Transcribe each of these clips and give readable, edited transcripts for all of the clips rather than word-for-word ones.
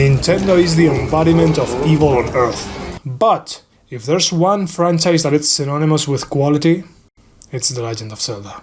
Nintendo is the embodiment of evil on Earth. But if there's one franchise that is synonymous with quality, it's The Legend of Zelda.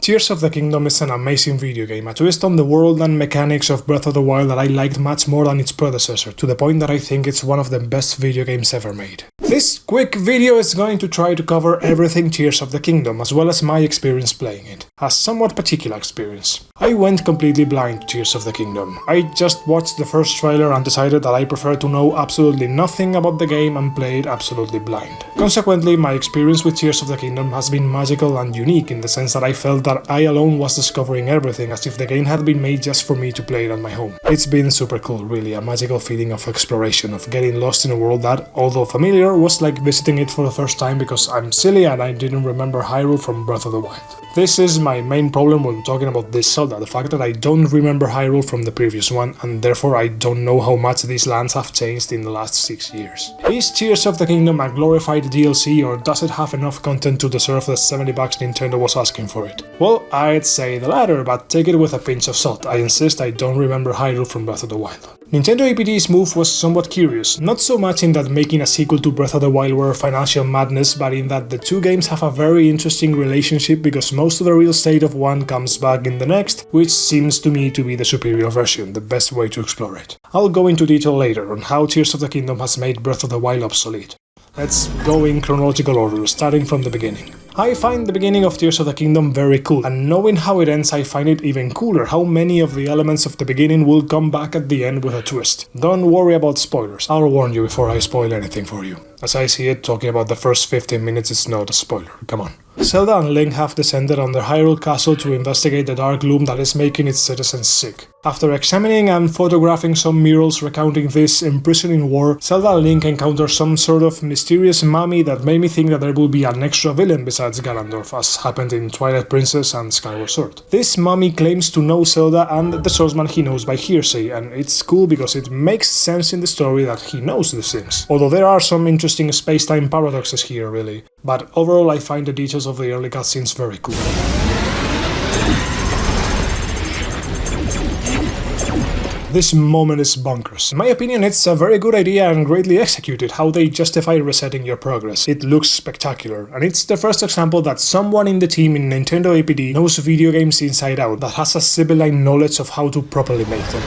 Tears of the Kingdom is an amazing video game, a twist on the world and mechanics of Breath of the Wild that I liked much more than its predecessor, to the point that I think it's one of the best video games ever made. This quick video is going to try to cover everything Tears of the Kingdom, as well as my experience playing it. A somewhat particular experience. I went completely blind to Tears of the Kingdom. I just watched the first trailer and decided that I prefer to know absolutely nothing about the game and play it absolutely blind. Consequently, my experience with Tears of the Kingdom has been magical and unique in the sense that I felt that I alone was discovering everything, as if the game had been made just for me to play it at my home. It's been super cool, really, a magical feeling of exploration, of getting lost in a world that, although familiar, was like visiting it for the first time because I'm silly and I didn't remember Hyrule from Breath of the Wild. This is my main problem when talking about this Zelda, the fact that I don't remember Hyrule from the previous one, and therefore I don't know how much these lands have changed in the last 6 years. Is Tears of the Kingdom a glorified DLC, or does it have enough content to deserve the $70 Nintendo was asking for it? Well, I'd say the latter, but take it with a pinch of salt. I insist I don't remember Hyrule from Breath of the Wild. Nintendo APD's move was somewhat curious, not so much in that making a sequel to Breath of the Wild were financial madness, but in that the two games have a very interesting relationship because most of the real estate of one comes back in the next, which seems to me to be the superior version, the best way to explore it. I'll go into detail later on how Tears of the Kingdom has made Breath of the Wild obsolete. Let's go in chronological order, starting from the beginning. I find the beginning of Tears of the Kingdom very cool, and knowing how it ends I find it even cooler how many of the elements of the beginning will come back at the end with a twist. Don't worry about spoilers, I'll warn you before I spoil anything for you. As I see it, talking about the first 15 minutes is not a spoiler, come on. Zelda and Link have descended on their Hyrule Castle to investigate the dark gloom that is making its citizens sick. After examining and photographing some murals recounting this imprisoning war, Zelda and Link encounter some sort of mysterious mummy that made me think that there will be an extra villain besides Ganondorf, as happened in Twilight Princess and Skyward Sword. This mummy claims to know Zelda and the swordsman he knows by hearsay, and it's cool because it makes sense in the story that he knows these things. Although there are some interesting space-time paradoxes here, really. But overall I find the details of the early cutscenes very cool. This moment is bonkers. In my opinion, it's a very good idea and greatly executed how they justify resetting your progress. It looks spectacular, and it's the first example that someone in the team in Nintendo APD knows video games inside out, that has a sibylline knowledge of how to properly make them.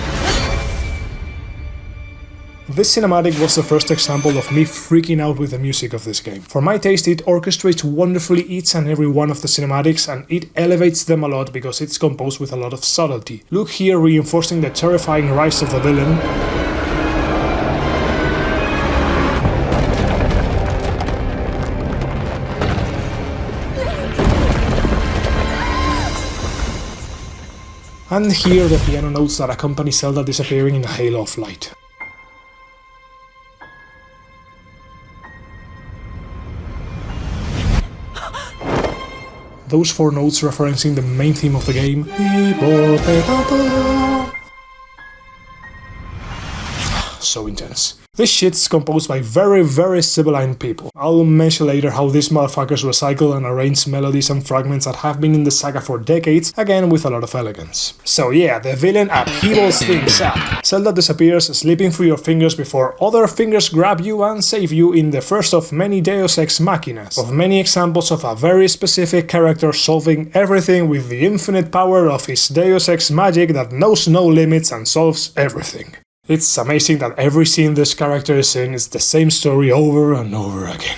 This cinematic was the first example of me freaking out with the music of this game. For my taste, it orchestrates wonderfully each and every one of the cinematics, and it elevates them a lot because it's composed with a lot of subtlety. Look here, reinforcing the terrifying rise of the villain. And here the piano notes that accompany Zelda disappearing in a halo of light. Those four notes referencing the main theme of the game. So intense. This shit's composed by very sibylline people. I'll mention later how these motherfuckers recycle and arrange melodies and fragments that have been in the saga for decades, again with a lot of elegance. So yeah, the villain upheavals things up. Zelda disappears, slipping through your fingers before other fingers grab you and save you in the first of many Deus Ex Machinas, of many examples of a very specific character solving everything with the infinite power of his Deus Ex magic that knows no limits and solves everything. It's amazing that every scene this character is in is the same story over and over again.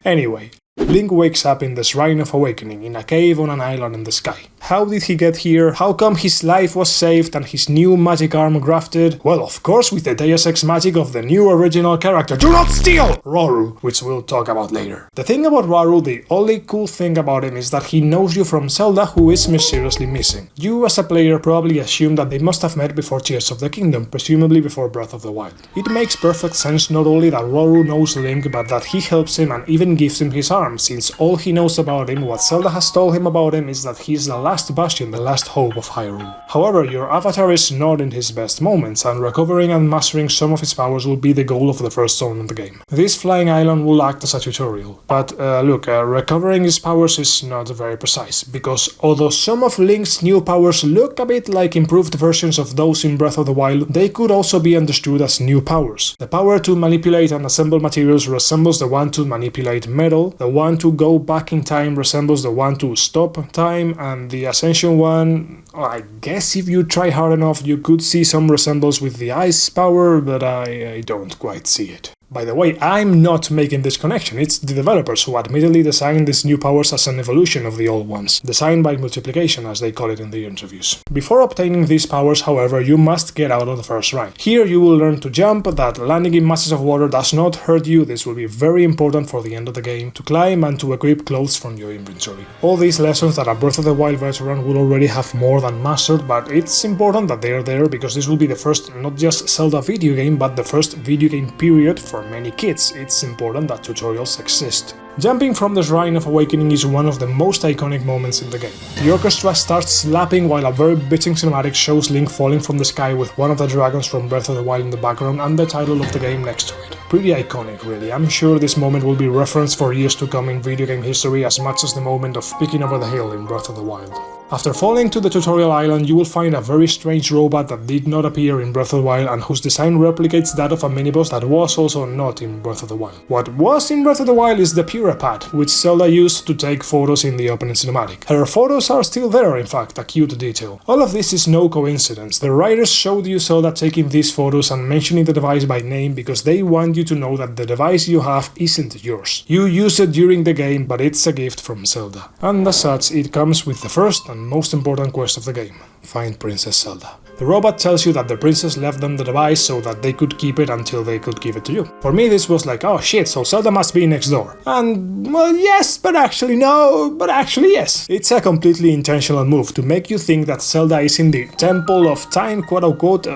Anyway, Link wakes up in the Shrine of Awakening, in a cave on an island in the sky. How did he get here? How come his life was saved and his new magic arm grafted? Well, of course with the Deus Ex magic of the new original character, do not steal! Rauru, which we'll talk about later. The thing about Rauru, the only cool thing about him is that he knows you from Zelda, who is mysteriously missing. You as a player probably assume that they must have met before Tears of the Kingdom, presumably before Breath of the Wild. It makes perfect sense not only that Rauru knows Link, but that he helps him and even gives him his arm, harm, since all he knows about him, what Zelda has told him about him, is that he's the last bastion, the last hope of Hyrule. However, your avatar is not in his best moments, and recovering and mastering some of his powers will be the goal of the first zone in the game. This flying island will act as a tutorial, but recovering his powers is not very precise, because although some of Link's new powers look a bit like improved versions of those in Breath of the Wild, they could also be understood as new powers. The power to manipulate and assemble materials resembles the one to manipulate metal, the one to go back in time resembles the one to stop time, and the Ascension one, I guess if you try hard enough you could see some resemblance with the ice power, but I don't quite see it. By the way, I'm not making this connection, it's the developers who admittedly designed these new powers as an evolution of the old ones, designed by multiplication as they call it in the interviews. Before obtaining these powers, however, you must get out of the first ride. Here you will learn to jump, that landing in masses of water does not hurt you, this will be very important for the end of the game, to climb and to equip clothes from your inventory. All these lessons that a Breath of the Wild veteran will already have more than mastered, but it's important that they are there because this will be the first not just Zelda video game, but the first video game period for many kids. It's important that tutorials exist. Jumping from the Shrine of Awakening is one of the most iconic moments in the game. The orchestra starts slapping while a very bitching cinematic shows Link falling from the sky with one of the dragons from Breath of the Wild in the background and the title of the game next to it. Pretty iconic, really. I'm sure this moment will be referenced for years to come in video game history as much as the moment of peeking over the hill in Breath of the Wild. After falling to the tutorial island, you will find a very strange robot that did not appear in Breath of the Wild and whose design replicates that of a mini-boss that was also not in Breath of the Wild. What was in Breath of the Wild is the Pad, which Zelda used to take photos in the opening cinematic. Her photos are still there, in fact, a cute detail. All of this is no coincidence. The writers showed you Zelda taking these photos and mentioning the device by name because they want you to know that the device you have isn't yours. You use it during the game, but it's a gift from Zelda. And as such, it comes with the first and most important quest of the game: find Princess Zelda. The robot tells you that the princess left them the device so that they could keep it until they could give it to you. For me this was like, oh shit, so Zelda must be next door. And, well, yes, but actually no, but actually yes. It's a completely intentional move to make you think that Zelda is in the Temple of Time, quote-unquote,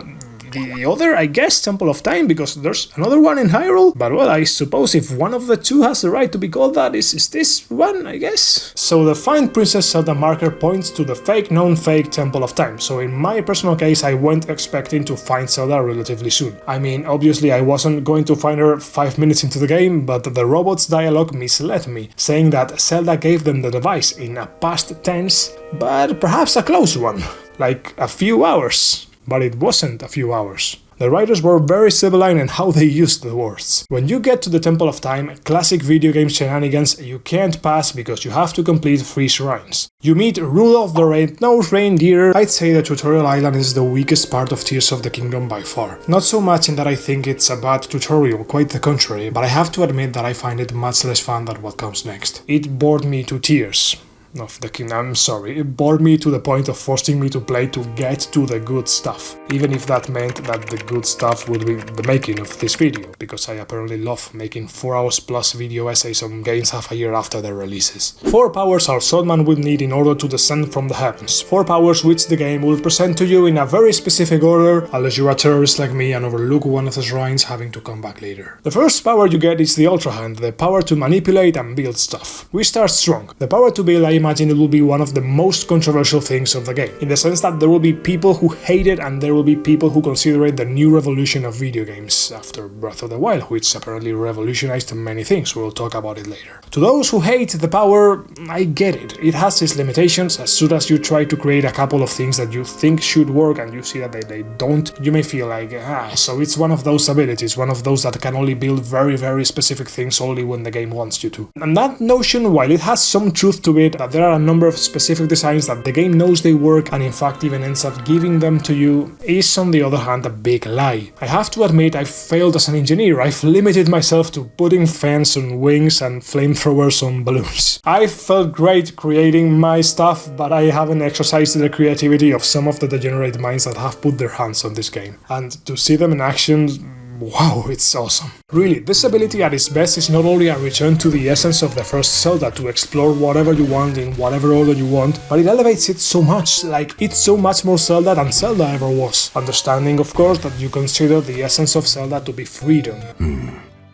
the other, I guess, Temple of Time, because there's another one in Hyrule. But well, I suppose if one of the two has the right to be called that, is this one, I guess? So the Find Princess Zelda marker points to the fake known fake Temple of Time, so in my personal case I went expecting to find Zelda relatively soon. I mean, obviously I wasn't going to find her 5 minutes into the game, but the robot's dialogue misled me, saying that Zelda gave them the device in a past tense, but perhaps a close one, like a few hours. But it wasn't a few hours. The writers were very civilized in how they used the words. When you get to the Temple of Time, classic video game shenanigans, you can't pass because you have to complete 3 shrines. You meet Rudolph the Red-Nosed Reindeer. I'd say the tutorial island is the weakest part of Tears of the Kingdom by far. Not so much in that I think it's a bad tutorial, quite the contrary, but I have to admit that I find it much less fun than what comes next. It bored me to tears. Of the kingdom, I'm sorry, it bored me to the point of forcing me to play to get to the good stuff, even if that meant that the good stuff would be the making of this video, because I apparently love making 4 hours plus video essays on games half a year after their releases. 4 powers our swordman would need in order to descend from the heavens, 4 powers which the game will present to you in a very specific order, unless you're a terrorist like me and overlook one of the shrines having to come back later. The first power you get is the Ultra Hand, the power to manipulate and build stuff. We start strong. The power to build, I imagine it will be one of the most controversial things of the game, in the sense that there will be people who hate it and there will be people who consider it the new revolution of video games after Breath of the Wild, which apparently revolutionized many things. We'll talk about it later. To those who hate the power, I get it. It has its limitations. As soon as you try to create a couple of things that you think should work and you see that they don't, you may feel like, so it's one of those abilities, one of those that can only build very specific things only when the game wants you to. And that notion, while it has some truth to it, that there are a number of specific designs that the game knows they work and in fact even ends up giving them to you, is on the other hand a big lie. I have to admit I failed as an engineer. I've limited myself to putting fans on wings and flamethrowers on balloons. I felt great creating my stuff, but I haven't exercised the creativity of some of the degenerate minds that have put their hands on this game. And to see them in action, wow, it's awesome. Really, this ability at its best is not only a return to the essence of the first Zelda, to explore whatever you want in whatever order you want, but it elevates it so much, like it's so much more Zelda than Zelda ever was. Understanding, of course, that you consider the essence of Zelda to be freedom.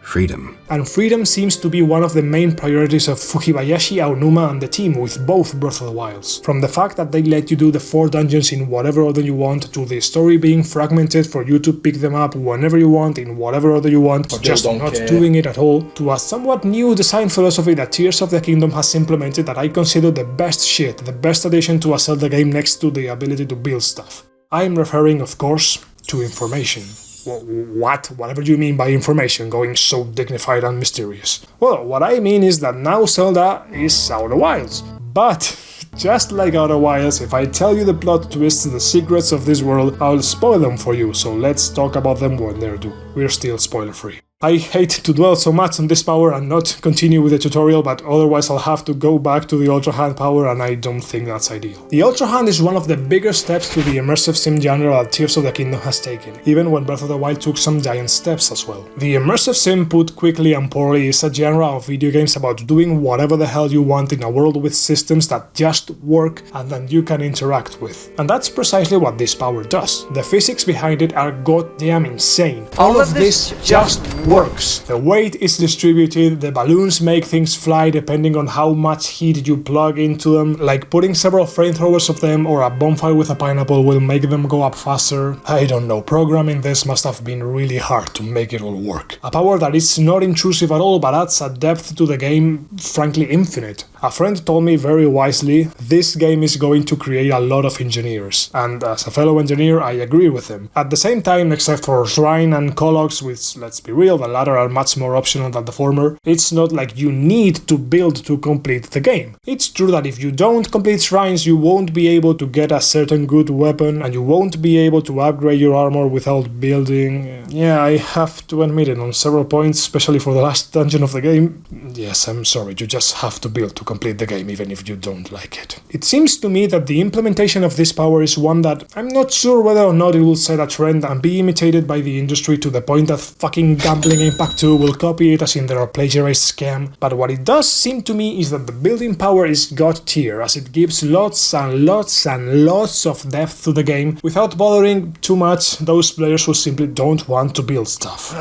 freedom. And freedom seems to be one of the main priorities of Fujibayashi, Aonuma and the team with both Breath of the Wilds. From the fact that they let you do the 4 dungeons in whatever order you want, to the story being fragmented for you to pick them up whenever you want, in whatever order you want, or just not doing it at all, to a somewhat new design philosophy that Tears of the Kingdom has implemented that I consider the best shit, the best addition to a Zelda game next to the ability to build stuff. I'm referring, of course, to information. What? Whatever you mean by information, going so dignified and mysterious. Well, what I mean is that now Zelda is Outer Wilds. But, just like Outer Wilds, if I tell you the plot twists, the secrets of this world, I'll spoil them for you, so let's talk about them when they're due. We're still spoiler free. I hate to dwell so much on this power and not continue with the tutorial, but otherwise I'll have to go back to the Ultra Hand power, and I don't think that's ideal. The Ultra Hand is one of the bigger steps to the immersive sim genre that Tears of the Kingdom has taken, even when Breath of the Wild took some giant steps as well. The immersive sim, put quickly and poorly, is a genre of video games about doing whatever the hell you want in a world with systems that just work and that you can interact with. And that's precisely what this power does. The physics behind it are goddamn insane. All of this just works. The weight is distributed, the balloons make things fly depending on how much heat you plug into them, like putting several flamethrowers of them or a bonfire with a pineapple will make them go up faster. I don't know, programming this must have been really hard to make it all work. A power that is not intrusive at all but adds a depth to the game frankly infinite. A friend told me very wisely, this game is going to create a lot of engineers, and as a fellow engineer I agree with him. At the same time, except for Shrine and Colox, which, let's be real, the latter are much more optional than the former, it's not like you need to build to complete the game. It's true that if you don't complete Shrines you won't be able to get a certain good weapon, and you won't be able to upgrade your armor without building. Yeah, I have to admit it on several points, especially for the last dungeon of the game. Yes, I'm sorry, you just have to build to complete the game even if you don't like it. It seems to me that the implementation of this power is one that I'm not sure whether or not it will set a trend and be imitated by the industry to the point that fucking Gambling Impact 2 will copy it as in their plagiarized scam, but what it does seem to me is that the building power is god tier, as it gives lots and lots and lots of depth to the game without bothering too much those players who simply don't want to build stuff.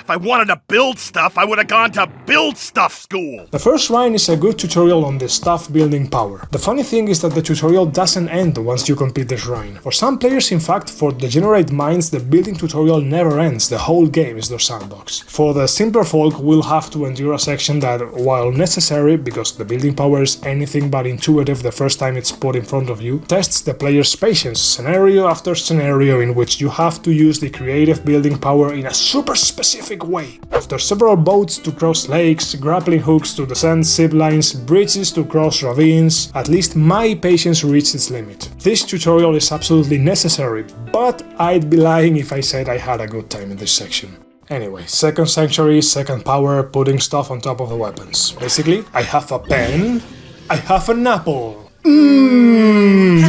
If I wanted to build stuff, I would have gone to build stuff school! The first shrine is a good tutorial on the stuff building power. The funny thing is that the tutorial doesn't end once you complete the shrine. For some players, in fact, for degenerate minds, the building tutorial never ends, the whole game is their sandbox. For the simpler folk, we'll have to endure a section that, while necessary, because the building power is anything but intuitive the first time it's put in front of you, tests the player's patience, scenario after scenario in which you have to use the creative building power in a super specific way. After several boats to cross lakes, grappling hooks to descend zip lines, bridges to cross ravines, at least my patience reached its limit. This tutorial is absolutely necessary, but I'd be lying if I said I had a good time in this section. Anyway, second sanctuary, second power, putting stuff on top of the weapons. Basically, I have a pen, I have an apple.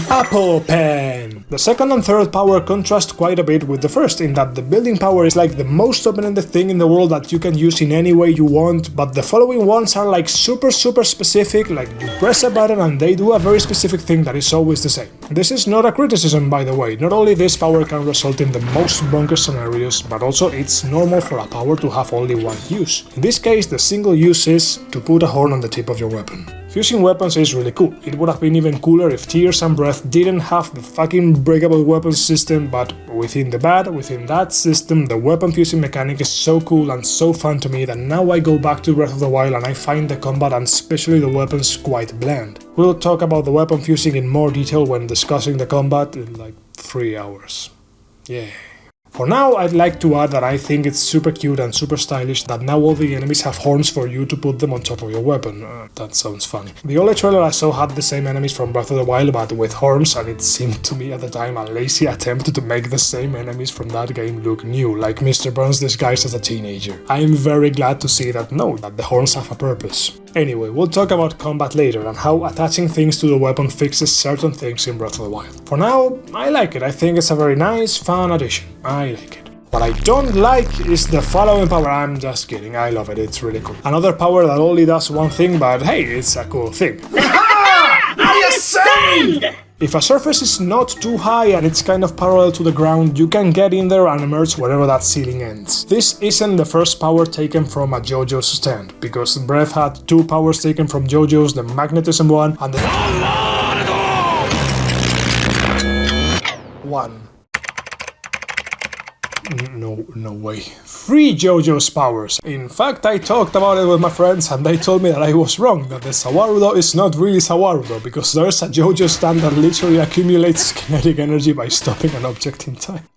Apple pen! The second and third power contrast quite a bit with the first, in that the building power is like the most open-ended thing in the world that you can use in any way you want, but the following ones are like super specific, like you press a button and they do a very specific thing that is always the same. This is not a criticism, by the way. Not only this power can result in the most bonkers scenarios, but also it's normal for a power to have only one use. In this case, the single use is to put a horn on the tip of your weapon. Fusing weapons is really cool. It would have been even cooler if Tears and Breath didn't have the fucking breakable weapons system, but within that system, the weapon fusing mechanic is so cool and so fun to me that now I go back to Breath of the Wild and I find the combat and especially the weapons quite bland. We'll talk about the weapon fusing in more detail when discussing the combat in like 3 hours. Yeah. For now, I'd like to add that I think it's super cute and super stylish that now all the enemies have horns for you to put them on top of your weapon. That sounds funny. The only trailer I saw had the same enemies from Breath of the Wild but with horns, and it seemed to me at the time a lazy attempt to make the same enemies from that game look new, like Mr. Burns disguised as a teenager. I'm very glad to see that the horns have a purpose. Anyway, we'll talk about combat later and how attaching things to the weapon fixes certain things in Breath of the Wild. For now, I like it. I think it's a very nice, fun addition. I like it. What I don't like is the following power. I'm just kidding, I love it, it's really cool. Another power that only does one thing, but hey, it's a cool thing. I ascend! If a surface is not too high and it's kind of parallel to the ground, you can get in there and emerge wherever that ceiling ends. This isn't the first power taken from a JoJo's stand, because Breath had 2 powers taken from JoJo's, the magnetism one and the one. No way. 3 JoJo's powers. In fact, I talked about it with my friends and they told me that I was wrong, that the Sawarudo is not really Sawarudo, because there's a JoJo stand that literally accumulates kinetic energy by stopping an object in time.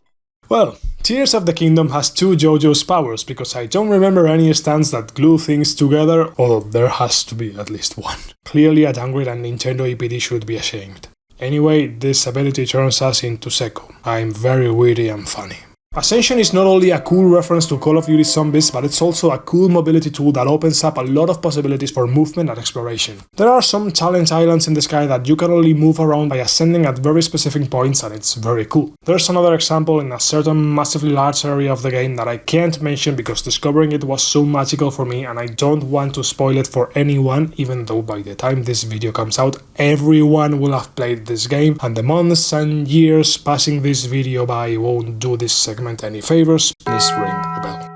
Well, Tears of the Kingdom has 2 JoJo's powers, because I don't remember any stands that glue things together, although there has to be at least one. Clearly a downgrade and Nintendo EPD should be ashamed. Anyway, this ability turns us into Sekko. I'm very witty and funny. Ascension is not only a cool reference to Call of Duty Zombies, but it's also a cool mobility tool that opens up a lot of possibilities for movement and exploration. There are some challenge islands in the sky that you can only move around by ascending at very specific points, and it's very cool. There's another example in a certain massively large area of the game that I can't mention because discovering it was so magical for me and I don't want to spoil it for anyone, even though by the time this video comes out everyone will have played this game, and the months and years passing this video by won't do this segment any favors. Please ring the bell.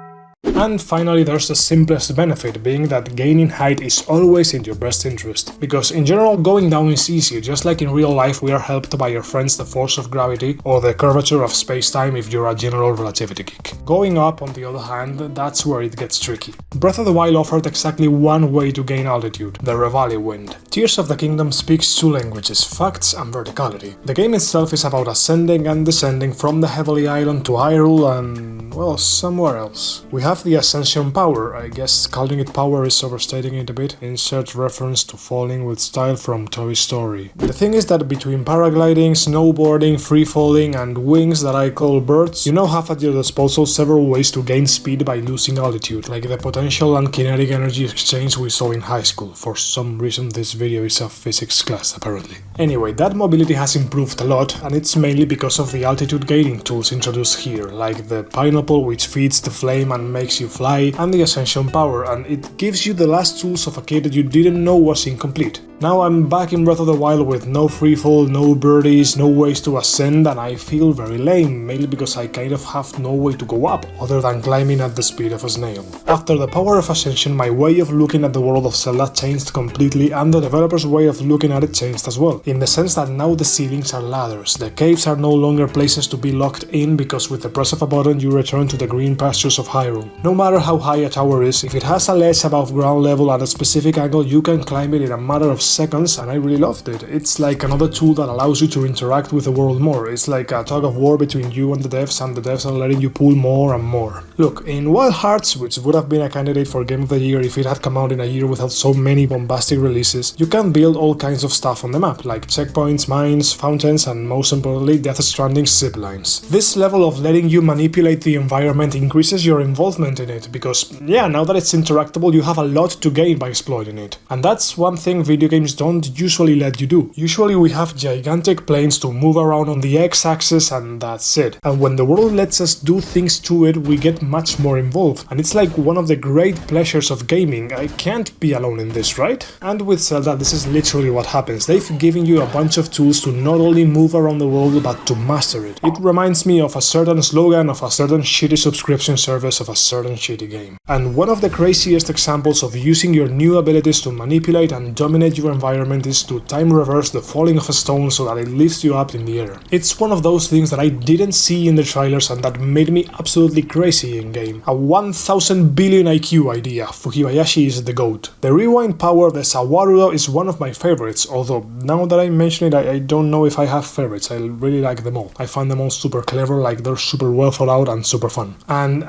And finally, there's the simplest benefit, being that gaining height is always in your best interest. Because in general, going down is easy, just like in real life we are helped by your friends the force of gravity or the curvature of space-time if you're a general relativity geek. Going up, on the other hand, that's where it gets tricky. Breath of the Wild offered exactly one way to gain altitude, the Revali wind. Tears of the Kingdom speaks 2 languages, facts and verticality. The game itself is about ascending and descending from the Heavenly Island to Hyrule and, well, somewhere else. We have the Ascension power. I guess calling it power is overstating it a bit. Insert reference to falling with style from Toy Story. The thing is that between paragliding, snowboarding, free falling and wings that I call birds, you now have at your disposal several ways to gain speed by losing altitude, like the potential and kinetic energy exchange we saw in high school. For some reason this video is a physics class apparently. Anyway, that mobility has improved a lot, and it's mainly because of the altitude gaining tools introduced here, like the pineapple which feeds the flame and makes you fly, and the Ascension power, and it gives you the last tools of a kit that you didn't know was incomplete. Now I'm back in Breath of the Wild with no freefall, no birdies, no ways to ascend, and I feel very lame, mainly because I kind of have no way to go up, other than climbing at the speed of a snail. After the power of Ascension, my way of looking at the world of Zelda changed completely, and the developer's way of looking at it changed as well, in the sense that now the ceilings are ladders, the caves are no longer places to be locked in, because with the press of a button you return to the green pastures of Hyrule. No matter how high a tower is, if it has a ledge above ground level at a specific angle, you can climb it in a matter of seconds, and I really loved it. It's like another tool that allows you to interact with the world more. It's like a tug of war between you and the devs are letting you pull more and more. Look, in Wild Hearts, which would have been a candidate for Game of the Year if it had come out in a year without so many bombastic releases, you can build all kinds of stuff on the map, like checkpoints, mines, fountains, and most importantly, Death Stranding's zip lines. This level of letting you manipulate the environment increases your involvement in it, because, yeah, now that it's interactable, you have a lot to gain by exploiting it. And that's one thing video games don't usually let you do. Usually we have gigantic planes to move around on the X-axis and that's it. And when the world lets us do things to it, we get much more involved. And it's like one of the great pleasures of gaming. I can't be alone in this, right? And with Zelda, this is literally what happens. They've given you a bunch of tools to not only move around the world, but to master it. It reminds me of a certain slogan of a certain shitty subscription service of a certain shitty game. And one of the craziest examples of using your new abilities to manipulate and dominate your environment is to time reverse the falling of a stone so that it lifts you up in the air. It's one of those things that I didn't see in the trailers and that made me absolutely crazy in game. A 1000 billion IQ idea. Fukibayashi is the GOAT. The rewind power of the Sawarudo is one of my favorites, although now that I mention it, I don't know if I have favorites. I really like them all. I find them all super clever, like they're super well thought out and super fun. And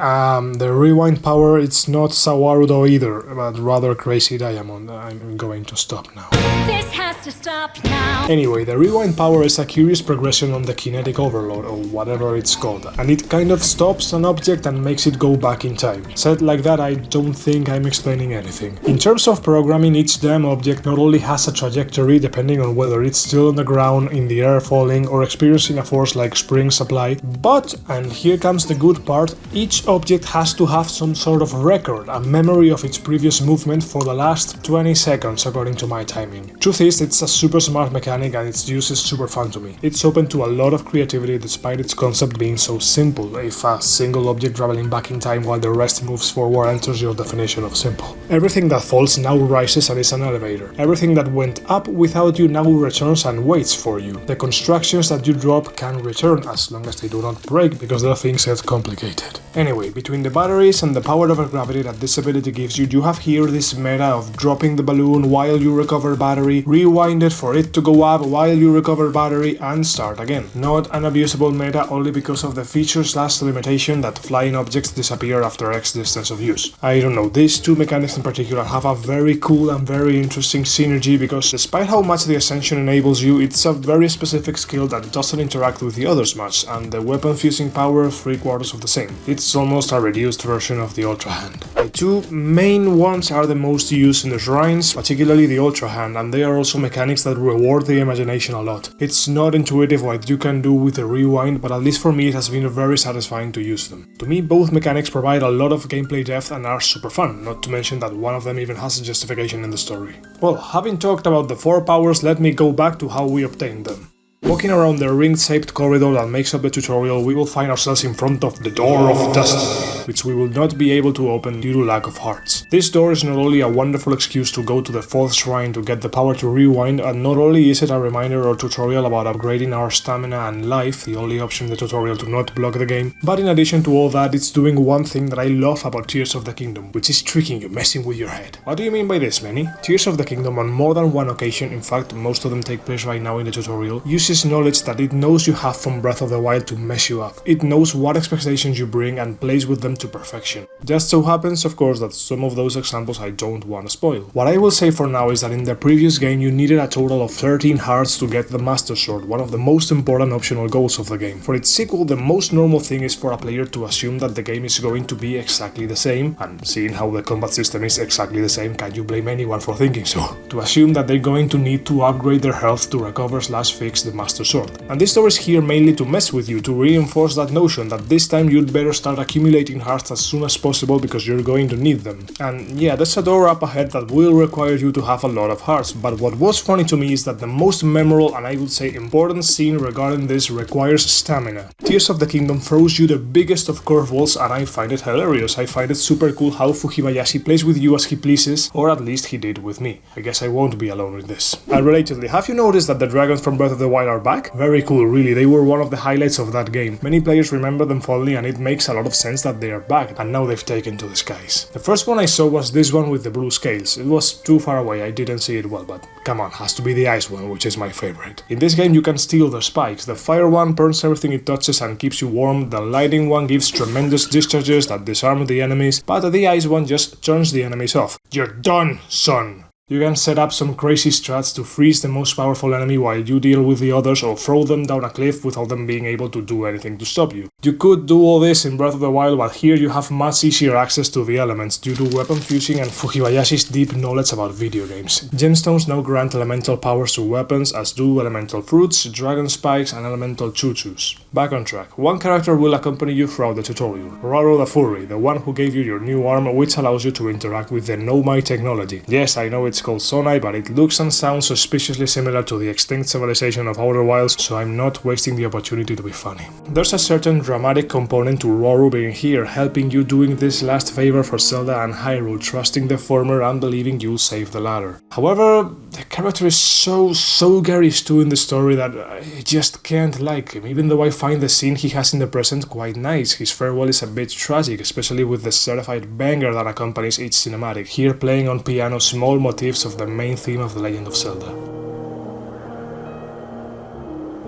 the rewind power, it's not Sawarudo either, but rather Crazy Diamond. I'm going to stop now. This has to stop now. Anyway, the rewind power is a curious progression on the kinetic overload, or whatever it's called, and it kind of stops an object and makes it go back in time. Said like that, I don't think I'm explaining anything. In terms of programming, each damn object not only has a trajectory depending on whether it's still on the ground, in the air falling, or experiencing a force like spring supply, but, and here comes the good part, each object has to have some sort of record, a memory of its previous movement for the last 20 seconds according to my time. timing. Truth is, it's a super smart mechanic and its use is super fun to me. It's open to a lot of creativity despite its concept being so simple. If a single object traveling back in time while the rest moves forward enters your definition of simple. Everything that falls now rises and is an elevator. Everything that went up without you now returns and waits for you. The constructions that you drop can return as long as they do not break, because the things get complicated. Anyway, between the batteries and the power over gravity that this ability gives you, you have here this meta of dropping the balloon while you recover battery, rewind it for it to go up while you recover battery, and start again. Not an abusable meta only because of the feature/limitation that flying objects disappear after X distance of use. I don't know, these two mechanics in particular have a very cool and very interesting synergy, because despite how much the Ascension enables you, it's a very specific skill that doesn't interact with the others much, and the weapon fusing power 3/4 of the same. It's almost a reduced version of the Ultra Hand. The two main ones are the most used in the shrines, particularly the Ultra Hand, and they are also mechanics that reward the imagination a lot. It's not intuitive what you can do with the rewind, but at least for me it has been very satisfying to use them. To me, both mechanics provide a lot of gameplay depth and are super fun, not to mention that one of them even has a justification in the story. Well, having talked about the 4 powers, let me go back to how we obtained them. Walking around the ring-shaped corridor that makes up the tutorial, we will find ourselves in front of the Door of Destiny, which we will not be able to open due to lack of hearts. This door is not only a wonderful excuse to go to the 4th shrine to get the power to rewind, and not only is it a reminder or tutorial about upgrading our stamina and life, the only option in the tutorial to not block the game, but in addition to all that, it's doing one thing that I love about Tears of the Kingdom, which is tricking you, messing with your head. What do you mean by this, Meni? Tears of the Kingdom on more than one occasion, in fact most of them take place right now in the tutorial, uses knowledge that it knows you have from Breath of the Wild to mess you up. It knows what expectations you bring and plays with them to perfection. Just so happens, of course, that some of those examples I don't want to spoil. What I will say for now is that in the previous game you needed a total of 13 hearts to get the Master Sword, one of the most important optional goals of the game. For its sequel, the most normal thing is for a player to assume that the game is going to be exactly the same, and seeing how the combat system is exactly the same, can you blame anyone for thinking so? To assume that they're going to need to upgrade their health to recover/fix the Master Sword. And this door is here mainly to mess with you, to reinforce that notion that this time you'd better start accumulating hearts as soon as possible because you're going to need them. And yeah, there's a door up ahead that will require you to have a lot of hearts, but what was funny to me is that the most memorable and I would say important scene regarding this requires stamina. Tears of the Kingdom throws you the biggest of curveballs and I find it hilarious. I find it super cool how Fujibayashi plays with you as he pleases, or at least he did with me. I guess I won't be alone with this. And relatedly, have you noticed that the dragons from Breath of the Wild are back? Very cool, really, they were one of the highlights of that game. Many players remember them fondly and it makes a lot of sense that they are back, and now they've taken to the skies. The first one I saw was this one with the blue scales. It was too far away, I didn't see it well, but come on, has to be the ice one, which is my favorite. In this game you can steal the spikes. The fire one burns everything it touches and keeps you warm, the lightning one gives tremendous discharges that disarm the enemies, but the ice one just turns the enemies off. You're done, son! You can set up some crazy strats to freeze the most powerful enemy while you deal with the others, or throw them down a cliff without them being able to do anything to stop you. You could do all this in Breath of the Wild, but here you have much easier access to the elements due to weapon fusing and Fujibayashi's deep knowledge about video games. Gemstones now grant elemental powers to weapons, as do elemental fruits, dragon spikes and elemental choo-choos. Back on track. One character will accompany you throughout the tutorial. Raro the Furry, the one who gave you your new arm, which allows you to interact with the Know My technology. Yes, I know it's called Sonai, but it looks and sounds suspiciously similar to the extinct civilization of Outer Wilds, so I'm not wasting the opportunity to be funny. There's a certain dramatic component to Roro being here, helping you doing this last favor for Zelda and Hyrule, trusting the former and believing you'll save the latter. However, the character is so Gary Stu in the story that I just can't like him, even though I find the scene he has in the present quite nice. His farewell is a bit tragic, especially with the certified banger that accompanies each cinematic, here playing on piano small motifs of the main theme of The Legend of Zelda.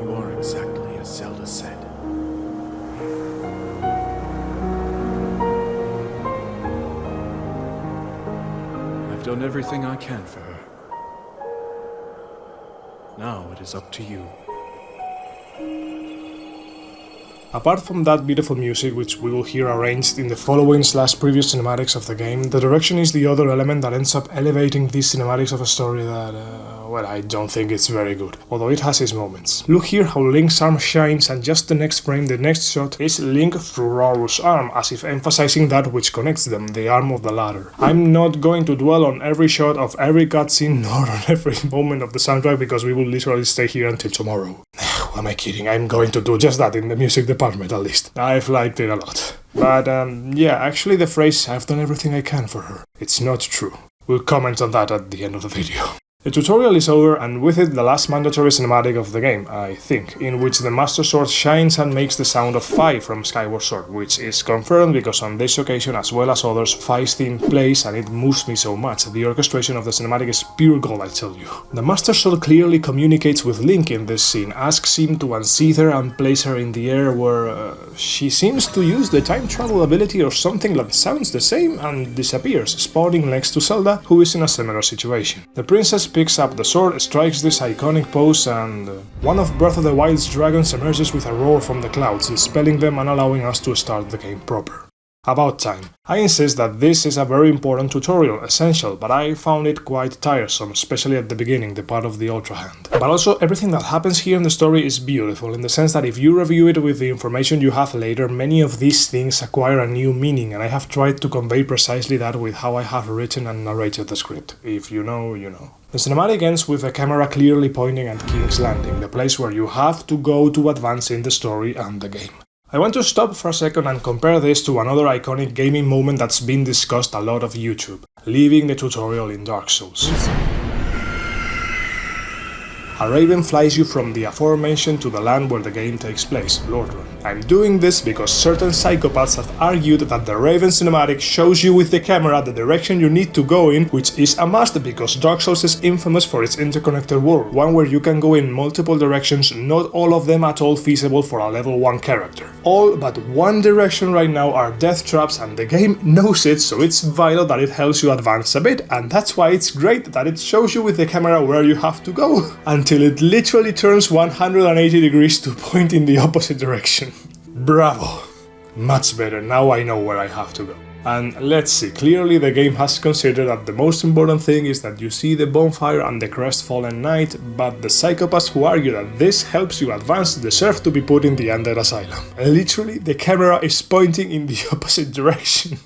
You are exactly as Zelda said. I've done everything I can for her. Now it is up to you. Apart from that beautiful music, which we will hear arranged in the following/previous cinematics of the game, the direction is the other element that ends up elevating these cinematics of a story that, well, I don't think it's very good, although it has its moments. Look here how Link's arm shines, and just the next frame, the next shot, is Link through Roru's arm, as if emphasizing that which connects them, the arm of the latter. I'm not going to dwell on every shot of every cutscene, nor on every moment of the soundtrack, because we will literally stay here until tomorrow. Who am I kidding? I'm going to do just that in the music department, at least. I've liked it a lot. But, yeah, actually the phrase, "I've done everything I can for her," it's not true. We'll comment on that at the end of the video. The tutorial is over, and with it the last mandatory cinematic of the game, I think, in which the Master Sword shines and makes the sound of Fi from Skyward Sword, which is confirmed because on this occasion, as well as others, Fi's theme plays and it moves me so much. The orchestration of the cinematic is pure gold, I tell you. The Master Sword clearly communicates with Link in this scene, asks him to unseat her and place her in the air where she seems to use the time travel ability or something that sounds the same and disappears, spawning next to Zelda, who is in a similar situation. The princess picks up the sword, strikes this iconic pose, and one of Breath of the Wild's dragons emerges with a roar from the clouds, dispelling them and allowing us to start the game proper. About time. I insist that this is a very important tutorial, essential, but I found it quite tiresome, especially at the beginning, the part of the Ultra Hand. But also, everything that happens here in the story is beautiful, in the sense that if you review it with the information you have later, many of these things acquire a new meaning, and I have tried to convey precisely that with how I have written and narrated the script. If you know, you know. The cinematic ends with the camera clearly pointing at King's Landing, the place where you have to go to advance in the story and the game. I want to stop for a second and compare this to another iconic gaming moment that's been discussed a lot of YouTube, leaving the tutorial in Dark Souls. A raven flies you from the aforementioned to the land where the game takes place, Lordran. I'm doing this because certain psychopaths have argued that the Raven cinematic shows you with the camera the direction you need to go in, which is a must because Dark Souls is infamous for its interconnected world, one where you can go in multiple directions, not all of them at all feasible for a level 1 character. All but one direction right now are death traps, and the game knows it, so it's vital that it helps you advance a bit, and that's why it's great that it shows you with the camera where you have to go, until it literally turns 180 degrees to point in the opposite direction. Bravo! Much better, now I know where I have to go. And let's see, clearly the game has considered that the most important thing is that you see the bonfire and the crestfallen knight, but the psychopaths who argue that this helps you advance deserve to be put in the undead asylum. Literally, the camera is pointing in the opposite direction.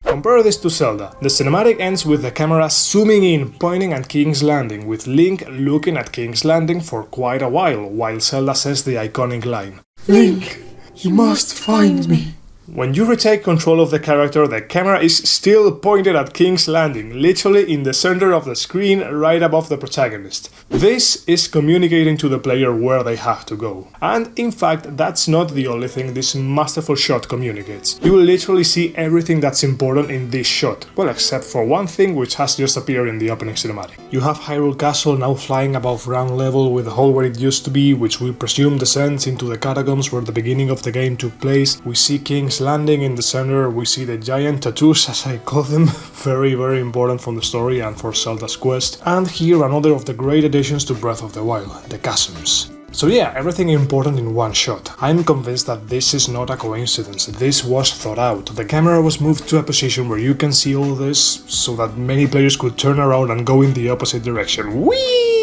Compare this to Zelda. The cinematic ends with the camera zooming in, pointing at King's Landing, with Link looking at King's Landing for quite a while Zelda says the iconic line, "Link, you must find me." When you retake control of the character, the camera is still pointed at King's Landing, literally in the center of the screen, right above the protagonist. This is communicating to the player where they have to go. And in fact, that's not the only thing this masterful shot communicates. You will literally see everything that's important in this shot, well, except for one thing which has just appeared in the opening cinematic. You have Hyrule Castle now flying above ground level with the hole where it used to be, which we presume descends into the catacombs where the beginning of the game took place. We see King's Landing in the center, we see the giant tattoos, as I call them, very important from the story and for Zelda's quest, and here another of the great additions to Breath of the Wild, the chasms. So yeah, everything important in one shot. I'm convinced that this is not a coincidence, this was thought out. The camera was moved to a position where you can see all this, so that many players could turn around and go in the opposite direction. Whee!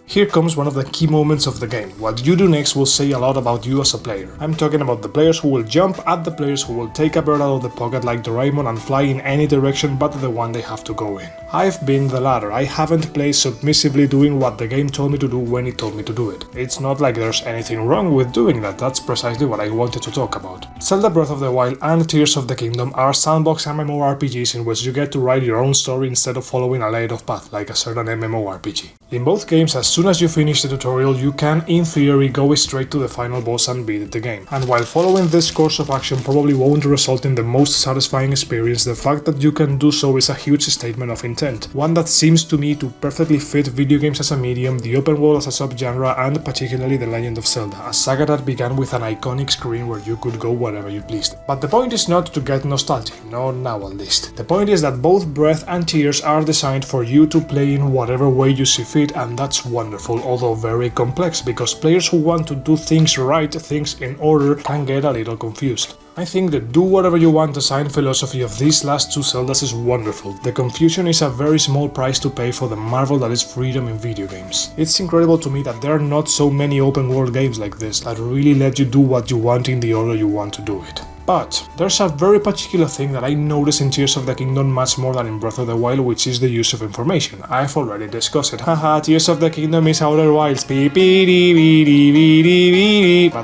Here comes one of the key moments of the game. What you do next will say a lot about you as a player. I'm talking about the players who will jump at the players who will take a bird out of the pocket like Doraemon and fly in any direction but the one they have to go in. I've been the latter. I haven't played submissively doing what the game told me to do when it told me to do it. It's not like there's anything wrong with doing that, that's precisely what I wanted to talk about. Zelda Breath of the Wild and Tears of the Kingdom are sandbox MMORPGs in which you get to write your own story instead of following a laid-off path like a certain MMORPG. In both games, as soon as you finish the tutorial, you can, in theory, go straight to the final boss and beat the game. And while following this course of action probably won't result in the most satisfying experience, the fact that you can do so is a huge statement of intent, one that seems to me to perfectly fit video games as a medium, the open world as a subgenre, and particularly The Legend of Zelda, a saga that began with an iconic screen where you could go wherever you pleased. But the point is not to get nostalgic, not now at least. The point is that both Breath and Tears are designed for you to play in whatever way you see fit, and that's wonderful. wonderful, although very complex, because players who want to do things right, things in order, can get a little confused. I think the do whatever you want design philosophy of these last two Zeldas is wonderful. The confusion is a very small price to pay for the marvel that is freedom in video games. It's incredible to me that there are not so many open world games like this that really let you do what you want in the order you want to do it. But there's a very particular thing that I notice in Tears of the Kingdom much more than in Breath of the Wild, which is the use of information. I've already discussed it. Haha, Tears of the Kingdom is Outer Wilds. But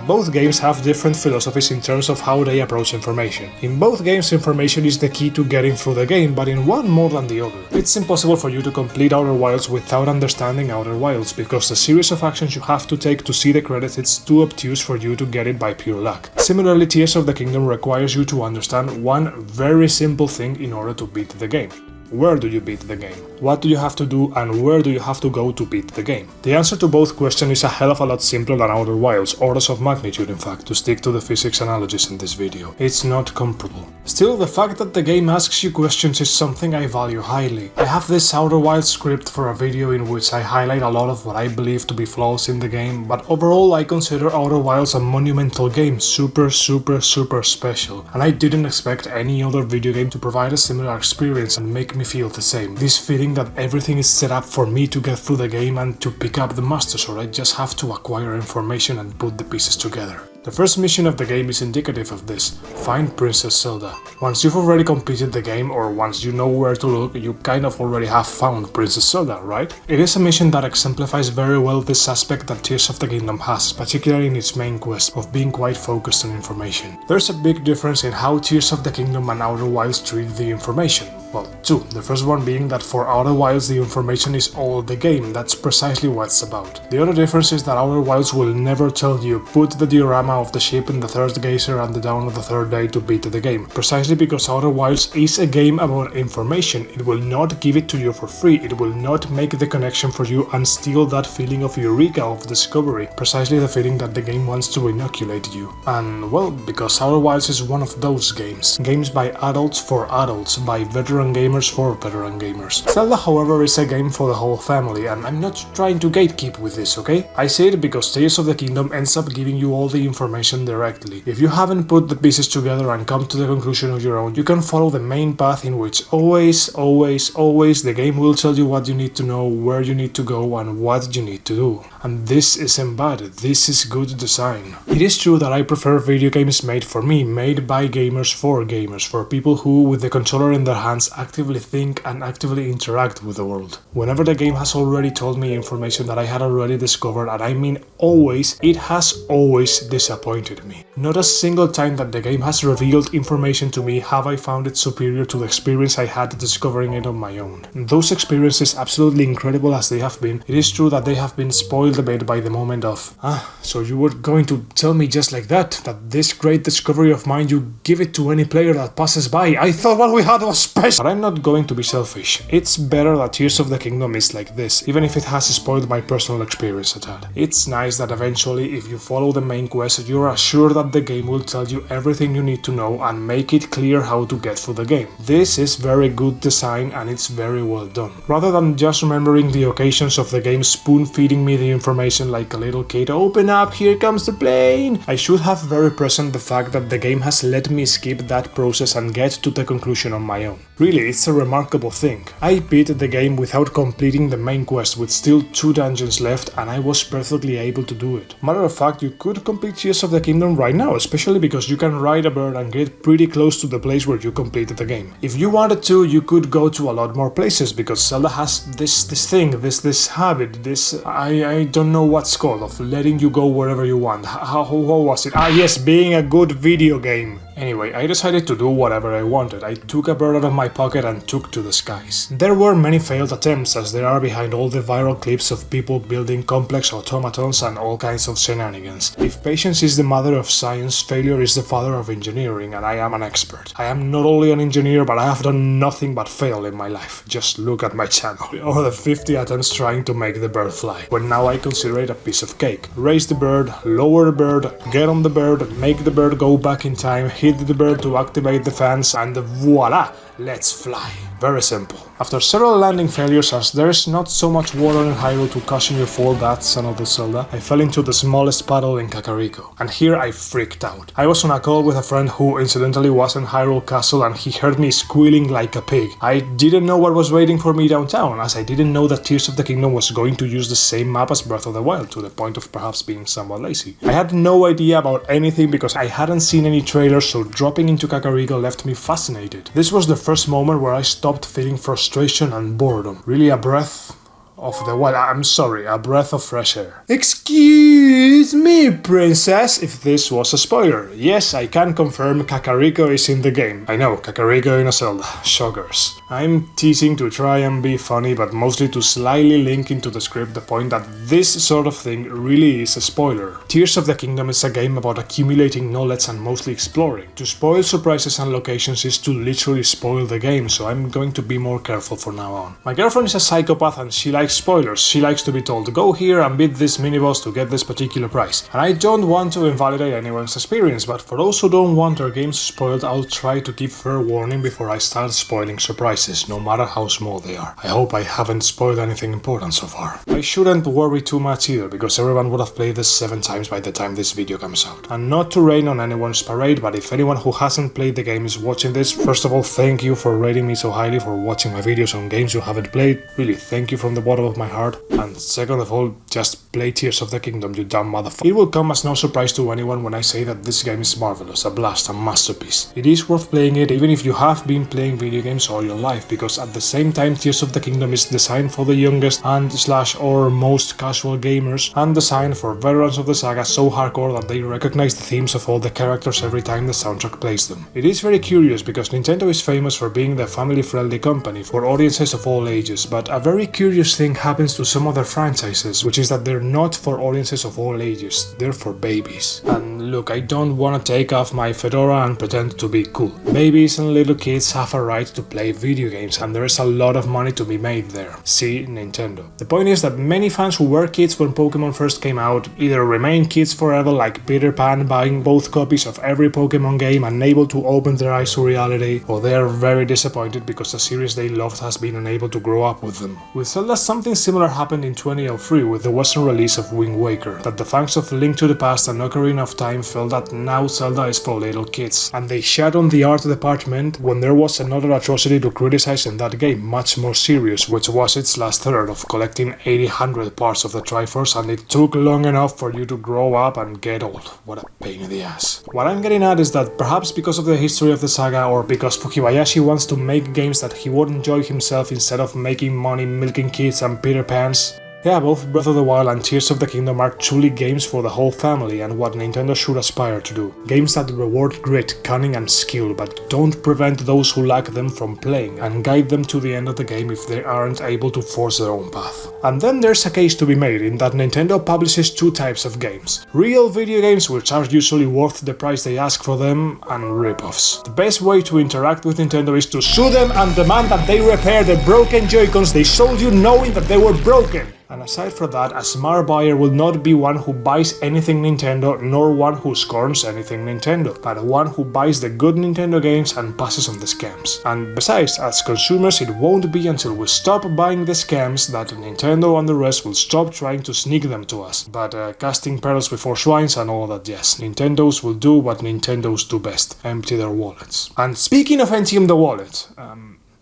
both games have different philosophies in terms of how they approach information. In both games, information is the key to getting through the game, but in one more than the other. It's impossible for you to complete Outer Wilds without understanding Outer Wilds, because the series of actions you have to take to see the credits is too obtuse for you to get it by pure luck. Similarly, Tears of the Kingdom requires you to understand one very simple thing in order to beat the game. Where do you beat the game? What do you have to do, and where do you have to go to beat the game? The answer to both questions is a hell of a lot simpler than Outer Wilds, orders of magnitude in fact, to stick to the physics analogies in this video. It's not comparable. Still, the fact that the game asks you questions is something I value highly. I have this Outer Wilds script for a video in which I highlight a lot of what I believe to be flaws in the game, but overall I consider Outer Wilds a monumental game, super special, and I didn't expect any other video game to provide a similar experience and make me feel the same. This feeling that everything is set up for me to get through the game and to pick up the Master Sword. I just have to acquire information and put the pieces together. The first mission of the game is indicative of this. Find Princess Zelda. Once you've already completed the game, or once you know where to look, you kind of already have found Princess Zelda, right? It is a mission that exemplifies very well this aspect that Tears of the Kingdom has, particularly in its main quest of being quite focused on information. There's a big difference in how Tears of the Kingdom and Outer Wilds treat the information. Well, two. The first one being that for Outer Wilds the information is all the game, that's precisely what it's about. The other difference is that Outer Wilds will never tell you, put the diorama of the ship in the third geyser and the dawn of the third day to beat the game, precisely because Outer Wilds is a game about information. It will not give it to you for free, it will not make the connection for you and steal that feeling of eureka, of discovery, precisely the feeling that the game wants to inoculate you. And well, because Outer Wilds is one of those games by adults for adults, by veteran gamers for veteran gamers. Zelda, however, is a game for the whole family, and I'm not trying to gatekeep with this, okay? I say it because Tears of the Kingdom ends up giving you all the information directly. If you haven't put the pieces together and come to the conclusion of your own, you can follow the main path in which always the game will tell you what you need to know, where you need to go, and what you need to do. And this is embodied, this is good design. It is true that I prefer video games made for me, made by gamers, for people who, with the controller in their hands, actively think and actively interact with the world. Whenever the game has already told me information that I had already discovered, and I mean always, it has always disappointed me. Not a single time that the game has revealed information to me have I found it superior to the experience I had discovering it on my own. Those experiences, absolutely incredible as they have been, it is true that they have been spoiled a bit by the moment of, so you were going to tell me just like that this great discovery of mine, you give it to any player that passes by. I thought what we had was special. But I'm not going to be selfish. It's better that Tears of the Kingdom is like this, even if it has spoiled my personal experience a tad. It's nice that eventually, if you follow the main quest, you're assured that the game will tell you everything you need to know and make it clear how to get through the game. This is very good design and it's very well done. Rather than just remembering the occasions of the game spoon-feeding me the information like a little kid, open up, here comes the plane, I should have very present the fact that the game has let me skip that process and get to the conclusion on my own. Really, it's a remarkable thing. I beat the game without completing the main quest with still 2 dungeons left, and I was perfectly able to do it. Matter of fact, you could complete Tears of the Kingdom right now, especially because you can ride a bird and get pretty close to the place where you completed the game. If you wanted to, you could go to a lot more places, because Zelda has this habit, I don't know what's called, of letting you go wherever you want. How was it? Yes, being a good video game. Anyway, I decided to do whatever I wanted. I took a bird out of my pocket and took to the skies. There were many failed attempts, as there are behind all the viral clips of people building complex automatons and all kinds of shenanigans. If patience is the mother of science, failure is the father of engineering, and I am an expert. I am not only an engineer, but I have done nothing but fail in my life. Just look at my channel. Or the 50 attempts trying to make the bird fly, when now I consider it a piece of cake. Raise the bird, lower the bird, get on the bird, make the bird go back in time, hit the bird to activate the fans, and voila! let's fly. Very simple. After several landing failures, as there's not so much water in Hyrule to cushion your fall, that's another Zelda, I fell into the smallest puddle in Kakariko. And here I freaked out. I was on a call with a friend who incidentally was in Hyrule Castle and he heard me squealing like a pig. I didn't know what was waiting for me downtown, as I didn't know that Tears of the Kingdom was going to use the same map as Breath of the Wild, to the point of perhaps being somewhat lazy. I had no idea about anything because I hadn't seen any trailers, so dropping into Kakariko left me fascinated. This was the first moment where I stopped feeling frustration and boredom. Really a breath of the wild. I'm sorry, a breath of fresh air. Excuse me, princess, if this was a spoiler. Yes, I can confirm Kakariko is in the game. I know, Kakariko in a Zelda. Shockers. I'm teasing to try and be funny, but mostly to slyly link into the script the point that this sort of thing really is a spoiler. Tears of the Kingdom is a game about accumulating knowledge and mostly exploring. To spoil surprises and locations is to literally spoil the game, so I'm going to be more careful from now on. My girlfriend is a psychopath and she likes spoilers. She likes to be told, go here and beat this mini-boss to get this particular prize. And I don't want to invalidate anyone's experience, but for those who don't want their games spoiled, I'll try to give fair warning before I start spoiling surprises, no matter how small they are. I hope I haven't spoiled anything important so far. I shouldn't worry too much either, because everyone would have played this 7 times by the time this video comes out. And not to rain on anyone's parade, but if anyone who hasn't played the game is watching this, first of all, thank you for rating me so highly, for watching my videos on games you haven't played. Really, thank you from the bottom of my heart. And second of all, just play Tears of the Kingdom, you dumb motherfucker. It will come as no surprise to anyone when I say that this game is marvelous, a blast, a masterpiece. It is worth playing it even if you have been playing video games all your life, because at the same time Tears of the Kingdom is designed for the youngest and or most casual gamers, and designed for veterans of the saga so hardcore that they recognize the themes of all the characters every time the soundtrack plays them. It is very curious because Nintendo is famous for being the family-friendly company for audiences of all ages, but a very curious thing happens to some other franchises, which is that they're not for audiences of all ages, they're for babies. And look, I don't want to take off my fedora and pretend to be cool. Babies and little kids have a right to play video games, and there's a lot of money to be made there. See Nintendo. The point is that many fans who were kids when Pokemon first came out either remain kids forever like Peter Pan buying both copies of every Pokemon game unable to open their eyes to reality, or they are very disappointed because the series they loved has been unable to grow up with them. With Zelda, something similar happened in 2003 with the Western release of Wind Waker, that the fans of Link to the Past and Ocarina of Time felt that now Zelda is for little kids, and they shat on the art department when there was another atrocity to criticize in that game, much more serious, which was its last third of collecting 800 parts of the Triforce, and it took long enough for you to grow up and get old. What a pain in the ass. What I'm getting at is that perhaps because of the history of the saga, or because Fukibayashi wants to make games that he would enjoy himself instead of making money milking kids and Peter Pans. Yeah, both Breath of the Wild and Tears of the Kingdom are truly games for the whole family and what Nintendo should aspire to do. Games that reward grit, cunning and skill, but don't prevent those who lack them from playing, and guide them to the end of the game if they aren't able to force their own path. And then there's a case to be made in that Nintendo publishes 2 types of games. Real video games, which are usually worth the price they ask for them, and rip-offs. The best way to interact with Nintendo is to sue them and demand that they repair the broken Joy-Cons they sold you knowing that they were broken. And aside from that, a smart buyer will not be one who buys anything Nintendo, nor one who scorns anything Nintendo, but one who buys the good Nintendo games and passes on the scams. And besides, as consumers, it won't be until we stop buying the scams that Nintendo and the rest will stop trying to sneak them to us. But casting pearls before swines and all that jazz. Nintendos will do what Nintendos do best, empty their wallets. And speaking of emptying the wallet,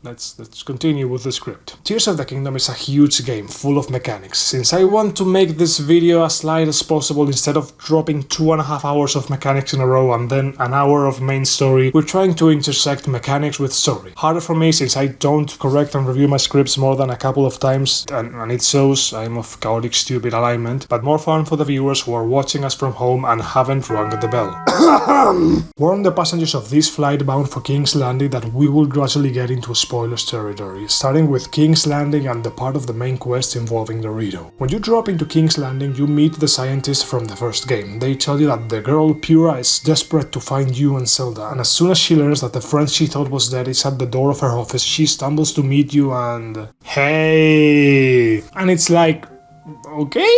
Let's continue with the script. Tears of the Kingdom is a huge game, full of mechanics. Since I want to make this video as light as possible, instead of dropping 2.5 hours of mechanics in a row and then an hour of main story, we're trying to intersect mechanics with story. Harder for me since I don't correct and review my scripts more than a couple of times, and it shows I'm of chaotic stupid alignment, but more fun for the viewers who are watching us from home and haven't rung the bell. Warn the passengers of this flight bound for King's Landing that we will gradually get into a spoilers territory, starting with King's Landing and the part of the main quest involving Dorito. When you drop into King's Landing, you meet the scientists from the first game. They tell you that the girl Pura is desperate to find you and Zelda, and as soon as she learns that the friend she thought was dead is at the door of her office, she stumbles to meet you and... Hey! And it's like... okay?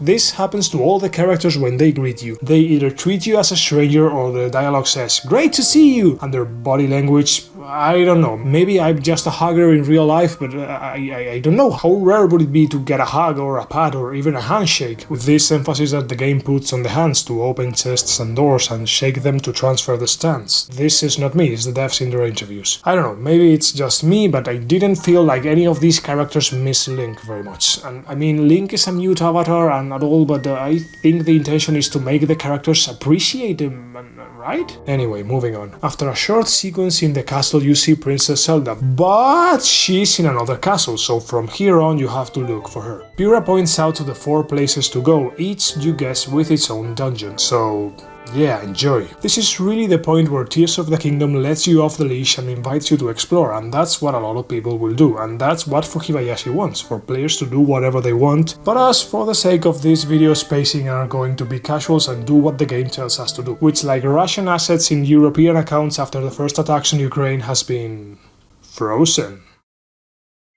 This happens to all the characters when they greet you. They either treat you as a stranger or the dialogue says, "Great to see you," and their body language, I don't know, maybe I'm just a hugger in real life, but I don't know, how rare would it be to get a hug or a pat or even a handshake, with this emphasis that the game puts on the hands to open chests and doors and shake them to transfer the stance. This is not me, it's the devs in their interviews. I don't know, maybe it's just me, but I didn't feel like any of these characters miss Link very much. And I mean, Link is a mute avatar and all, but I think the intention is to make the characters appreciate him, right? Anyway, moving on. After a short sequence in the castle, you see Princess Zelda, but she's in another castle, so from here on you have to look for her. Pyrrha points out to the 4 places to go, each, you guess, with its own dungeon, so yeah, enjoy. This is really the point where Tears of the Kingdom lets you off the leash and invites you to explore, and that's what a lot of people will do, and that's what Fujibayashi wants, for players to do whatever they want, but us, for the sake of this video spacing, are going to be casuals and do what the game tells us to do, which, like Russian assets in European accounts after the first attacks on Ukraine, has been frozen.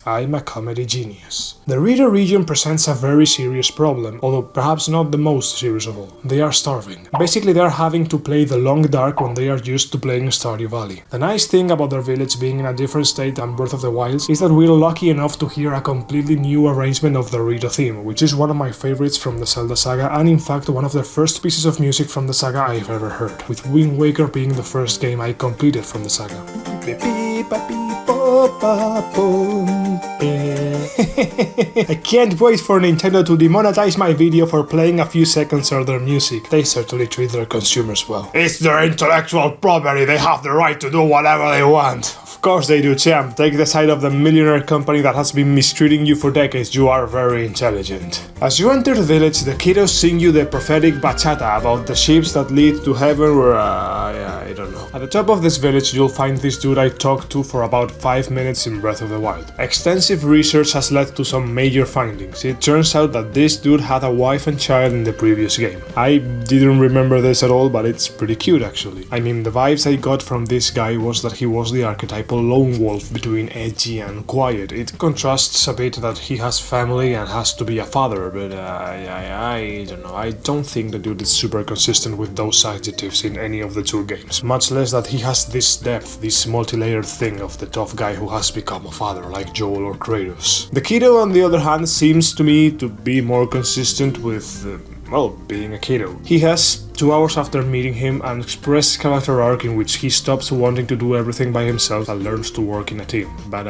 I'm a comedy genius. The Rito region presents a very serious problem, although perhaps not the most serious of all. They are starving. Basically, they are having to play the long dark when they are used to playing Stardew Valley. The nice thing about their village being in a different state than Breath of the Wild is that we're lucky enough to hear a completely new arrangement of the Rito theme, which is one of my favorites from the Zelda saga, and in fact one of the first pieces of music from the saga I've ever heard, with Wind Waker being the first game I completed from the saga. I can't wait for Nintendo to demonetize my video for playing a few seconds of their music. They certainly treat their consumers well. It's their intellectual property, they have the right to do whatever they want. Of course they do, champ. Take the side of the millionaire company that has been mistreating you for decades. You are very intelligent. As you enter the village, the kiddos sing you the prophetic bachata about the ships that lead to heaven where, I don't know. At the top of this village, you'll find this dude I talked to for about 5 minutes in Breath of the Wild. Extensive research has led to some major findings. It turns out that this dude had a wife and child in the previous game. I didn't remember this at all, but it's pretty cute actually. I mean, the vibes I got from this guy was that he was the archetypal lone wolf between edgy and quiet. It contrasts a bit that he has family and has to be a father, but I don't know. I don't think the dude is super consistent with those adjectives in any of the 2 games. Much less that he has this depth, this multi-layered thing of the tough guy who has become a father, like Joel or Kratos. The kiddo, on the other hand, seems to me to be more consistent with, well, being a kiddo. He has 2 hours after meeting him, an expressed character arc in which he stops wanting to do everything by himself and learns to work in a team. But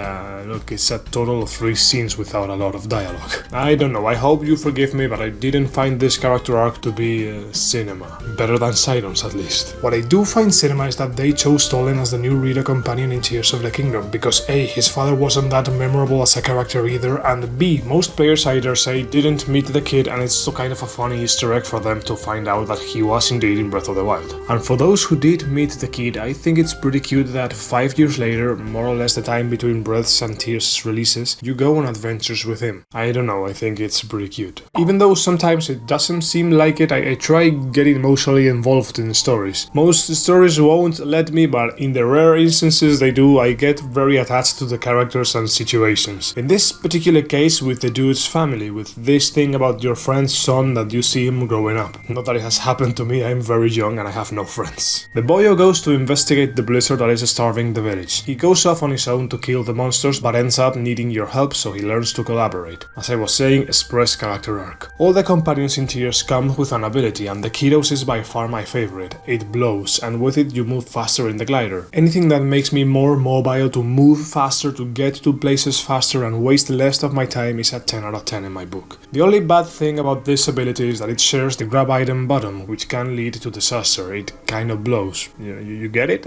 look, it's a total of 3 scenes without a lot of dialogue. I don't know, I hope you forgive me, but I didn't find this character arc to be cinema. Better than Sidon's at least. What I do find cinema is that they chose Tolan as the new Rito companion in Tears of the Kingdom, because A, his father wasn't that memorable as a character either, and B, most players, I dare say, didn't meet the kid, and it's so kind of a funny Easter egg for them to find out that he was indeed in Breath of the Wild. And for those who did meet the kid, I think it's pretty cute that 5 years later, more or less the time between Breath's and Tears' releases, you go on adventures with him. I don't know, I think it's pretty cute. Even though sometimes it doesn't seem like it, I try getting emotionally involved in stories. Most stories won't let me, but in the rare instances they do, I get very attached to the characters and situations. In this particular case, with the dude's family, with this thing about your friend's son that you see him growing up. Not that it has happened to me, I'm very young and I have no friends. The boyo goes to investigate the blizzard that is starving the village. He goes off on his own to kill the monsters, but ends up needing your help, so he learns to collaborate. As I was saying, express character arc. All the companions in Tears come with an ability, and the kiddos is by far my favorite. It blows, and with it you move faster in the glider. Anything that makes me more mobile, to move faster, to get to places faster and waste less of my time is a 10 out of 10 in my book. The only bad thing about this ability is that it shares the grab item button, which can lead to disaster. It kind of blows. You get it?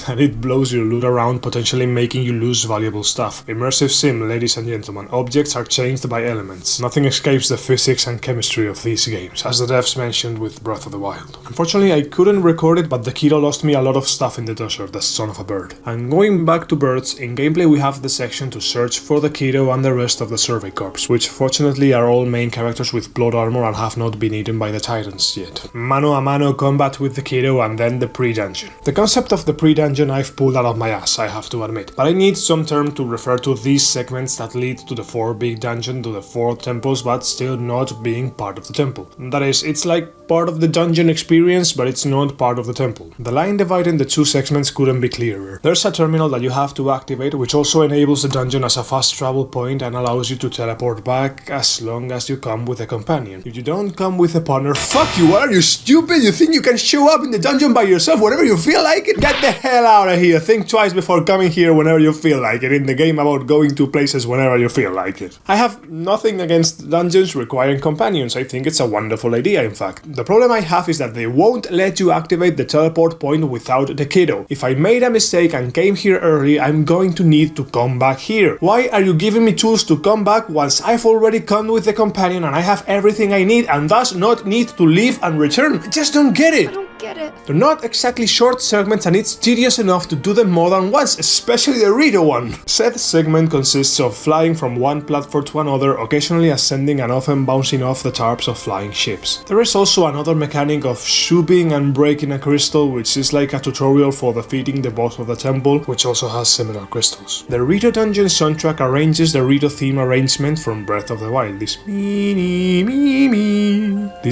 And it blows your loot around, potentially making you lose valuable stuff. Immersive sim, ladies and gentlemen. Objects are changed by elements. Nothing escapes the physics and chemistry of these games, as the devs mentioned with Breath of the Wild. Unfortunately, I couldn't record it, but the kiddo lost me a lot of stuff in the desert, the son of a bird. And going back to birds, in gameplay we have the section to search for the kiddo and the rest of the survey corps, which fortunately are all main characters with plot armor and have not been eaten by the titans yet. Mano mano-a-mano combat with the kiddo and then the pre-dungeon. The concept of the pre-dungeon I've pulled out of my ass, I have to admit, but I need some term to refer to these segments that lead to the 4 big dungeon, to the 4 temples, but still not being part of the temple. That is, it's like part of the dungeon experience, but it's not part of the temple. The line dividing the 2 segments couldn't be clearer. There's a terminal that you have to activate, which also enables the dungeon as a fast travel point and allows you to teleport back as long as you come with a companion. If you don't come with a partner, fuck you, are you stupid? You think you can show up in the dungeon by yourself whenever you feel like it? Get the hell out of here. Think twice before coming here whenever you feel like it in the game about going to places whenever you feel like it. I have nothing against dungeons requiring companions. I think it's a wonderful idea, in fact. The problem I have is that they won't let you activate the teleport point without the kiddo. If I made a mistake and came here early, I'm going to need to come back here. Why are you giving me tools to come back once I've already come with the companion and I have everything I need and thus not need to leave and return? I just don't get it. Get it. They're not exactly short segments and it's tedious enough to do them more than once, especially the Rito one. Said segment consists of flying from one platform to another, occasionally ascending and often bouncing off the tarps of flying ships. There is also another mechanic of shooting and breaking a crystal, which is like a tutorial for defeating the boss of the temple, which also has similar crystals. The Rito dungeon soundtrack arranges the Rito theme arrangement from Breath of the Wild. This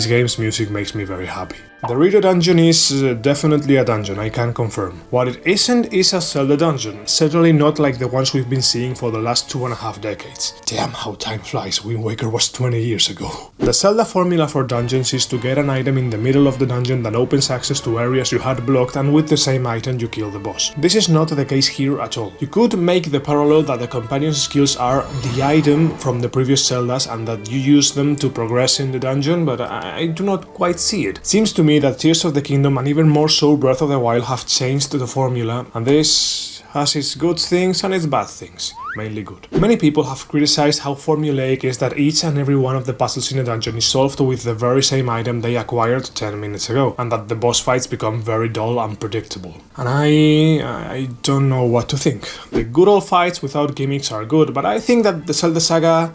game's music makes me very happy. The Rito dungeon is definitely a dungeon, I can confirm. What it isn't is a Zelda dungeon, certainly not like the ones we've been seeing for the last 2.5 decades. Damn how time flies, Wind Waker was 20 years ago. The Zelda formula for dungeons is to get an item in the middle of the dungeon that opens access to areas you had blocked, and with the same item you kill the boss. This is not the case here at all. You could make the parallel that the companion's skills are the item from the previous Zeldas and that you use them to progress in the dungeon, but I do not quite see it. Seems to me that Tears of the Kingdom and even more so Breath of the Wild have changed the formula, and this has its good things and its bad things. Mainly good. Many people have criticized how formulaic is that each and every one of the puzzles in a dungeon is solved with the very same item they acquired 10 minutes ago, and that the boss fights become very dull and predictable. And I don't know what to think. The good old fights without gimmicks are good, but I think that the Zelda saga,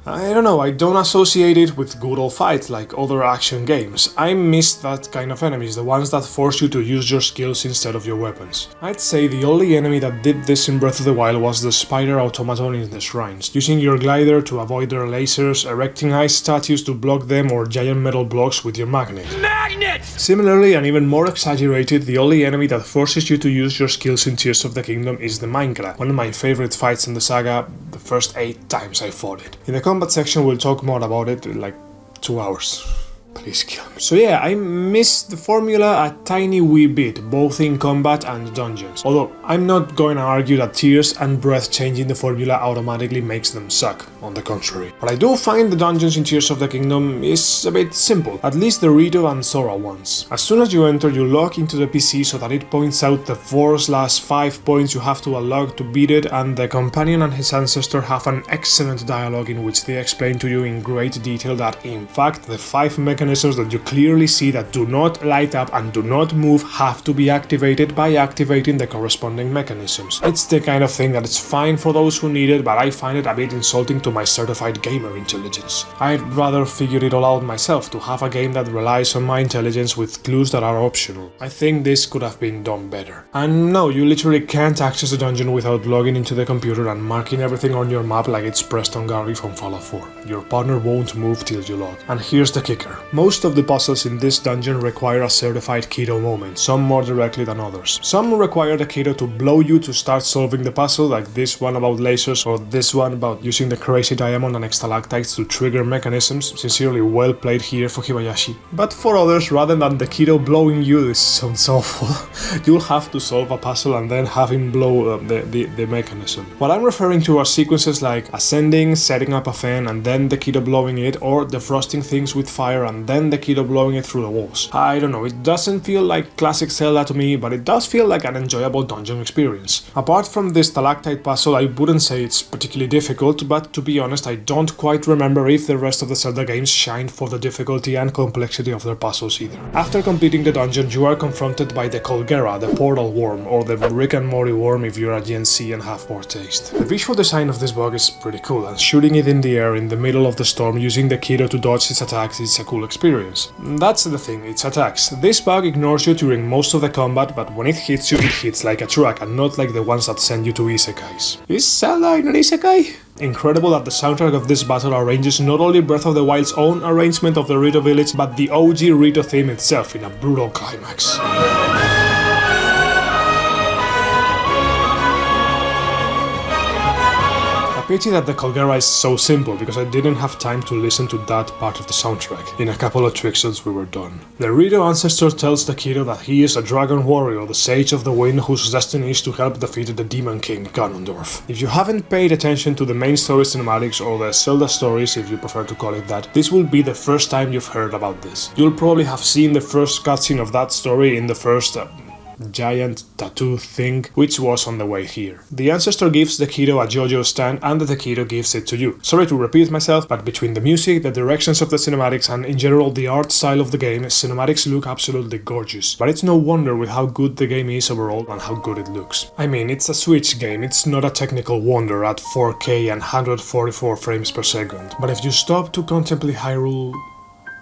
I don't know, I don't associate it with good old fights like other action games. I miss that kind of enemies, the ones that force you to use your skills instead of your weapons. I'd say the only enemy that did this in Breath of the Wild was the spider automaton in the shrines, using your glider to avoid their lasers, erecting ice statues to block them, or giant metal blocks with your magnet. Magnets! Similarly, and even more exaggerated, the only enemy that forces you to use your skills in Tears of the Kingdom is the Minecraft, one of my favorite fights in the saga, the first 8 times I fought it. In the combat section we'll talk more about it in like 2 hours. Please kill me. So yeah, I miss the formula a tiny wee bit, both in combat and dungeons. Although, I'm not going to argue that Tears and Breath changing the formula automatically makes them suck, on the contrary. But I do find the dungeons in Tears of the Kingdom is a bit simple, at least the Rito and Sora ones. As soon as you enter, you log into the PC so that it points out the 4/5 points you have to unlock to beat it, and the companion and his ancestor have an excellent dialogue in which they explain to you in great detail that, in fact, the 5 mechanisms that you clearly see that do not light up and do not move have to be activated by activating the corresponding mechanisms. It's the kind of thing that is fine for those who need it, but I find it a bit insulting to my certified gamer intelligence. I'd rather figure it all out myself, to have a game that relies on my intelligence with clues that are optional. I think this could have been done better. And no, you literally can't access a dungeon without logging into the computer and marking everything on your map like it's Preston Garvey from Fallout 4. Your partner won't move till you log. And here's the kicker. Most of the puzzles in this dungeon require a certified kiddo moment, some more directly than others. Some require the kiddo to blow you to start solving the puzzle, like this one about lasers, or this one about using the crazy diamond and stalactites to trigger mechanisms. Sincerely, well played here, Fukibayashi. But for others, rather than the kiddo blowing you, this sounds awful, you'll have to solve a puzzle and then have him blow the mechanism. What I'm referring to are sequences like ascending, setting up a fan, and then the kiddo blowing it, or defrosting things with fire and then the kiddo blowing it through the walls. I don't know, it doesn't feel like classic Zelda to me, but it does feel like an enjoyable dungeon experience. Apart from this stalactite puzzle, I wouldn't say it's particularly difficult, but to be honest, I don't quite remember if the rest of the Zelda games shined for the difficulty and complexity of their puzzles either. After completing the dungeon, you are confronted by the Colgera, the portal worm, or the Rick and Morty worm if you're a Gen Z and have more taste. The visual design of this bug is pretty cool, and shooting it in the air in the middle of the storm using the kiddo to dodge its attacks is a cool experience. That's the thing, it's attacks. This bug ignores you during most of the combat, but when it hits you, it hits like a truck and not like the ones that send you to isekais. Is Zelda in an isekai? Incredible that the soundtrack of this battle arranges not only Breath of the Wild's own arrangement of the Rito village, but the OG Rito theme itself in a brutal climax. Pity that the Colgera is so simple, because I didn't have time to listen to that part of the soundtrack. In a couple of trickshots we were done. The Rito ancestor tells the kiddo that he is a dragon warrior, the sage of the wind, whose destiny is to help defeat the demon king Ganondorf. If you haven't paid attention to the main story cinematics, or the Zelda stories if you prefer to call it that, this will be the first time you've heard about this. You'll probably have seen the first cutscene of that story in the first giant tattoo thing, which was on the way here. The ancestor gives the kiddo a JoJo stand and the kiddo gives it to you. Sorry to repeat myself, but between the music, the directions of the cinematics and in general the art style of the game, cinematics look absolutely gorgeous. But it's no wonder with how good the game is overall and how good it looks. I mean, it's a Switch game, it's not a technical wonder at 4K and 144 frames per second. But if you stop to contemplate Hyrule,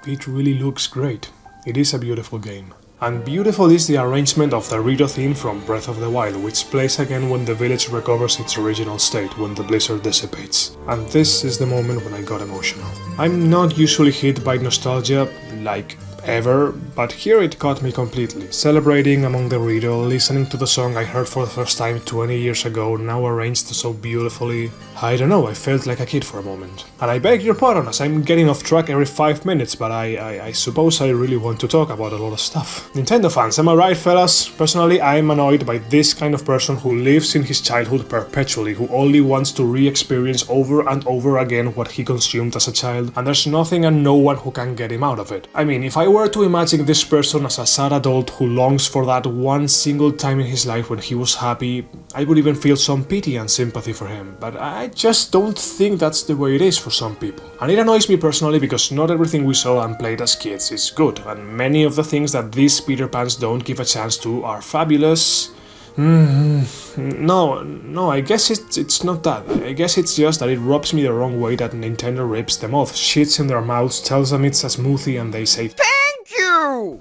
it really looks great. It is a beautiful game. And beautiful is the arrangement of the Rito theme from Breath of the Wild, which plays again when the village recovers its original state, when the blizzard dissipates. And this is the moment when I got emotional. I'm not usually hit by nostalgia, like ever, but here it caught me completely. Celebrating among the Rito, listening to the song I heard for the first time 20 years ago, now arranged so beautifully. I don't know, I felt like a kid for a moment. And I beg your pardon as I'm getting off track every 5 minutes, but I suppose I really want to talk about a lot of stuff. Nintendo fans, am I right, fellas? Personally, I'm annoyed by this kind of person who lives in his childhood perpetually, who only wants to re-experience over and over again what he consumed as a child, and there's nothing and no one who can get him out of it. I mean, if I were to imagine this person as a sad adult who longs for that one single time in his life when he was happy, I would even feel some pity and sympathy for him, but I just don't think that's the way it is for some people. And it annoys me personally because not everything we saw and played as kids is good, and many of the things that these Peter Pans don't give a chance to are fabulous. No, I guess it's not that. I guess it's just that it rubs me the wrong way that Nintendo rips them off, shits in their mouths, tells them it's a smoothie and they say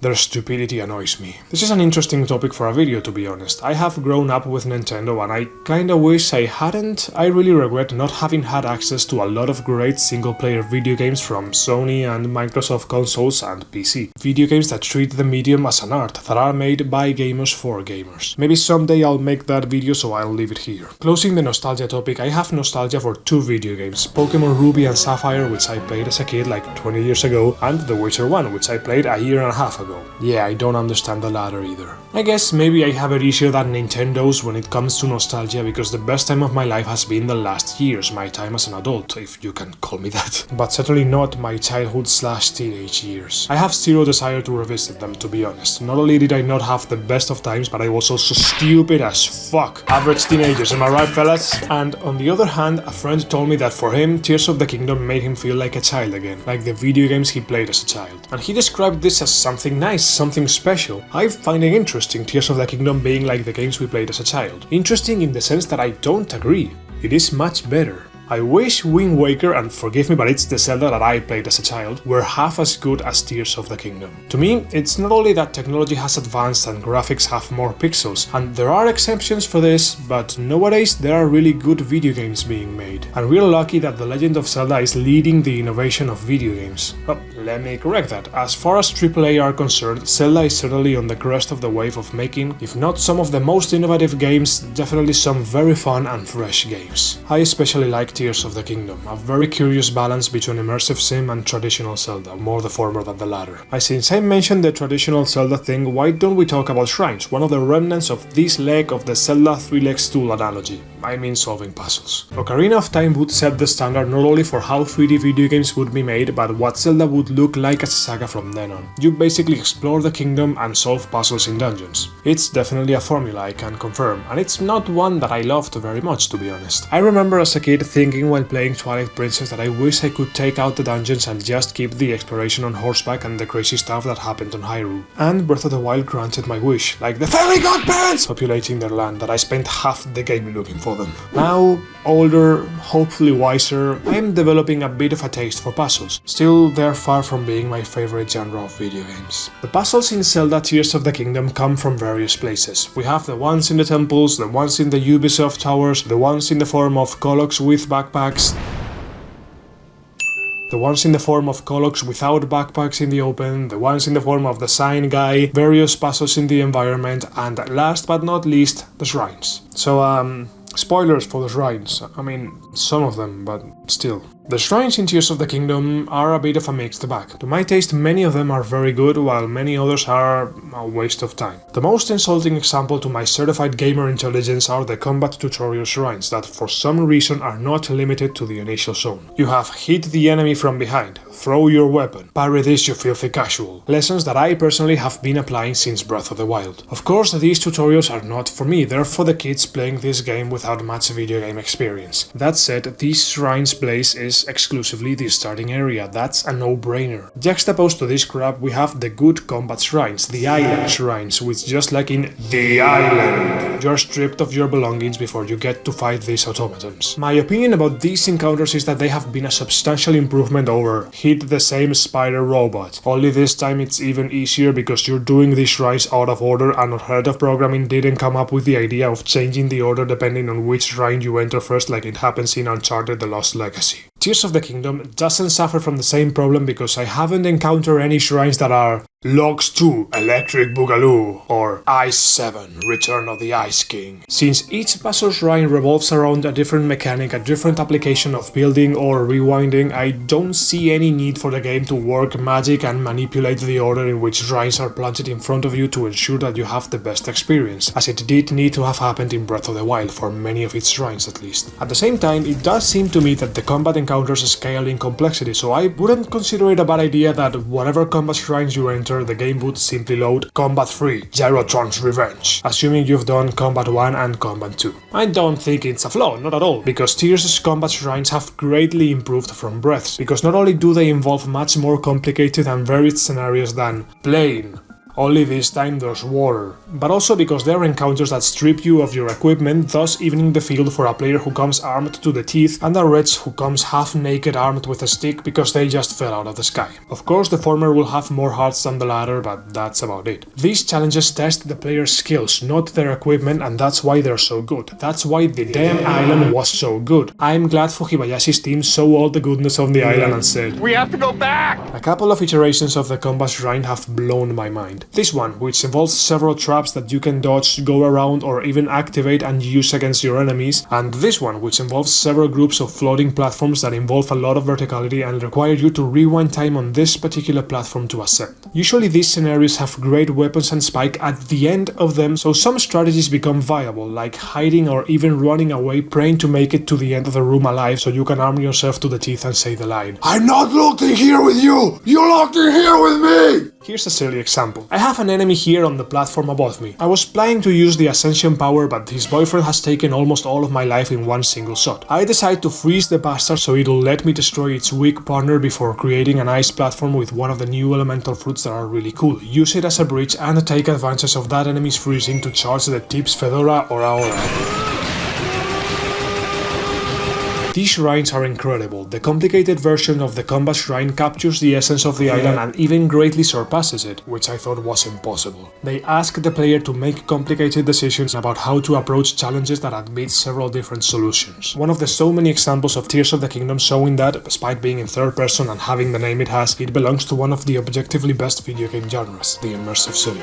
their stupidity annoys me. This is an interesting topic for a video, to be honest. I have grown up with Nintendo and I kinda wish I hadn't. I really regret not having had access to a lot of great single-player video games from Sony and Microsoft consoles and PC. Video games that treat the medium as an art, that are made by gamers for gamers. Maybe someday I'll make that video, so I'll leave it here. Closing the nostalgia topic, I have nostalgia for two video games, Pokemon Ruby and Sapphire, which I played as a kid like 20 years ago, and The Witcher 1, which I played a year and a half ago. Yeah, I don't understand the latter either. I guess maybe I have it easier than Nintendo's when it comes to nostalgia, because the best time of my life has been the last years, my time as an adult, if you can call me that. But certainly not my childhood/teenage years. I have zero desire to revisit them, to be honest. Not only did I not have the best of times, but I was also stupid as fuck. Average teenagers, am I right, fellas? And on the other hand, a friend told me that for him, Tears of the Kingdom made him feel like a child again, like the video games he played as a child. And he described this as something nice, something special. I find it interesting, Tears of the Kingdom being like the games we played as a child. Interesting in the sense that I don't agree. It is much better. I wish Wind Waker, and forgive me but it's the Zelda that I played as a child, were half as good as Tears of the Kingdom. To me, it's not only that technology has advanced and graphics have more pixels, and there are exceptions for this, but nowadays there are really good video games being made. And we're lucky that The Legend of Zelda is leading the innovation of video games. Well, let me correct that. As far as AAA are concerned, Zelda is certainly on the crest of the wave of making, if not some of the most innovative games, definitely some very fun and fresh games. I especially like Tears of the Kingdom, a very curious balance between immersive sim and traditional Zelda, more the former than the latter. Since I mentioned the traditional Zelda thing, why don't we talk about shrines, one of the remnants of this leg of the Zelda 3-leg stool analogy. I mean solving puzzles. Ocarina of Time would set the standard not only for how 3D video games would be made, but what Zelda would look like as a saga from then on. You basically explore the kingdom and solve puzzles in dungeons. It's definitely a formula, I can confirm, and it's not one that I loved very much, to be honest. I remember as a kid thinking while playing Twilight Princess that I wish I could take out the dungeons and just keep the exploration on horseback and the crazy stuff that happened on Hyrule. And Breath of the Wild granted my wish, like the fairy godparents populating their land that I spent half the game looking for. for them. Now, older, hopefully wiser, I am developing a bit of a taste for puzzles. Still, they're far from being my favorite genre of video games. The puzzles in Zelda Tears of the Kingdom come from various places. We have the ones in the temples, the ones in the Ubisoft towers, the ones in the form of Colocs with backpacks, the ones in the form of Colocs without backpacks in the open, the ones in the form of the sign guy, various puzzles in the environment, and last but not least, the shrines. So, spoilers for the shrines. I mean, some of them, but still. The shrines in Tears of the Kingdom are a bit of a mixed bag. To my taste, many of them are very good, while many others are a waste of time. The most insulting example to my certified gamer intelligence are the combat tutorial shrines that for some reason are not limited to the initial zone. You have hit the enemy from behind, throw your weapon, parry this you filthy casual. Lessons that I personally have been applying since Breath of the Wild. Of course, these tutorials are not for me, they're for the kids playing this game without much video game experience. That said, these shrines place is exclusively the starting area, that's a no-brainer. Juxtaposed to this crap we have the good combat shrines, the island shrines, which just like in The Island, you're stripped of your belongings before you get to fight these automatons. My opinion about these encounters is that they have been a substantial improvement over hit the same spider robot, only this time it's even easier because you're doing these shrines out of order and Head of Programming didn't come up with the idea of changing the order depending on which shrine you enter first like it happens in Uncharted: The Lost Legacy. Tears of the Kingdom doesn't suffer from the same problem because I haven't encountered any shrines that are Logs 2, Electric Boogaloo, or Ice 7, Return of the Ice King. Since each puzzle shrine revolves around a different mechanic, a different application of building or rewinding, I don't see any need for the game to work magic and manipulate the order in which shrines are planted in front of you to ensure that you have the best experience, as it did need to have happened in Breath of the Wild, for many of its shrines at least. At the same time, it does seem to me that the combat encounters scale in complexity, so I wouldn't consider it a bad idea that whatever combat shrines you enter, the game would simply load Combat 3, Gyrotron's Revenge, assuming you've done Combat 1 and Combat 2. I don't think it's a flaw, not at all, because Tears' combat shrines have greatly improved from Breath's, because not only do they involve much more complicated and varied scenarios than plain, only this time there's water, but also because there are encounters that strip you of your equipment, thus evening the field for a player who comes armed to the teeth and a wretch who comes half naked armed with a stick because they just fell out of the sky. Of course the former will have more hearts than the latter, but that's about it. These challenges test the player's skills, not their equipment, and that's why they're so good. That's why the damn island was so good. I'm glad Fujibayashi's team saw all the goodness of the island and said, "We have to go back!" A couple of iterations of the combat shrine have blown my mind. This one, which involves several traps that you can dodge, go around, or even activate and use against your enemies, and this one, which involves several groups of floating platforms that involve a lot of verticality and require you to rewind time on this particular platform to ascend. Usually these scenarios have great weapons and spike at the end of them, so some strategies become viable, like hiding or even running away, praying to make it to the end of the room alive so you can arm yourself to the teeth and say the line, "I'm not locked in here with you! You're locked in here with me!" Here's a silly example. I have an enemy here on the platform above me. I was planning to use the ascension power, but his boyfriend has taken almost all of my life in one single shot. I decide to freeze the bastard so it'll let me destroy its weak partner before creating an ice platform with one of the new elemental fruits that are really cool. Use it as a bridge and take advantage of that enemy's freezing to charge the Tips Fedora or Aura. These shrines are incredible. The complicated version of the combat shrine captures the essence of the island and even greatly surpasses it, which I thought was impossible. They ask the player to make complicated decisions about how to approach challenges that admit several different solutions. One of the so many examples of Tears of the Kingdom showing that, despite being in third person and having the name it has, it belongs to one of the objectively best video game genres, the immersive sim.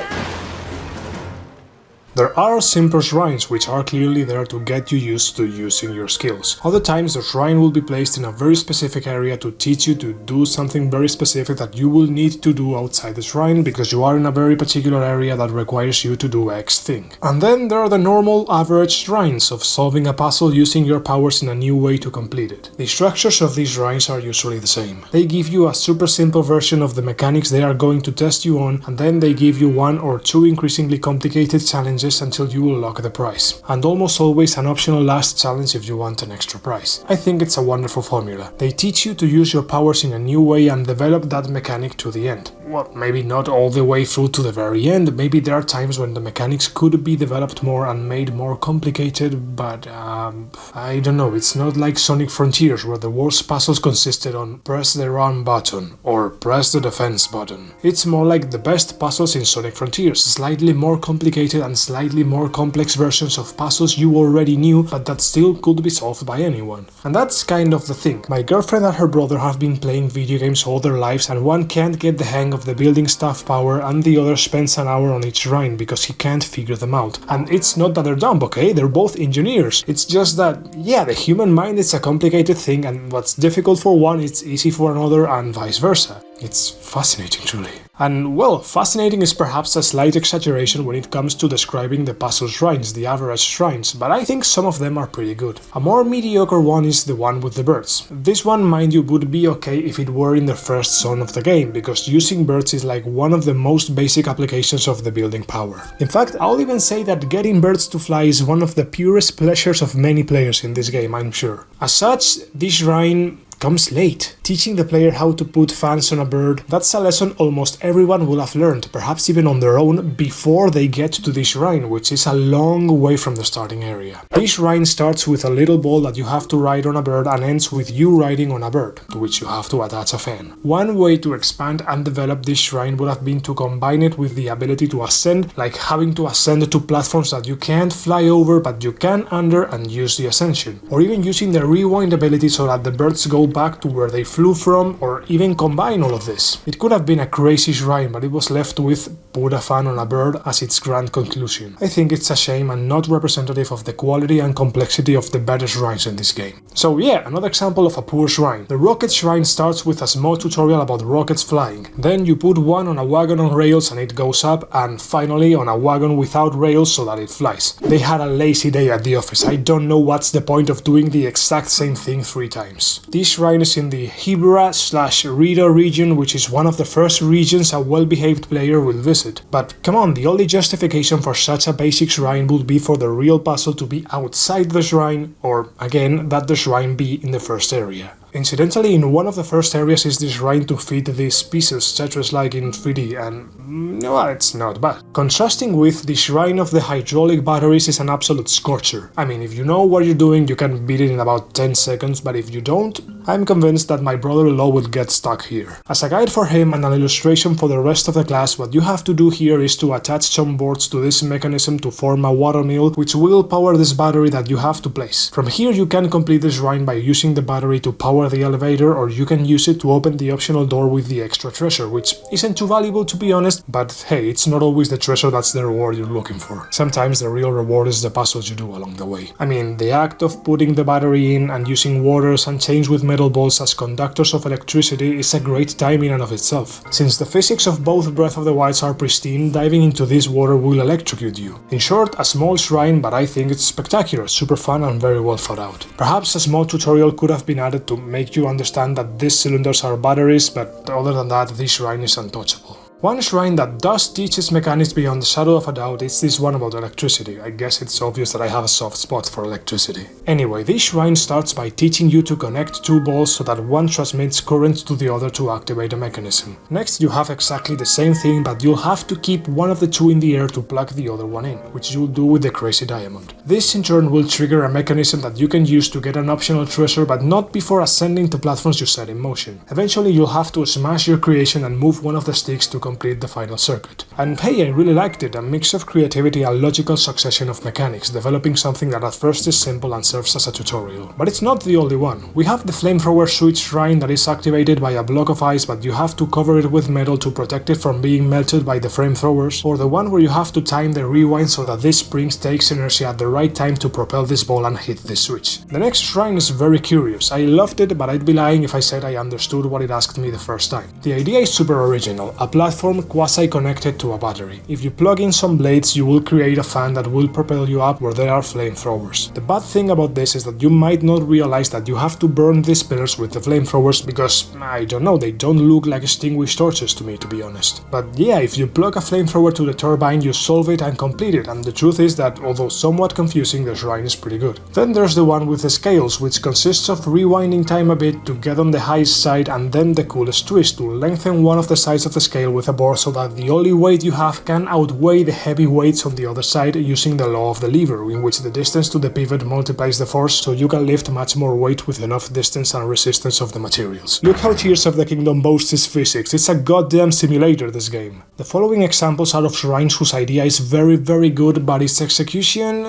There are simple shrines which are clearly there to get you used to using your skills. Other times the shrine will be placed in a very specific area to teach you to do something very specific that you will need to do outside the shrine because you are in a very particular area that requires you to do X thing. And then there are the normal average shrines of solving a puzzle using your powers in a new way to complete it. The structures of these shrines are usually the same. They give you a super simple version of the mechanics they are going to test you on, and then they give you one or two increasingly complicated challenges challenges until you unlock the prize, and almost always an optional last challenge if you want an extra prize. I think it's a wonderful formula. They teach you to use your powers in a new way and develop that mechanic to the end. Well, maybe not all the way through to the very end, maybe there are times when the mechanics could be developed more and made more complicated, but I don't know, it's not like Sonic Frontiers where the worst puzzles consisted on press the run button or press the defense button. It's more like the best puzzles in Sonic Frontiers, slightly more complicated and slightly more complex versions of puzzles you already knew but that still could be solved by anyone. And that's kind of the thing. My girlfriend and her brother have been playing video games all their lives and one can't get the hang of the building stuff power and the other spends an hour on each shrine because he can't figure them out. And it's not that they're dumb, okay? They're both engineers. It's just that, yeah, the human mind is a complicated thing and what's difficult for one it's easy for another and vice versa. It's fascinating, truly. And well, fascinating is perhaps a slight exaggeration when it comes to describing the puzzle shrines, the average shrines, but I think some of them are pretty good. A more mediocre one is the one with the birds. This one, mind you, would be okay if it were in the first zone of the game, because using birds is like one of the most basic applications of the building power. In fact, I'll even say that getting birds to fly is one of the purest pleasures of many players in this game, I'm sure. As such, this shrine comes late. Teaching the player how to put fans on a bird, that's a lesson almost everyone will have learned, perhaps even on their own, before they get to this shrine, which is a long way from the starting area. This shrine starts with a little ball that you have to ride on a bird and ends with you riding on a bird, to which you have to attach a fan. One way to expand and develop this shrine would have been to combine it with the ability to ascend, like having to ascend to platforms that you can't fly over but you can under and use the ascension, or even using the rewind ability so that the birds go back to where they flew from, or even combine all of this. It could have been a crazy shrine, but it was left with put a fan on a bird as its grand conclusion. I think it's a shame and not representative of the quality and complexity of the better shrines in this game. So yeah, another example of a poor shrine. The rocket shrine starts with a small tutorial about rockets flying. Then you put one on a wagon on rails and it goes up, and finally on a wagon without rails so that it flies. They had a lazy day at the office. I don't know what's the point of doing the exact same thing 3 times. This shrine is in the Hebra/Rita region, which is one of the first regions a well-behaved player will visit. But come on, the only justification for such a basic shrine would be for the real puzzle to be outside the shrine, or again, that the shrine be in the first area. Incidentally, in one of the first areas is the shrine to feed these pieces, Tetris-like in 3D, and well, it's not bad. Contrasting with the shrine of the hydraulic batteries is an absolute scorcher. I mean, if you know what you're doing, you can beat it in about 10 seconds, but if you don't, I'm convinced that my brother-in-law will get stuck here. As a guide for him and an illustration for the rest of the class, what you have to do here is to attach some boards to this mechanism to form a water mill, which will power this battery that you have to place. From here you can complete the shrine by using the battery to power the elevator, or you can use it to open the optional door with the extra treasure, which isn't too valuable to be honest, but hey, it's not always the treasure that's the reward you're looking for. Sometimes the real reward is the puzzles you do along the way. I mean, the act of putting the battery in and using waters and chains with metal balls as conductors of electricity is a great time in and of itself. Since the physics of both Breath of the Wilds are pristine, diving into this water will electrocute you. In short, a small shrine, but I think it's spectacular, super fun and very well thought out. Perhaps a small tutorial could have been added to make you understand that these cylinders are batteries, but other than that, this shrine is untouchable. One shrine that does teach its mechanics beyond the shadow of a doubt is this one about electricity. I guess it's obvious that I have a soft spot for electricity. Anyway, this shrine starts by teaching you to connect 2 balls so that one transmits current to the other to activate a mechanism. Next you have exactly the same thing, but you'll have to keep one of the 2 in the air to plug the other one in, which you'll do with the crazy diamond. This in turn will trigger a mechanism that you can use to get an optional treasure, but not before ascending to platforms you set in motion. Eventually you'll have to smash your creation and move one of the sticks to complete the final circuit. And hey, I really liked it, a mix of creativity and logical succession of mechanics, developing something that at first is simple and serves as a tutorial. But it's not the only one. We have the flamethrower switch shrine that is activated by a block of ice, but you have to cover it with metal to protect it from being melted by the flamethrowers, or the one where you have to time the rewind so that this spring takes inertia at the right time to propel this ball and hit this switch. The next shrine is very curious. I loved it, but I'd be lying if I said I understood what it asked me the first time. The idea is super original, a platform platform quasi-connected to a battery. If you plug in some blades, you will create a fan that will propel you up where there are flamethrowers. The bad thing about this is that you might not realize that you have to burn these pillars with the flamethrowers because, I don't know, they don't look like extinguished torches to me, to be honest. But yeah, if you plug a flamethrower to the turbine, you solve it and complete it, and the truth is that, although somewhat confusing, the shrine is pretty good. Then there's the one with the scales, which consists of rewinding time a bit to get on the highest side, and then the coolest twist, to lengthen one of the sides of the scale with a bar so that the only weight you have can outweigh the heavy weights on the other side using the law of the lever, in which the distance to the pivot multiplies the force so you can lift much more weight with enough distance and resistance of the materials. Look how Tears of the Kingdom boasts its physics, it's a goddamn simulator, this game. The following examples are of shrines whose idea is very good, but its execution...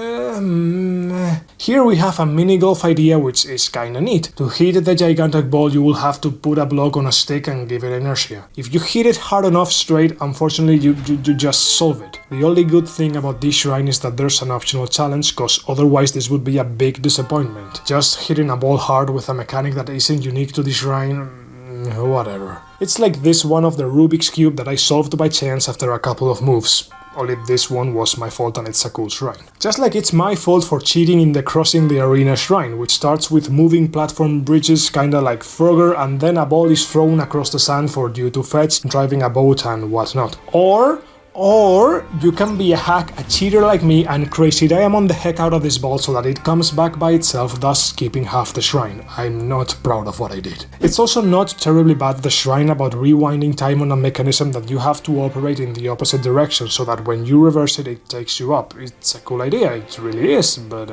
Here we have a mini golf idea which is kinda neat. To hit the gigantic ball you will have to put a block on a stick and give it inertia. If you hit it hard enough straight, unfortunately you just solve it. The only good thing about this shrine is that there's an optional challenge, cause otherwise this would be a big disappointment. Just hitting a ball hard with a mechanic that isn't unique to this shrine... whatever. It's like this one of the Rubik's Cube that I solved by chance after a couple of moves. Only this one was my fault and it's a cool shrine. Just like it's my fault for cheating in the Crossing the Arena shrine, which starts with moving platform bridges kinda like Frogger, and then a ball is thrown across the sand for you to fetch, driving a boat and whatnot. Or you can be a hack, a cheater like me, and crazy diamond the heck out of this ball so that it comes back by itself, thus skipping half the shrine. I'm not proud of what I did. It's also not terribly bad, the shrine, about rewinding time on a mechanism that you have to operate in the opposite direction so that when you reverse it, it takes you up. It's a cool idea, it really is, but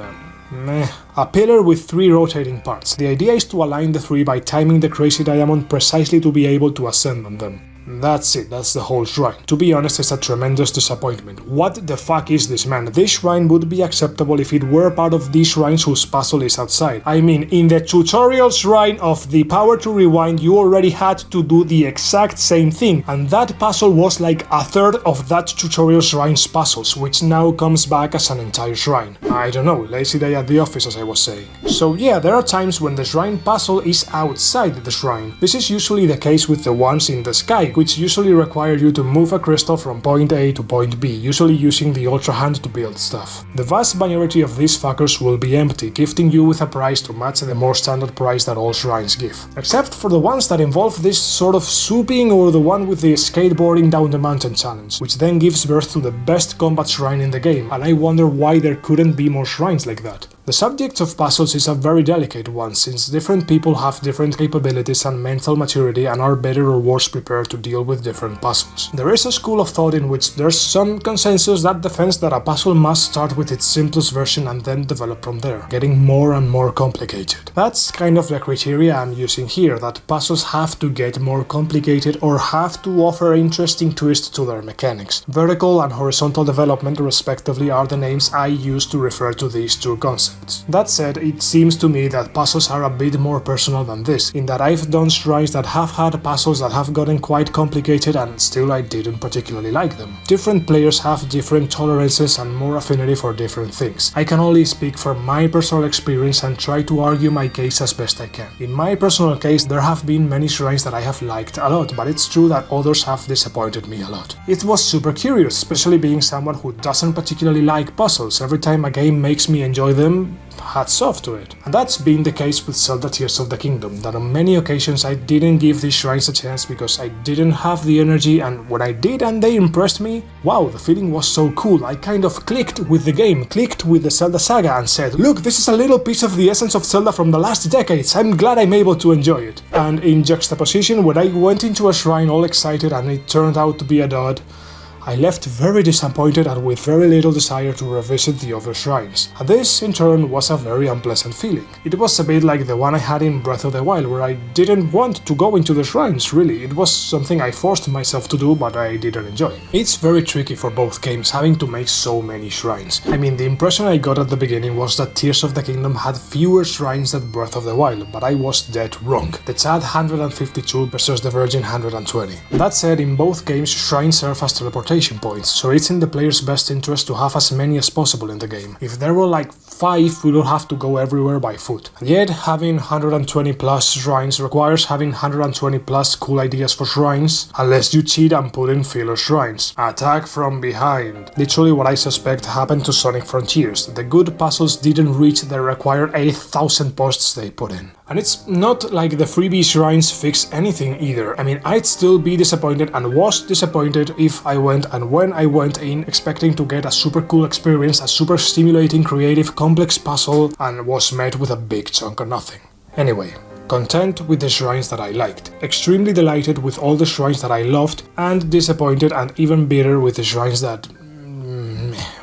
meh. A pillar with 3 rotating parts. The idea is to align the 3 by timing the crazy diamond precisely to be able to ascend on them. That's it, that's the whole shrine. To be honest, it's a tremendous disappointment. What the fuck is this, man? This shrine would be acceptable if it were part of these shrines whose puzzle is outside. I mean, in the tutorial shrine of the Power to Rewind, you already had to do the exact same thing, and that puzzle was like a third of that tutorial shrine's puzzles, which now comes back as an entire shrine. I don't know, lazy day at the office, as I was saying. So yeah, there are times when the shrine puzzle is outside the shrine. This is usually the case with the ones in the sky, which usually require you to move a crystal from point A to point B, usually using the Ultra Hand to build stuff. The vast majority of these fuckers will be empty, gifting you with a prize to match the more standard prize that all shrines give. Except for the ones that involve this sort of swooping, or the one with the skateboarding down the mountain challenge, which then gives birth to the best combat shrine in the game, and I wonder why there couldn't be more shrines like that. The subject of puzzles is a very delicate one, since different people have different capabilities and mental maturity and are better or worse prepared to deal with different puzzles. There is a school of thought in which there's some consensus that defends that a puzzle must start with its simplest version and then develop from there, getting more and more complicated. That's kind of the criteria I'm using here, that puzzles have to get more complicated or have to offer interesting twists to their mechanics. Vertical and horizontal development, respectively, are the names I use to refer to these two concepts. That said, it seems to me that puzzles are a bit more personal than this, in that I've done shrines that have had puzzles that have gotten quite complicated and still I didn't particularly like them. Different players have different tolerances and more affinity for different things. I can only speak from my personal experience and try to argue my case as best I can. In my personal case, there have been many shrines that I have liked a lot, but it's true that others have disappointed me a lot. It was super curious, especially being someone who doesn't particularly like puzzles. Every time a game makes me enjoy them, hats off to it. And that's been the case with Zelda Tears of the Kingdom, that on many occasions I didn't give these shrines a chance because I didn't have the energy, and when I did and they impressed me, wow, the feeling was so cool. I kind of clicked with the game, clicked with the Zelda saga and said, look, this is a little piece of the essence of Zelda from the last decades, I'm glad I'm able to enjoy it. And in juxtaposition, when I went into a shrine all excited and it turned out to be a dud, I left very disappointed and with very little desire to revisit the other shrines. And this, in turn, was a very unpleasant feeling. It was a bit like the one I had in Breath of the Wild, where I didn't want to go into the shrines, really. It was something I forced myself to do, but I didn't enjoy. It's very tricky for both games, having to make so many shrines. I mean, the impression I got at the beginning was that Tears of the Kingdom had fewer shrines than Breath of the Wild, but I was dead wrong. The Chad 152 versus the Virgin 120. That said, in both games, shrines serve as teleportation teleportation points, so it's in the player's best interest to have as many as possible in the game. If there were like 5, we would have to go everywhere by foot. And yet, having 120 plus shrines requires having 120 plus cool ideas for shrines, unless you cheat and put in filler shrines. Attack from behind. Literally what I suspect happened to Sonic Frontiers. The good puzzles didn't reach the required 8,000 posts they put in. And it's not like the freebie shrines fix anything either. I mean, I'd still be disappointed and was disappointed if I went and when I went in expecting to get a super cool experience, a super stimulating, creative, complex puzzle, and was met with a big chunk of nothing. Anyway, content with the shrines that I liked, extremely delighted with all the shrines that I loved, and disappointed and even bitter with the shrines that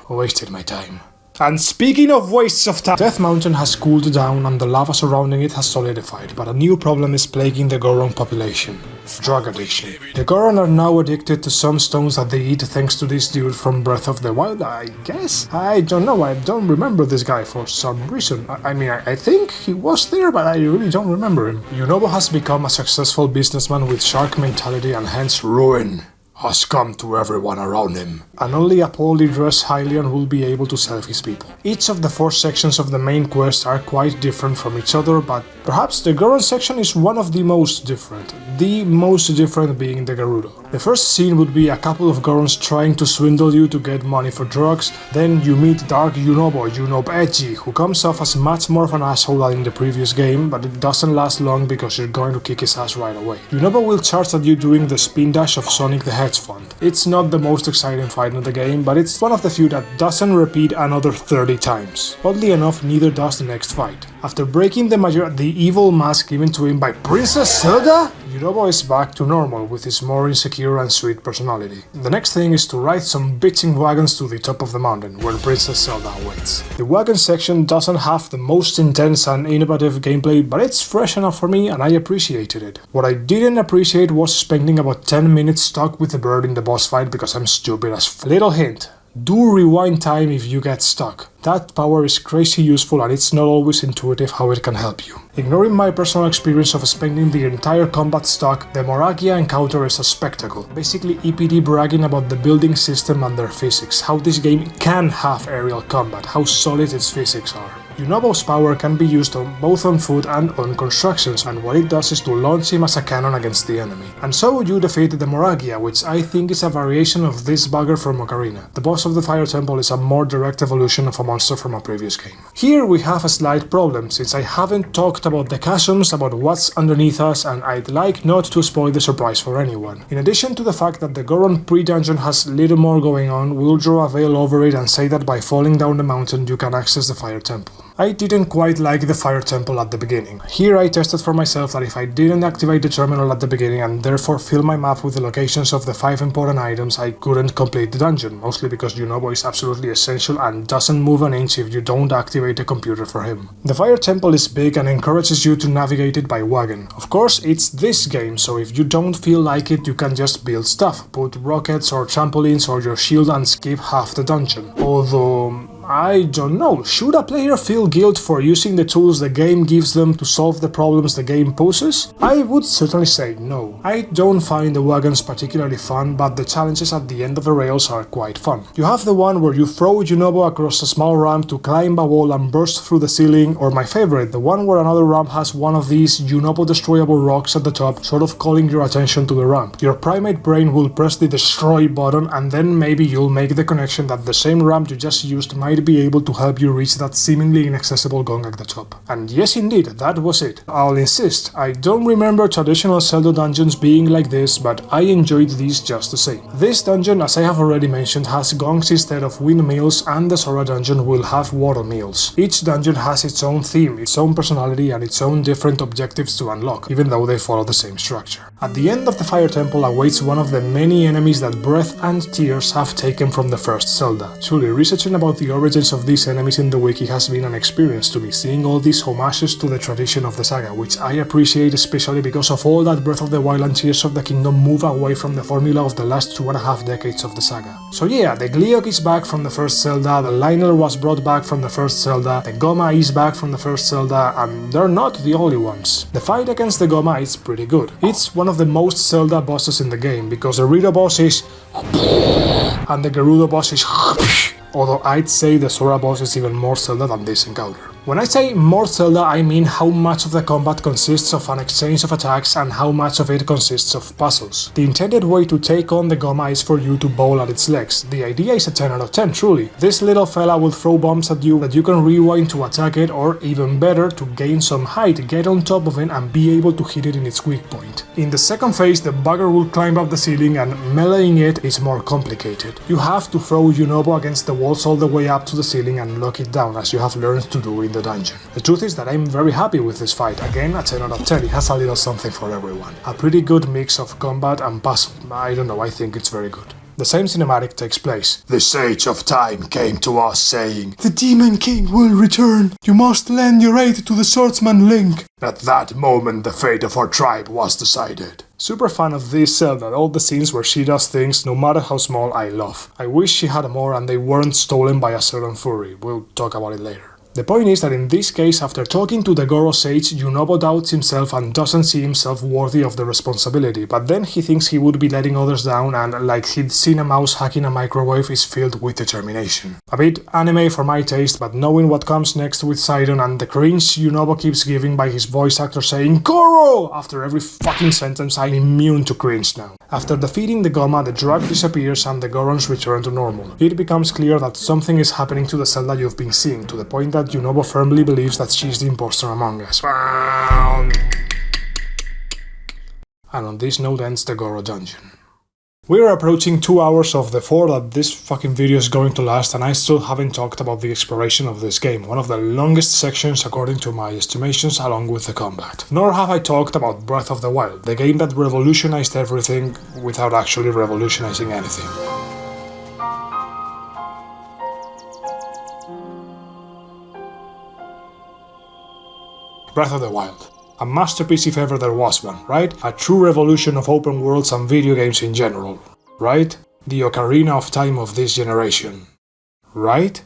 wasted my time. And speaking of wastes of time, Death Mountain has cooled down and the lava surrounding it has solidified, but a new problem is plaguing the Goron population. Drug addiction. The Goron are now addicted to some stones that they eat thanks to this dude from Breath of the Wild, I guess? I don't know, I don't remember this guy for some reason. I think he was there, but I really don't remember him. Yunobo has become a successful businessman with shark mentality and hence ruin has come to everyone around him, and only a poorly dressed Hylian will be able to save his people. Each of the 4 sections of the main quest are quite different from each other, but perhaps the Goron section is one of the most different being the Gerudo. The first scene would be a couple of Gorons trying to swindle you to get money for drugs, then you meet Dark Yunobo Edgy, who comes off as much more of an asshole than in the previous game, but it doesn't last long because you're going to kick his ass right away. Yunobo will charge at you doing the spin dash of Sonic the Hedgehog Fund. It's not the most exciting fight in the game, but it's one of the few that doesn't repeat another 30 times. Oddly enough, neither does the next fight. After breaking the evil mask given to him by Princess Zelda, Yunobo is back to normal with his more insecure and sweet personality. The next thing is to ride some bitching wagons to the top of the mountain, where Princess Zelda awaits. The wagon section doesn't have the most intense and innovative gameplay, but it's fresh enough for me and I appreciated it. What I didn't appreciate was spending about 10 minutes stuck with the bird in the boss fight because I'm stupid as f. Little hint. Do rewind time if you get stuck. That power is crazy useful and it's not always intuitive how it can help you. Ignoring my personal experience of spending the entire combat stuck, the Moragia encounter is a spectacle. Basically EPD bragging about the building system and their physics, how this game can have aerial combat, how solid its physics are. Yunobo's power can be used both on foot and on constructions, and what it does is to launch him as a cannon against the enemy. And so you defeat the Moragia, which I think is a variation of this bugger from Ocarina. The boss of the Fire Temple is a more direct evolution of a monster from a previous game. Here we have a slight problem, since I haven't talked about the chasms, about what's underneath us, and I'd like not to spoil the surprise for anyone. In addition to the fact that the Goron pre-dungeon has little more going on, we'll draw a veil over it and say that by falling down the mountain you can access the Fire Temple. I didn't quite like the Fire Temple at the beginning. Here I tested for myself that if I didn't activate the terminal at the beginning and therefore fill my map with the locations of the 5 important items, I couldn't complete the dungeon, mostly because Yunobo is absolutely essential and doesn't move an inch if you don't activate the computer for him. The Fire Temple is big and encourages you to navigate it by wagon. Of course, it's this game, so if you don't feel like it, you can just build stuff, put rockets or trampolines or your shield and skip half the dungeon. Although, I don't know, should a player feel guilt for using the tools the game gives them to solve the problems the game poses? I would certainly say no. I don't find the wagons particularly fun, but the challenges at the end of the rails are quite fun. You have the one where you throw Yunobo across a small ramp to climb a wall and burst through the ceiling, or my favorite, the one where another ramp has one of these Yunobo destroyable rocks at the top, sort of calling your attention to the ramp. Your primate brain will press the destroy button and then maybe you'll make the connection that the same ramp you just used might be able to help you reach that seemingly inaccessible gong at the top. And yes indeed, that was it. I'll insist, I don't remember traditional Zelda dungeons being like this, but I enjoyed these just the same. This dungeon, as I have already mentioned, has gongs instead of windmills, and the Sora dungeon will have water mills. Each dungeon has its own theme, its own personality, and its own different objectives to unlock, even though they follow the same structure. At the end of the Fire Temple awaits one of the many enemies that Breath and Tears have taken from the first Zelda. Truly, researching about the origin origins of these enemies in the wiki has been an experience to me, seeing all these homages to the tradition of the saga, which I appreciate especially because of all that Breath of the Wild and Tears of the Kingdom move away from the formula of the last 2.5 decades of the saga. So yeah, the Gleeok is back from the first Zelda, the Lionel was brought back from the first Zelda, the Goma is back from the first Zelda, and they're not the only ones. The fight against the Goma is pretty good. It's one of the most Zelda bosses in the game, because the Rito boss is and the Gerudo boss is although I'd say the Sora boss is even more Zelda than this encounter. When I say more Zelda, I mean how much of the combat consists of an exchange of attacks and how much of it consists of puzzles. The intended way to take on the Goma is for you to bowl at its legs. The idea is a 10 out of 10, truly. This little fella will throw bombs at you that you can rewind to attack it, or even better, to gain some height, get on top of it and be able to hit it in its weak point. In the second phase, the bugger will climb up the ceiling and meleeing it is more complicated. You have to throw Yunobo against the walls all the way up to the ceiling and lock it down, as you have learned to do in the dungeon. The truth is that I'm very happy with this fight. Again, a 10 out of 10, it has a little something for everyone. A pretty good mix of combat and puzzle. I don't know, I think it's very good. The same cinematic takes place. The Sage of Time came to us saying, "The Demon King will return. You must lend your aid to the swordsman Link." At that moment, the fate of our tribe was decided. Super fan of this Zelda, all the scenes where she does things, no matter how small, I love. I wish she had more and they weren't stolen by a certain furry. We'll talk about it later. The point is that in this case, after talking to the Goro Sage, Yunobo doubts himself and doesn't see himself worthy of the responsibility, but then he thinks he would be letting others down and, like he'd seen a mouse hacking a microwave, is filled with determination. A bit anime for my taste, but knowing what comes next with Sidon and the cringe Yunobo keeps giving by his voice actor saying "Goro!" after every fucking sentence, I'm immune to cringe now. After defeating the Goma, the drug disappears and the Gorons return to normal. It becomes clear that something is happening to the Zelda you've been seeing, to the point that Yunobo firmly believes that she's the imposter among us. And on this note ends the Goro dungeon. We're approaching 2 hours of the 4 that this fucking video is going to last, and I still haven't talked about the exploration of this game, one of the longest sections according to my estimations, along with the combat. Nor have I talked about Breath of the Wild, the game that revolutionized everything without actually revolutionizing anything. Breath of the Wild. A masterpiece if ever there was one, right? A true revolution of open worlds and video games in general, right? The Ocarina of Time of this generation, right?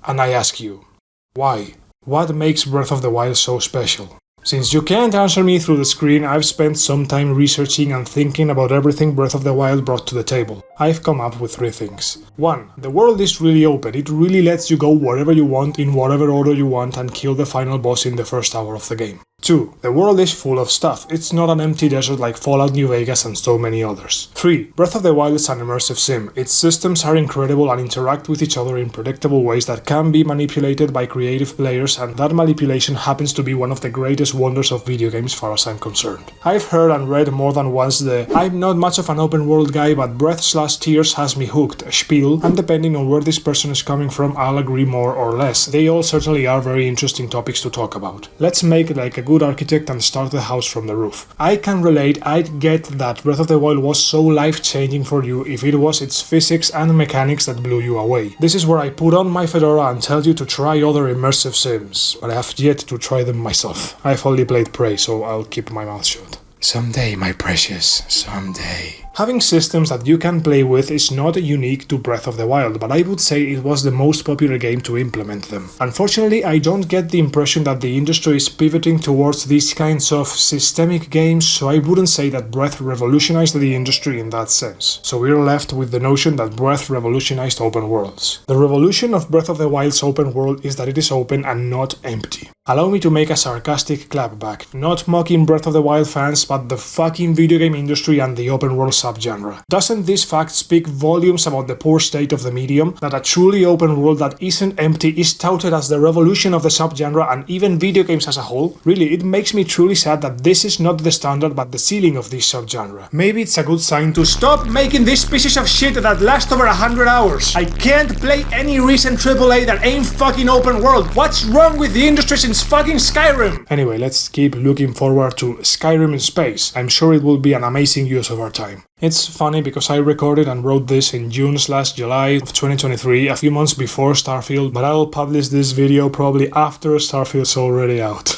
And I ask you, why? What makes Breath of the Wild so special? Since you can't answer me through the screen, I've spent some time researching and thinking about everything Breath of the Wild brought to the table. I've come up with 3 things. 1. The world is really open, it really lets you go wherever you want, in whatever order you want, and kill the final boss in the first hour of the game. 2. The world is full of stuff, it's not an empty desert like Fallout New Vegas and so many others. 3. Breath of the Wild is an immersive sim, its systems are incredible and interact with each other in predictable ways that can be manipulated by creative players, and that manipulation happens to be one of the greatest wonders of video games far as I'm concerned. I've heard and read more than once the "I'm not much of an open world guy but Breath/Tears has me hooked" spiel, and depending on where this person is coming from, I'll agree more or less. They all certainly are very interesting topics to talk about. Let's make it like a good architect and start the house from the roof. I can relate, I'd get that Breath of the Wild was so life-changing for you if it was its physics and mechanics that blew you away. This is where I put on my fedora and tell you to try other immersive sims, but I have yet to try them myself. I've only played Prey, so I'll keep my mouth shut. Someday, my precious, someday. Having systems that you can play with is not unique to Breath of the Wild, but I would say it was the most popular game to implement them. Unfortunately, I don't get the impression that the industry is pivoting towards these kinds of systemic games, so I wouldn't say that Breath revolutionized the industry in that sense. So we're left with the notion that Breath revolutionized open worlds. The revolution of Breath of the Wild's open world is that it is open and not empty. Allow me to make a sarcastic clapback, not mocking Breath of the Wild fans, but the fucking video game industry and the open world subgenre. Doesn't this fact speak volumes about the poor state of the medium? That a truly open world that isn't empty is touted as the revolution of the subgenre and even video games as a whole? Really, it makes me truly sad that this is not the standard but the ceiling of this subgenre. Maybe it's a good sign to stop making these pieces of shit that last over 100 hours. I can't play any recent AAA that ain't fucking open world. What's wrong with the industry since fucking Skyrim? Anyway, let's keep looking forward to Skyrim in space. I'm sure it will be an amazing use of our time. It's funny because I recorded and wrote this in June/July of 2023, a few months before Starfield, but I'll publish this video probably after Starfield's already out.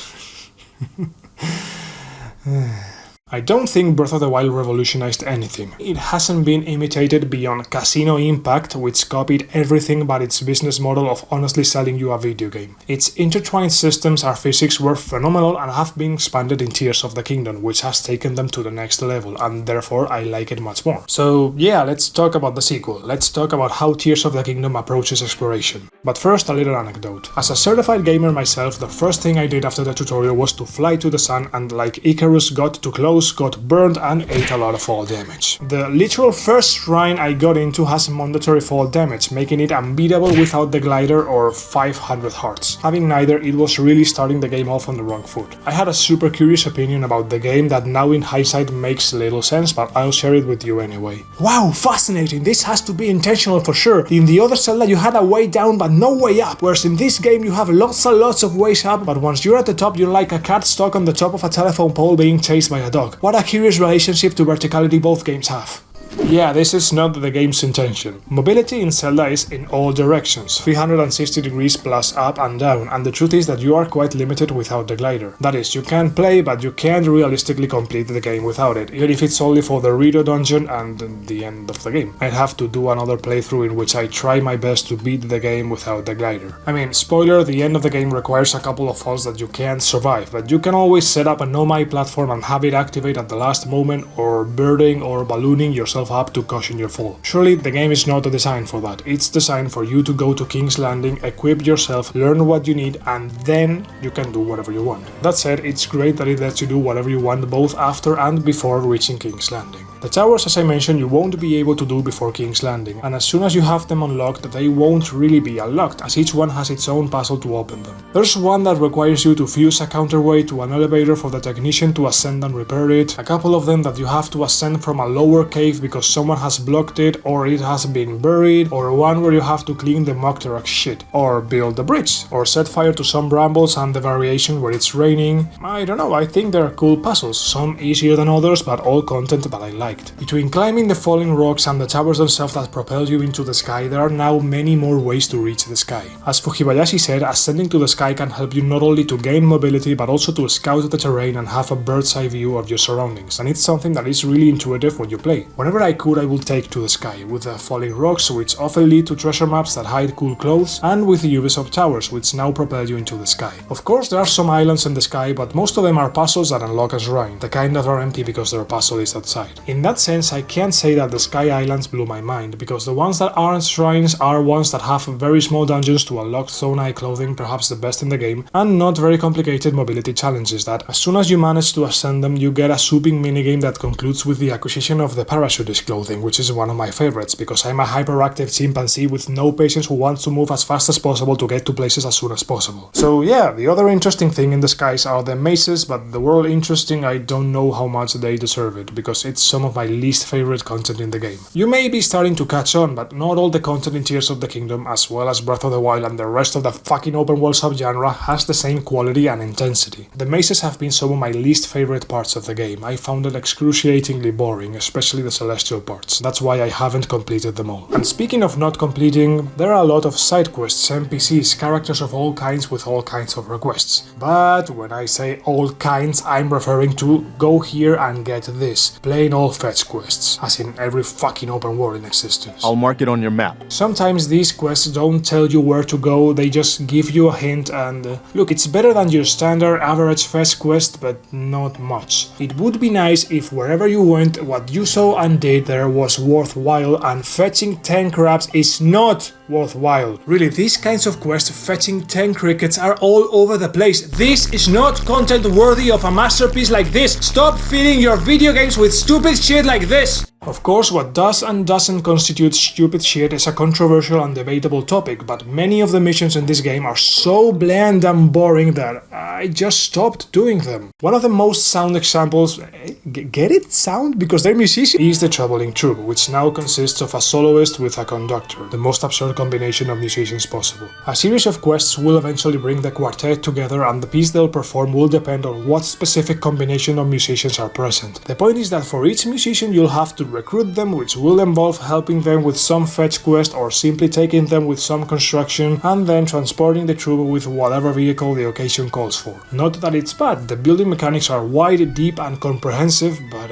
I don't think Breath of the Wild revolutionized anything. It hasn't been imitated beyond Casino Impact, which copied everything but its business model of honestly selling you a video game. Its intertwined systems and physics were phenomenal and have been expanded in Tears of the Kingdom, which has taken them to the next level, and therefore I like it much more. So yeah, let's talk about the sequel. Let's talk about how Tears of the Kingdom approaches exploration. But first, a little anecdote. As a certified gamer myself, the first thing I did after the tutorial was to fly to the sun and, like Icarus, got too close, got burned and ate a lot of fall damage. The literal first shrine I got into has mandatory fall damage, making it unbeatable without the glider or 500 hearts. Having neither, it was really starting the game off on the wrong foot. I had a super curious opinion about the game that now in hindsight makes little sense, but I'll share it with you anyway. Wow, fascinating! This has to be intentional for sure. In the other Zelda you had a way down but no way up, whereas in this game you have lots and lots of ways up, but once you're at the top you're like a cat stuck on the top of a telephone pole being chased by a dog. What a curious relationship to verticality both games have. Yeah, this is not the game's intention. Mobility in Zelda is in all directions, 360 degrees plus up and down, and the truth is that you are quite limited without the glider. That is, you can play, but you can't realistically complete the game without it, even if it's only for the Rito dungeon and the end of the game. I'd have to do another playthrough in which I try my best to beat the game without the glider. I mean, spoiler, the end of the game requires a couple of falls that you can't survive, but you can always set up a no-my platform and have it activate at the last moment, or birding or ballooning yourself up to cushion your fall. Surely the game is not designed for that. It's designed for you to go to King's Landing, equip yourself, learn what you need, and then you can do whatever you want. That said, it's great that it lets you do whatever you want both after and before reaching King's Landing. The towers, as I mentioned, you won't be able to do before King's Landing, and as soon as you have them unlocked, they won't really be unlocked, as each one has its own puzzle to open them. There's one that requires you to fuse a counterweight to an elevator for the technician to ascend and repair it, a couple of them that you have to ascend from a lower cave because someone has blocked it or it has been buried, or one where you have to clean the Moktarak shit, or build a bridge, or set fire to some brambles and the variation where it's raining. I don't know, I think they're cool puzzles, some easier than others, but all content that I liked. Between climbing the falling rocks and the towers themselves that propel you into the sky, there are now many more ways to reach the sky. As Fujibayashi said, ascending to the sky can help you not only to gain mobility but also to scout the terrain and have a bird's eye view of your surroundings, and it's something that is really intuitive when you play. Whenever I could, I would take to the sky, with the falling rocks which often lead to treasure maps that hide cool clothes, and with the Ubisoft towers which now propel you into the sky. Of course there are some islands in the sky, but most of them are puzzles that unlock a shrine, the kind that are empty because their puzzle is outside. In that sense, I can't say that the sky islands blew my mind, because the ones that aren't shrines are ones that have very small dungeons to unlock Zonai clothing, perhaps the best in the game, and not very complicated mobility challenges that, as soon as you manage to ascend them, you get a swooping minigame that concludes with the acquisition of the parachutist clothing, which is one of my favorites, because I'm a hyperactive chimpanzee with no patience who wants to move as fast as possible to get to places as soon as possible. So yeah, the other interesting thing in the skies are the mazes, but the word interesting, I don't know how much they deserve it, because it's some of my least favorite content in the game. You may be starting to catch on, but not all the content in Tears of the Kingdom, as well as Breath of the Wild and the rest of the fucking open world subgenre, has the same quality and intensity. The mazes have been some of my least favorite parts of the game. I found it excruciatingly boring, especially the celestial parts. That's why I haven't completed them all. And speaking of not completing, there are a lot of side quests, NPCs, characters of all kinds with all kinds of requests. But when I say all kinds, I'm referring to go here and get this, plain old fetch quests, as in every fucking open world in existence. I'll mark it on your map. Sometimes these quests don't tell you where to go, they just give you a hint and look, it's better than your standard average fetch quest, but not much. It would be nice if wherever you went, what you saw and did there was worthwhile, and fetching 10 crabs is not worthwhile. Really, these kinds of quests, fetching 10 crickets, are all over the place. This is not content worthy of a masterpiece like this. Stop feeding your video games with stupid shit like this. Of course, what does and doesn't constitute stupid shit is a controversial and debatable topic, but many of the missions in this game are so bland and boring that I just stopped doing them. One of the most sound examples, get it? Sound? Because they're musicians? Is the Traveling Troupe, which now consists of a soloist with a conductor. The most absurd combination of musicians possible. A series of quests will eventually bring the quartet together, and the piece they'll perform will depend on what specific combination of musicians are present. The point is that for each musician you'll have to recruit them, which will involve helping them with some fetch quest or simply taking them with some construction and then transporting the troop with whatever vehicle the occasion calls for. Not that it's bad, the building mechanics are wide, deep and comprehensive, but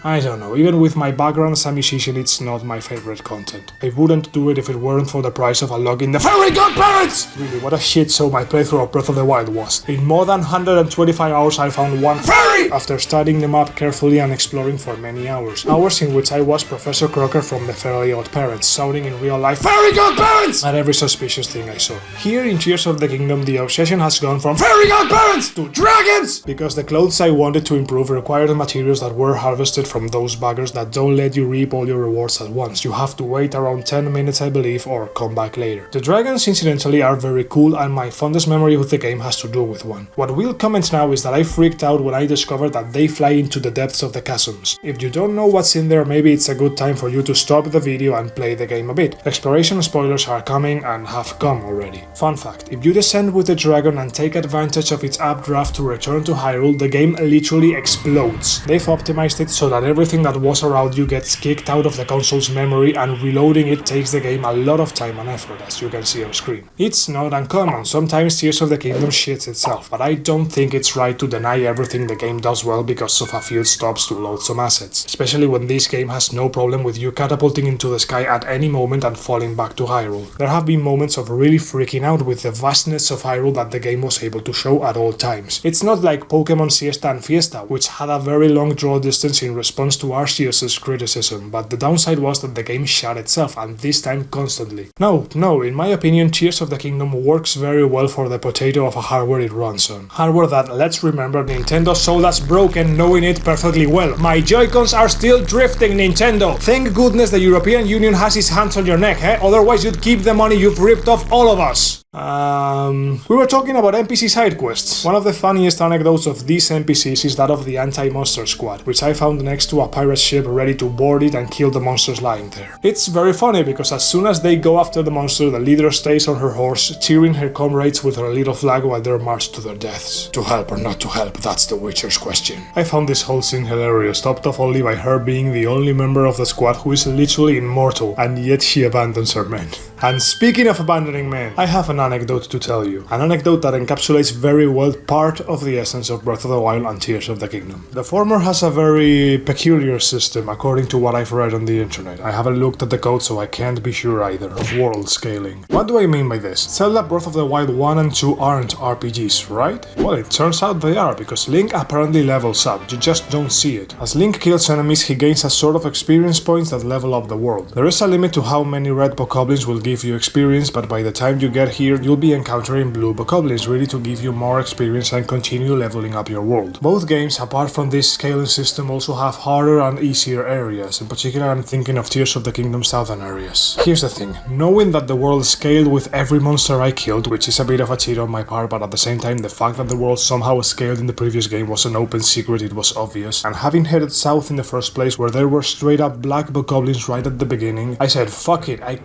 I don't know, even with my background as a musician it's not my favorite content. I wouldn't do it if it weren't for the price of unlocking the Fairy Godparents! Really, what a shit show my playthrough of Breath of the Wild was. In more than 125 hours I found one fairy! After studying them up carefully and exploring for many hours. Hours in which I was Professor Crocker from the Fairly Odd Parents, shouting in real life Fairy Godparents! At every suspicious thing I saw. Here in Tears of the Kingdom the obsession has gone from Fairy Godparents to dragons! Because the clothes I wanted to improve required materials that were harvested from those buggers that don't let you reap all your rewards at once. You have to wait around 10 minutes I believe or come back later. The dragons incidentally are very cool and my fondest memory with the game has to do with one. What we'll comment now is that I freaked out when I discovered that they fly into the depths of the chasms. If you don't know what's in there, maybe it's a good time for you to stop the video and play the game a bit. Exploration spoilers are coming and have come already. Fun fact, if you descend with the dragon and take advantage of its updraft to return to Hyrule, the game literally explodes. They've optimized it so that everything that was around you gets kicked out of the console's memory, and reloading it takes the game a lot of time and effort, as you can see on screen. It's not uncommon, sometimes Tears of the Kingdom shits itself, but I don't think it's right to deny everything the game does well because of a few stops to load some assets, especially when this game has no problem with you catapulting into the sky at any moment and falling back to Hyrule. There have been moments of really freaking out with the vastness of Hyrule that the game was able to show at all times. It's not like Pokemon Siesta and Fiesta, which had a very long draw distance in response to Arceus' criticism, but the downside was that the game shot itself, and this time constantly. No, in my opinion, Tears of the Kingdom works very well for the potato of a hardware it runs on. Hardware that, let's remember, Nintendo sold us broken, knowing it perfectly well. My Joy-Cons are still drifting, Nintendo! Thank goodness the European Union has its hands on your neck, Otherwise you'd keep the money you've ripped off all of us. We were talking about NPC side quests. One of the funniest anecdotes of these NPCs is that of the anti-monster squad, which I found next to a pirate ship ready to board it and kill the monsters lying there. It's very funny because as soon as they go after the monster, the leader stays on her horse, cheering her comrades with her little flag while they're marched to their deaths. To help or not to help, that's the Witcher's question. I found this whole scene hilarious, topped off only by her being the only member of the squad who is literally immortal, and yet she abandons her men. And speaking of abandoning men, I have an anecdote to tell you. An anecdote that encapsulates very well part of the essence of Breath of the Wild and Tears of the Kingdom. The former has a very peculiar system, according to what I've read on the internet. I haven't looked at the code, so I can't be sure either, of world scaling. What do I mean by this? Zelda Breath of the Wild 1 and 2 aren't RPGs, right? Well, it turns out they are, because Link apparently levels up, you just don't see it. As Link kills enemies, he gains a sort of experience points that level up the world. There is a limit to how many red bokoblins will give you experience, but by the time you get here, you'll be encountering blue bokoblins ready to give you more experience and continue leveling up your world. Both games, apart from this scaling system, also have harder and easier areas. In particular, I'm thinking of Tears of the Kingdom southern areas. Here's the thing, knowing that the world scaled with every monster I killed, which is a bit of a cheat on my part, but at the same time the fact that the world somehow scaled in the previous game was an open secret, it was obvious, and having headed south in the first place where there were straight up black bokoblins right at the beginning, I said fuck it, I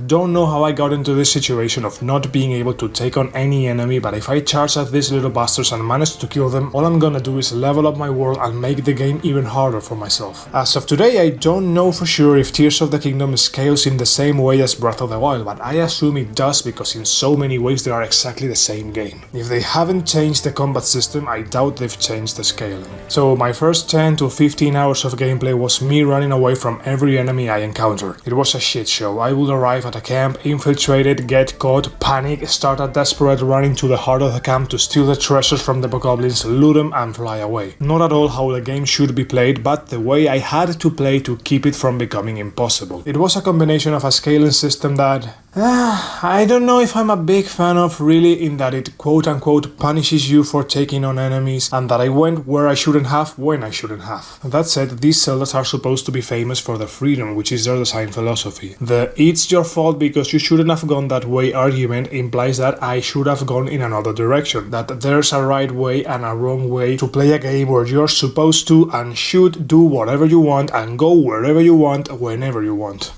don't know how I got into this situation of not being able to take on any enemy, but if I charge at these little bastards and manage to kill them, all I'm gonna do is level up my world and make the game even harder for myself. As of today, I don't know for sure if Tears of the Kingdom scales in the same way as Breath of the Wild, but I assume it does because in so many ways they are exactly the same game. If they haven't changed the combat system, I doubt they've changed the scaling. So my first 10 to 15 hours of gameplay was me running away from every enemy I encountered. It was a shit show. I would arrive at a camp, infiltrate it, get caught, panic, start a desperate run into the heart of the camp to steal the treasures from the bokoblins, loot them and fly away. Not at all how the game should be played, but the way I had to play to keep it from becoming impossible. It was a combination of a scaling system that I don't know if I'm a big fan of really, in that it quote-unquote punishes you for taking on enemies and that I went where I shouldn't have when I shouldn't have. That said, these Zeldas are supposed to be famous for their freedom, which is their design philosophy. The "it's your fault because you shouldn't have gone that way" argument implies that I should have gone in another direction, that there's a right way and a wrong way to play a game where you're supposed to and should do whatever you want and go wherever you want, whenever you want.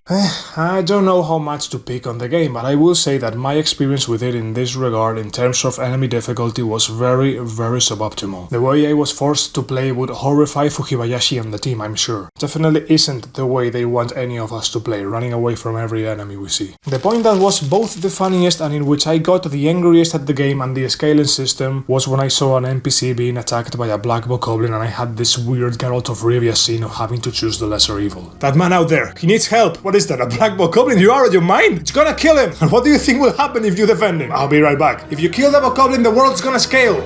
I don't know how much to pick on the game, but I will say that my experience with it in this regard in terms of enemy difficulty was very suboptimal. The way I was forced to play would horrify Fujibayashi and the team, I'm sure. Definitely isn't the way they want any of us to play, running away from every enemy we see. The point that was both the funniest and in which I got the angriest at the game and the scaling system was when I saw an NPC being attacked by a black bokoblin and I had this weird Geralt of Rivia scene of having to choose the lesser evil. That man out there, he needs help. What is that, a black bokoblin? You out of your mind? It's gonna kill him! And what do you think will happen if you defend him? I'll be right back. If you kill the bokoblin, the world's gonna scale!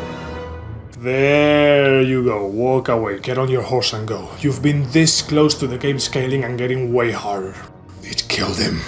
There you go, walk away, get on your horse and go. You've been this close to the game scaling and getting way harder. It killed him.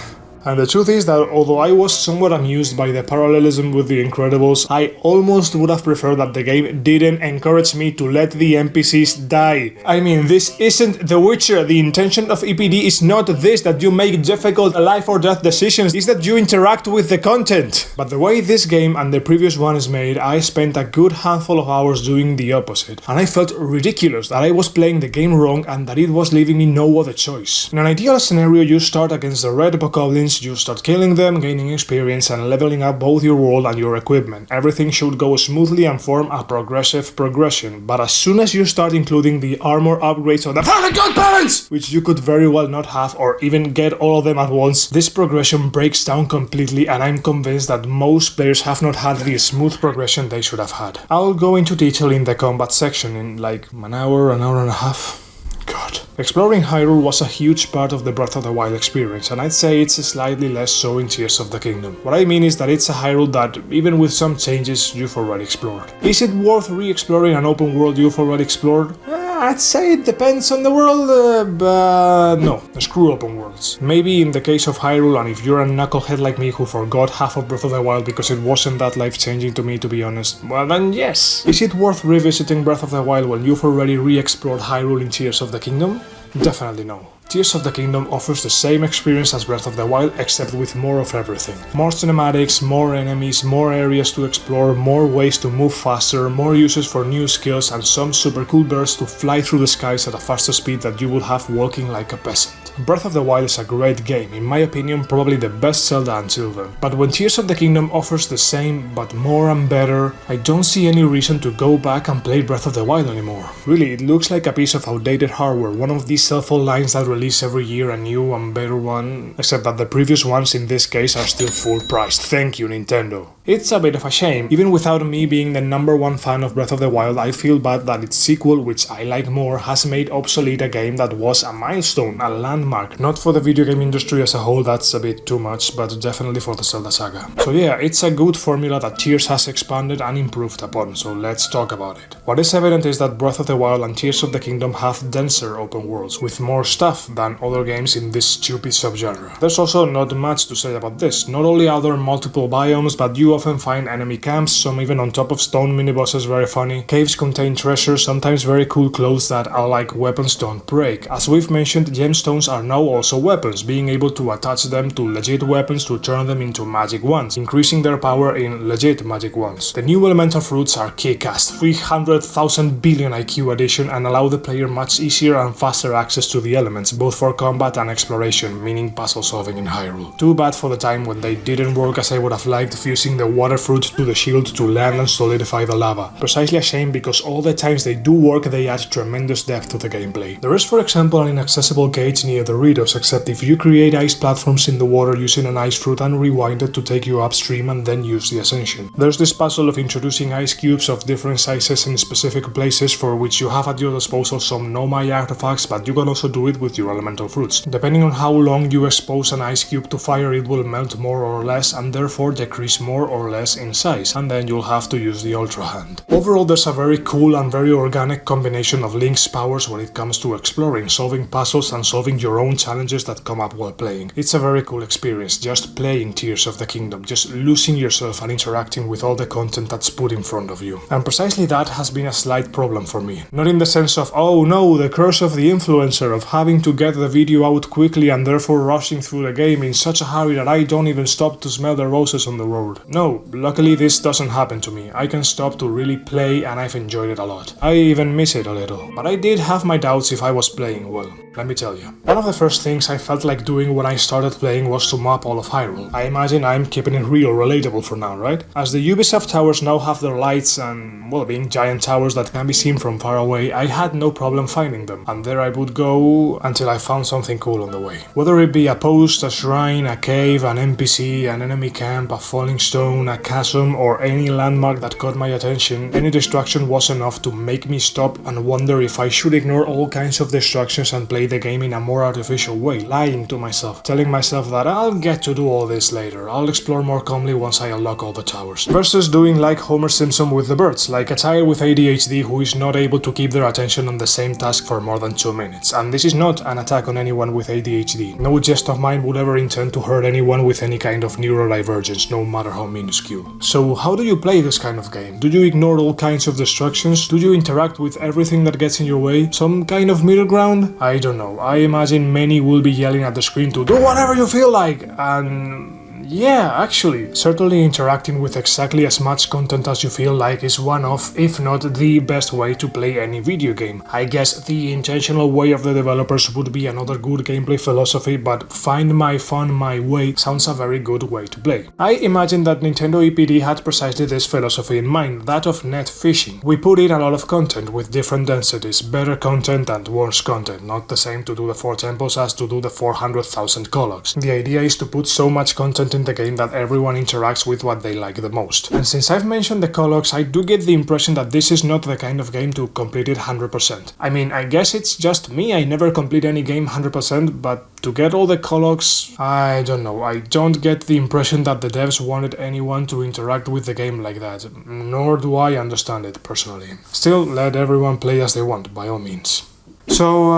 And the truth is that although I was somewhat amused by the parallelism with The Incredibles, I almost would have preferred that the game didn't encourage me to let the NPCs die. I mean, this isn't The Witcher. The intention of EPD is not this, that you make difficult life or death decisions, it's that you interact with the content. But the way this game and the previous one is made, I spent a good handful of hours doing the opposite. And I felt ridiculous that I was playing the game wrong and that it was leaving me no other choice. In an ideal scenario, you start against the red bokoblins, you start killing them, gaining experience and leveling up both your world and your equipment. Everything should go smoothly and form a progressive progression, but as soon as you start including the armor upgrades of the fucking godparents, which you could very well not have or even get all of them at once, this progression breaks down completely and I'm convinced that most players have not had the smooth progression they should have had. I'll go into detail in the combat section in like an hour and a half. God. Exploring Hyrule was a huge part of the Breath of the Wild experience, and I'd say it's slightly less so in Tears of the Kingdom. What I mean is that it's a Hyrule that, even with some changes, you've already explored. Is it worth re-exploring an open world you've already explored? I'd say it depends on the world, but no, screw open worlds. Maybe in the case of Hyrule, and if you're a knucklehead like me who forgot half of Breath of the Wild because it wasn't that life-changing to me, to be honest, well then yes. Is it worth revisiting Breath of the Wild when you've already re-explored Hyrule in Tears of the Kingdom? Definitely no. Tears of the Kingdom offers the same experience as Breath of the Wild, except with more of everything. More cinematics, more enemies, more areas to explore, more ways to move faster, more uses for new skills, and some super cool bursts to fly through the skies at a faster speed that you would have walking like a peasant. Breath of the Wild is a great game, in my opinion probably the best Zelda until then. But when Tears of the Kingdom offers the same, but more and better, I don't see any reason to go back and play Breath of the Wild anymore. Really, it looks like a piece of outdated hardware, one of these cell phone lines that release every year a new and better one, except that the previous ones in this case are still full priced. Thank you, Nintendo. It's a bit of a shame. Even without me being the #1 fan of Breath of the Wild, I feel bad that its sequel, which I like more, has made obsolete a game that was a milestone, a landmark. Not for the video game industry as a whole, that's a bit too much, but definitely for the Zelda saga. So yeah, it's a good formula that Tears has expanded and improved upon, so let's talk about it. What is evident is that Breath of the Wild and Tears of the Kingdom have denser open worlds, with more stuff than other games in this stupid subgenre. There's also not much to say about this. Not only are there multiple biomes, but you often find enemy camps, some even on top of stone mini-bosses, very funny. Caves contain treasure, sometimes very cool clothes that, unlike weapons, don't break. As we've mentioned, gemstones are now also weapons, being able to attach them to legit weapons to turn them into magic wands, increasing their power in legit magic wands. The new elemental fruits are kick-ass, 300,000 billion IQ addition, and allow the player much easier and faster access to the elements, both for combat and exploration, meaning puzzle solving in Hyrule. Too bad for the time when they didn't work as I would have liked, fusing the water fruit to the shield to land and solidify the lava. Precisely a shame because all the times they do work they add tremendous depth to the gameplay. There is for example an inaccessible gauge near the Doritos, except if you create ice platforms in the water using an ice fruit and rewind it to take you upstream and then use the ascension. There's this puzzle of introducing ice cubes of different sizes in specific places for which you have at your disposal some no-mai artifacts, but you can also do it with your elemental fruits. Depending on how long you expose an ice cube to fire, it will melt more or less and therefore decrease more or less in size, and then you'll have to use the Ultra Hand. Overall, there's a very cool and very organic combination of Link's powers when it comes to exploring, solving puzzles and solving your own challenges that come up while playing. It's a very cool experience, just playing Tears of the Kingdom, just losing yourself and interacting with all the content that's put in front of you. And precisely that has been a slight problem for me. Not in the sense of, oh no, the curse of the influencer, of having to get the video out quickly and therefore rushing through the game in such a hurry that I don't even stop to smell the roses on the road. No, luckily this doesn't happen to me. I can stop to really play and I've enjoyed it a lot. I even miss it a little, but I did have my doubts if I was playing well. Let me tell you. One of the first things I felt like doing when I started playing was to map all of Hyrule. I imagine I'm keeping it real relatable for now, right? As the Ubisoft towers now have their lights and, well, being giant towers that can be seen from far away, I had no problem finding them. And there I would go until I found something cool on the way. Whether it be a post, a shrine, a cave, an NPC, an enemy camp, a falling stone, a chasm, or any landmark that caught my attention, any distraction was enough to make me stop and wonder if I should ignore all kinds of distractions and play the game in a more artificial way, lying to myself, telling myself that I'll get to do all this later, I'll explore more calmly once I unlock all the towers. Versus doing like Homer Simpson with the birds, like a child with ADHD who is not able to keep their attention on the same task for more than 2 minutes. And this is not an attack on anyone with ADHD. No jest of mine would ever intend to hurt anyone with any kind of neurodivergence, no matter how minuscule. So how do you play this kind of game? Do you ignore all kinds of distractions? Do you interact with everything that gets in your way? Some kind of middle ground? I don't know. I imagine Meni will be yelling at the screen to do whatever you feel like, and yeah, actually, certainly interacting with exactly as much content as you feel like is one of, if not the best way to play any video game. I guess the intentional way of the developers would be another good gameplay philosophy, but find my fun my way sounds a very good way to play. I imagine that Nintendo EPD had precisely this philosophy in mind, that of net fishing. We put in a lot of content with different densities, better content and worse content, not the same to do the 4 temples as to do the 400,000 Cologs. The idea is to put so much content in the game that everyone interacts with what they like the most. And since I've mentioned the Cologs, I do get the impression that this is not the kind of game to complete it 100%. I mean, I guess it's just me, I never complete any game 100%, but to get all the Cologs, I don't know, I don't get the impression that the devs wanted anyone to interact with the game like that, nor do I understand it personally. Still, let everyone play as they want, by all means. So,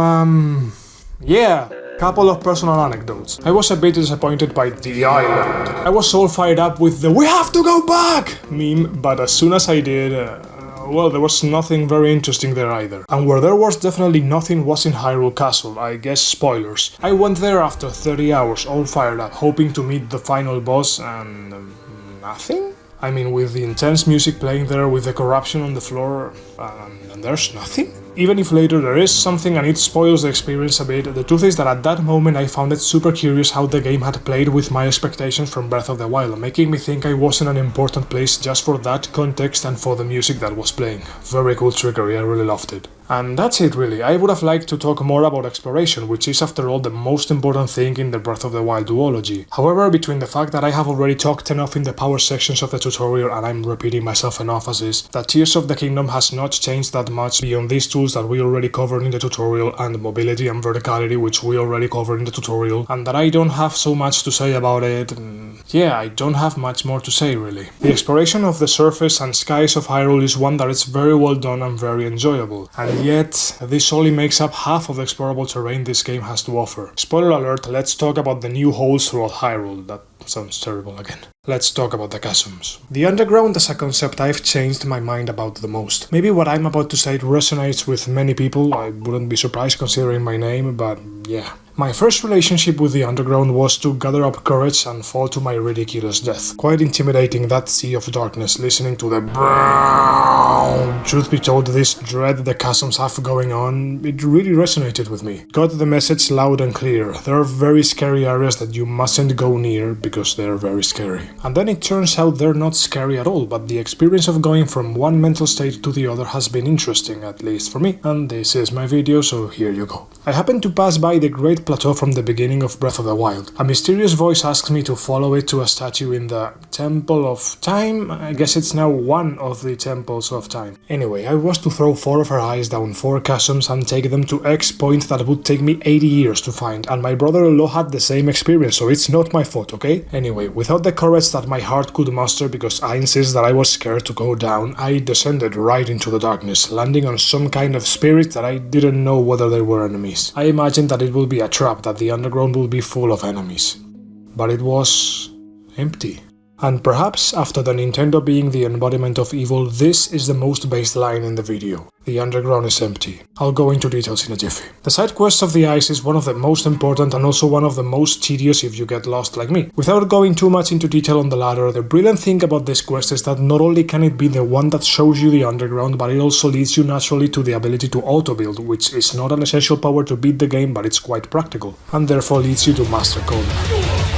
yeah. Couple of personal anecdotes. I was a bit disappointed by the island. I was all fired up with the "we have to go back" meme, but as soon as I did, well, there was nothing very interesting there either. And where there was definitely nothing was in Hyrule Castle, I guess spoilers. I went there after 30 hours, all fired up, hoping to meet the final boss, and nothing? I mean, with the intense music playing there, with the corruption on the floor, and there's nothing? Even if later there is something and it spoils the experience a bit, the truth is that at that moment I found it super curious how the game had played with my expectations from Breath of the Wild, making me think I was in an important place just for that context and for the music that was playing. Very cool trickery, I really loved it. And that's it really. I would have liked to talk more about exploration, which is after all the most important thing in the Breath of the Wild duology. However, between the fact that I have already talked enough in the power sections of the tutorial and I'm repeating myself enough as is, that Tears of the Kingdom has not changed that much beyond these tools that we already covered in the tutorial and mobility and verticality which we already covered in the tutorial, and that I don't have so much to say about it. Yeah, I don't have much more to say really. The exploration of the surface and skies of Hyrule is one that is very well done and very enjoyable, and yet this only makes up half of the explorable terrain this game has to offer. Spoiler alert, let's talk about the new holes throughout Hyrule. That sounds terrible again. Let's talk about the chasms. The underground is a concept I've changed my mind about the most. Maybe what I'm about to say resonates with many people, I wouldn't be surprised considering my name, but yeah. My first relationship with the underground was to gather up courage and fall to my ridiculous death. Quite intimidating, that sea of darkness, listening to the brown. Truth be told, this dread the chasms have going on, it really resonated with me. Got the message loud and clear. There are very scary areas that you mustn't go near because they're very scary. And then it turns out they're not scary at all, but the experience of going from one mental state to the other has been interesting, at least for me. And this is my video, so here you go. I happened to pass by the great life plateau from the beginning of Breath of the Wild. A mysterious voice asks me to follow it to a statue in the Temple of Time. I guess it's now one of the Temples of Time. Anyway, I was to throw 4 of her eyes down 4 chasms and take them to X point that would take me 80 years to find, and my brother-in-law had the same experience, so it's not my fault, okay? Anyway, without the courage that my heart could muster because I insist that I was scared to go down, I descended right into the darkness, landing on some kind of spirit that I didn't know whether they were enemies. I imagined that it would be a trap, that the underground would be full of enemies. But it was empty. And perhaps, after the Nintendo being the embodiment of evil, this is the most based line in the video. The underground is empty. I'll go into details in a jiffy. The side quest of the ice is one of the most important and also one of the most tedious if you get lost like me. Without going too much into detail on the latter, the brilliant thing about this quest is that not only can it be the one that shows you the underground, but it also leads you naturally to the ability to auto-build, which is not an essential power to beat the game, but it's quite practical, and therefore leads you to Master Koga.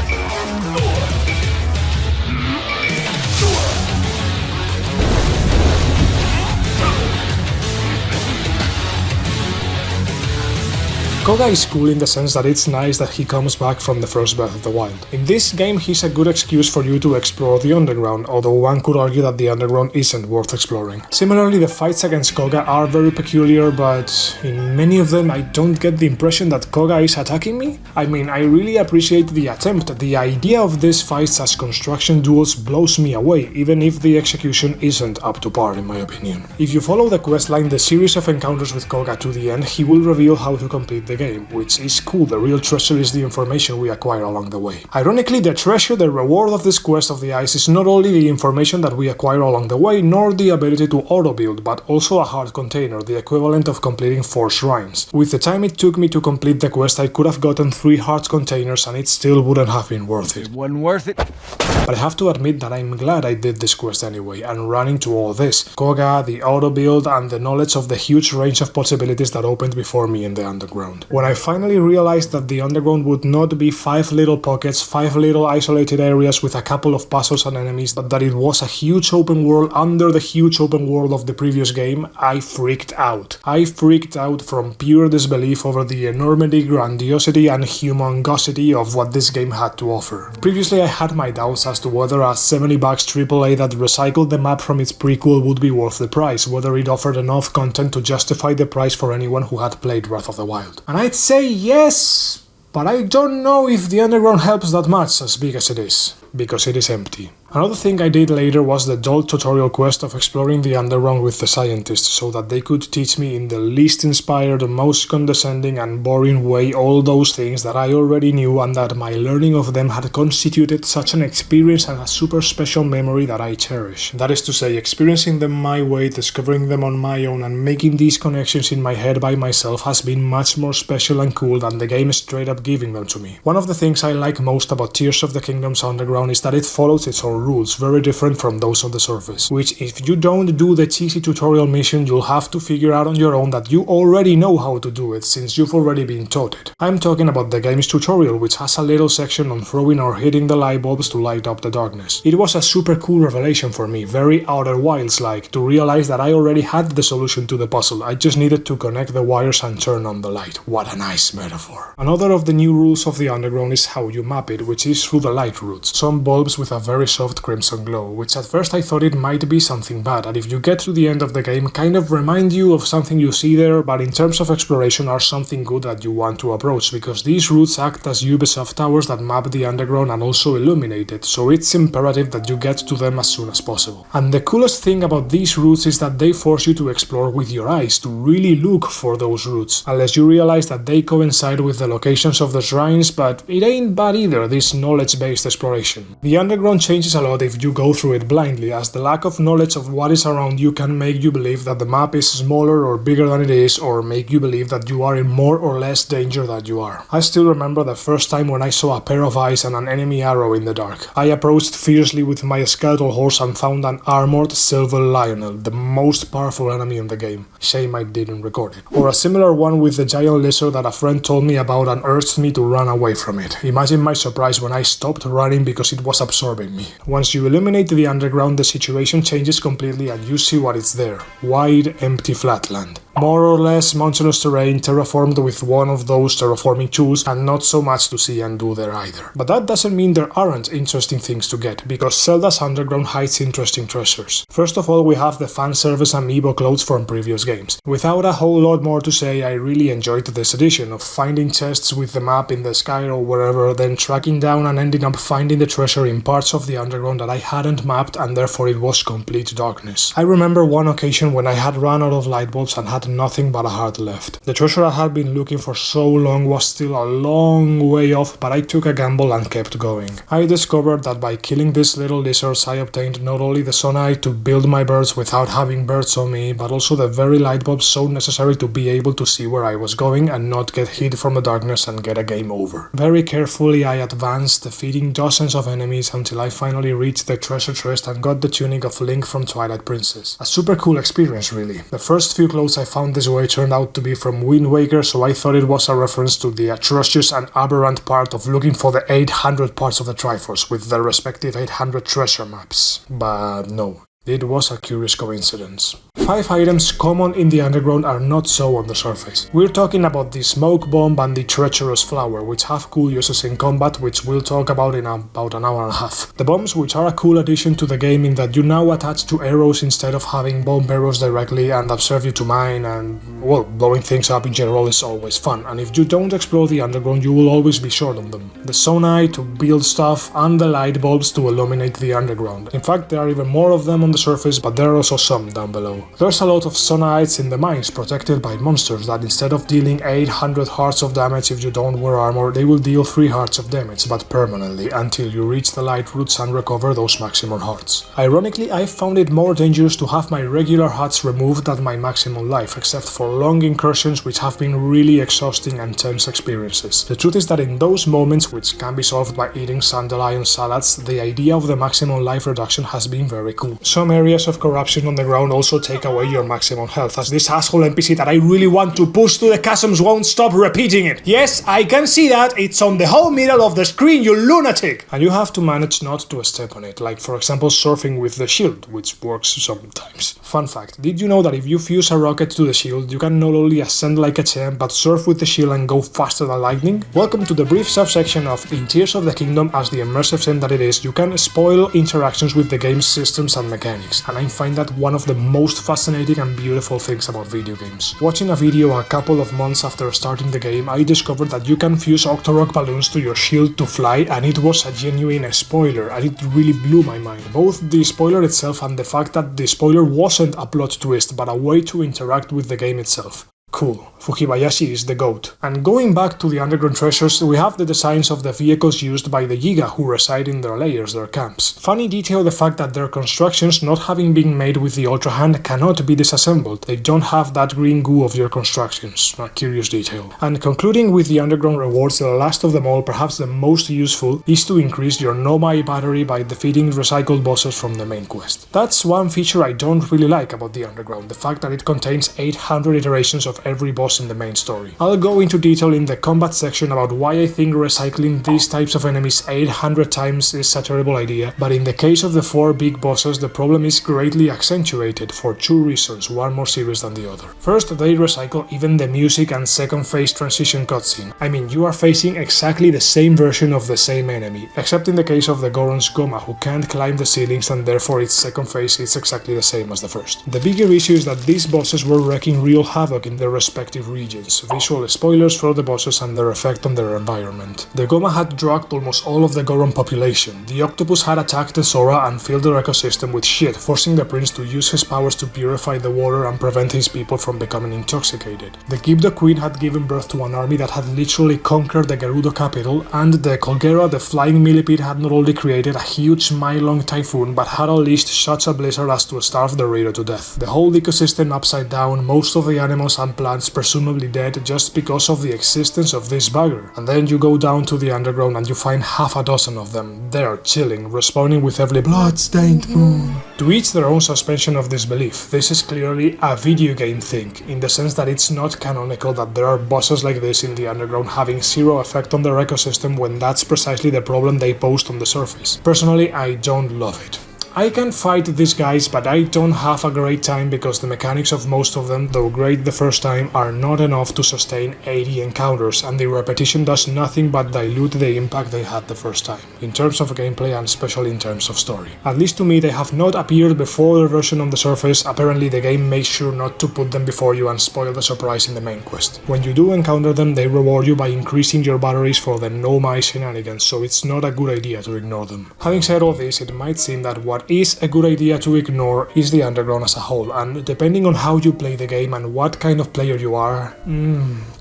Koga is cool in the sense that it's nice that he comes back from the first Breath of the Wild. In this game, he's a good excuse for you to explore the underground, although one could argue that the underground isn't worth exploring. Similarly, the fights against Koga are very peculiar, but in many of them I don't get the impression that Koga is attacking me. I mean, I really appreciate the attempt. The idea of these fights as construction duels blows me away, even if the execution isn't up to par in my opinion. If you follow the questline, the series of encounters with Koga to the end, he will reveal how to complete the game, which is cool. The real treasure is the information we acquire along the way. Ironically, the treasure, the reward of this quest of the ice, is not only the information that we acquire along the way, nor the ability to auto-build, but also a heart container, the equivalent of completing 4 shrines. With the time it took me to complete the quest, I could have gotten 3 heart containers and it still wouldn't have been worth it. It wasn't worth it. But I have to admit that I'm glad I did this quest anyway, and ran into all this: Koga, the auto-build, and the knowledge of the huge range of possibilities that opened before me in the underground. When I finally realized that the underground would not be 5 little pockets, 5 little isolated areas with a couple of puzzles and enemies, but that it was a huge open world under the huge open world of the previous game, I freaked out. I freaked out from pure disbelief over the enormity, grandiosity, and humongosity of what this game had to offer. Previously I had my doubts as to whether a $70 AAA that recycled the map from its prequel would be worth the price, whether it offered enough content to justify the price for anyone who had played Breath of the Wild. And I'd say yes, but I don't know if the underground helps that much, as big as it is, because it is empty. Another thing I did later was the dull tutorial quest of exploring the underground with the scientists, so that they could teach me in the least inspired, most condescending and boring way all those things that I already knew, and that my learning of them had constituted such an experience and a super special memory that I cherish. That is to say, experiencing them my way, discovering them on my own, and making these connections in my head by myself has been much more special and cool than the game straight up giving them to me. One of the things I like most about Tears of the Kingdom's Underground is that it follows its own rules, very different from those on the surface, which if you don't do the cheesy tutorial mission, you'll have to figure out on your own that you already know how to do it, since you've already been taught it. I'm talking about the game's tutorial, which has a little section on throwing or hitting the light bulbs to light up the darkness. It was a super cool revelation for me, very Outer Wilds-like, to realize that I already had the solution to the puzzle, I just needed to connect the wires and turn on the light. What a nice metaphor. Another of the new rules of the underground is how you map it, which is through the light routes. Some bulbs with a very soft crimson glow, which at first I thought it might be something bad, and if you get to the end of the game, kind of remind you of something you see there, but in terms of exploration are something good that you want to approach, because these routes act as Ubisoft towers that map the underground and also illuminate it, so it's imperative that you get to them as soon as possible. And the coolest thing about these routes is that they force you to explore with your eyes, to really look for those routes, unless you realize that they coincide with the locations of the shrines, but it ain't bad either, this knowledge-based exploration. The underground changes a lot if you go through it blindly, as the lack of knowledge of what is around you can make you believe that the map is smaller or bigger than it is, or make you believe that you are in more or less danger than you are. I still remember the first time when I saw a pair of eyes and an enemy arrow in the dark. I approached fiercely with my skeletal horse and found an armored silver lionel, the most powerful enemy in the game. Shame I didn't record it. Or a similar one with the giant lizard that a friend told me about and urged me to run away from it. Imagine my surprise when I stopped running because it was absorbing me. Once you eliminate the underground, the situation changes completely and you see what is there. Wide, empty flatland. More or less mountainous terrain terraformed with one of those terraforming tools, and not so much to see and do there either. But that doesn't mean there aren't interesting things to get, because Zelda's Underground hides interesting treasures. First of all, we have the fan service amiibo clothes from previous games. Without a whole lot more to say, I really enjoyed this edition of finding chests with the map in the sky or wherever, then tracking down and ending up finding the treasure in parts of the underground that I hadn't mapped, and therefore it was complete darkness. I remember one occasion when I had run out of light bulbs and had nothing but a heart left. The treasure I had been looking for so long was still a long way off, but I took a gamble and kept going. I discovered that by killing these little lizards I obtained not only the sonai to build my birds without having birds on me, but also the very light bulbs so necessary to be able to see where I was going and not get hit from the darkness and get a game over. Very carefully I advanced, defeating dozens of enemies until I finally reached the treasure chest and got the tunic of Link from Twilight Princess. A super cool experience really. The first few clothes I found this way turned out to be from Wind Waker, so I thought it was a reference to the atrocious and aberrant part of looking for the 800 parts of the Triforce with their respective 800 treasure maps. But no. It was a curious coincidence. 5 items common in the underground are not so on the surface. We're talking about the smoke bomb and the treacherous flower, which have cool uses in combat, which we'll talk about in about an hour and a half. The bombs, which are a cool addition to the game in that you now attach to arrows instead of having bomb arrows directly, and observe you to mine, and well, blowing things up in general is always fun, and if you don't explore the underground you will always be short on them. The sonai to build stuff, and the light bulbs to illuminate the underground. In fact, there are even more of them on the surface, but there are also some down below. There's a lot of sonaites in the mines protected by monsters that instead of dealing 800 hearts of damage if you don't wear armor, they will deal 3 hearts of damage, but permanently, until you reach the light roots and recover those maximum hearts. Ironically, I found it more dangerous to have my regular hearts removed than my maximum life, except for long incursions which have been really exhausting and tense experiences. The truth is that in those moments, which can be solved by eating dandelion salads, the idea of the maximum life reduction has been very cool. Some areas of corruption on the ground also take away your maximum health, as this asshole NPC that I really want to push to the chasms won't stop repeating it. Yes, I can see that, it's on the whole middle of the screen, you lunatic! And you have to manage not to step on it, like for example surfing with the shield, which works sometimes. Fun fact, did you know that if you fuse a rocket to the shield, you can not only ascend like a champ, but surf with the shield and go faster than lightning? Welcome to the brief subsection of In Tears of the Kingdom. As the immersive sim that it is, you can spoil interactions with the game's systems and mechanics, and I find that one of the most fascinating and beautiful things about video games. Watching a video a couple of months after starting the game, I discovered that you can fuse Octorok balloons to your shield to fly, and it was a genuine spoiler, and it really blew my mind. Both the spoiler itself and the fact that the spoiler wasn't a plot twist, but a way to interact with the game itself. Cool. Fukibayashi is the GOAT. And going back to the underground treasures, we have the designs of the vehicles used by the Yiga who reside in their lairs, their camps. Funny detail the fact that their constructions, not having been made with the Ultra Hand, cannot be disassembled. They don't have that green goo of your constructions. A curious detail. And concluding with the underground rewards, the last of them all, perhaps the most useful, is to increase your Nomai battery by defeating recycled bosses from the main quest. That's one feature I don't really like about the underground, the fact that it contains 800 iterations of every boss in the main story. I'll go into detail in the combat section about why I think recycling these types of enemies 800 times is a terrible idea, but in the case of the 4 big bosses, the problem is greatly accentuated for 2 reasons, one more serious than the other. First, they recycle even the music and second phase transition cutscene. I mean, you are facing exactly the same version of the same enemy, except in the case of the Goron's Goma, who can't climb the ceilings and therefore its second phase is exactly the same as the first. The bigger issue is that these bosses were wreaking real havoc in their respective regions. Visual spoilers for the bosses and their effect on their environment. The Goma had drugged almost all of the Goron population. The octopus had attacked the Sora and filled their ecosystem with shit, forcing the prince to use his powers to purify the water and prevent his people from becoming intoxicated. The Gibdo Queen had given birth to an army that had literally conquered the Gerudo capital, and the Colgera, the flying millipede, had not only created a huge mile-long typhoon, but had unleashed such a blizzard as to starve the Rito to death. The whole ecosystem upside down, most of the animals and plants presumably dead just because of the existence of this bugger. And then you go down to the underground and you find half a dozen of them, there chilling, respawning with every blood-stained moon. To each their own suspension of disbelief, this is clearly a video game thing, in the sense that it's not canonical that there are bosses like this in the underground having zero effect on their ecosystem when that's precisely the problem they posed on the surface. Personally, I don't love it. I can fight these guys, but I don't have a great time because the mechanics of most of them, though great the first time, are not enough to sustain 80 encounters, and the repetition does nothing but dilute the impact they had the first time, in terms of gameplay and especially in terms of story. At least to me, they have not appeared before their version on the surface. Apparently the game makes sure not to put them before you and spoil the surprise in the main quest. When you do encounter them, they reward you by increasing your batteries for the no my shenanigans, so it's not a good idea to ignore them. Having said all this, it might seem that what is a good idea to ignore is the underground as a whole, and depending on how you play the game and what kind of player you are,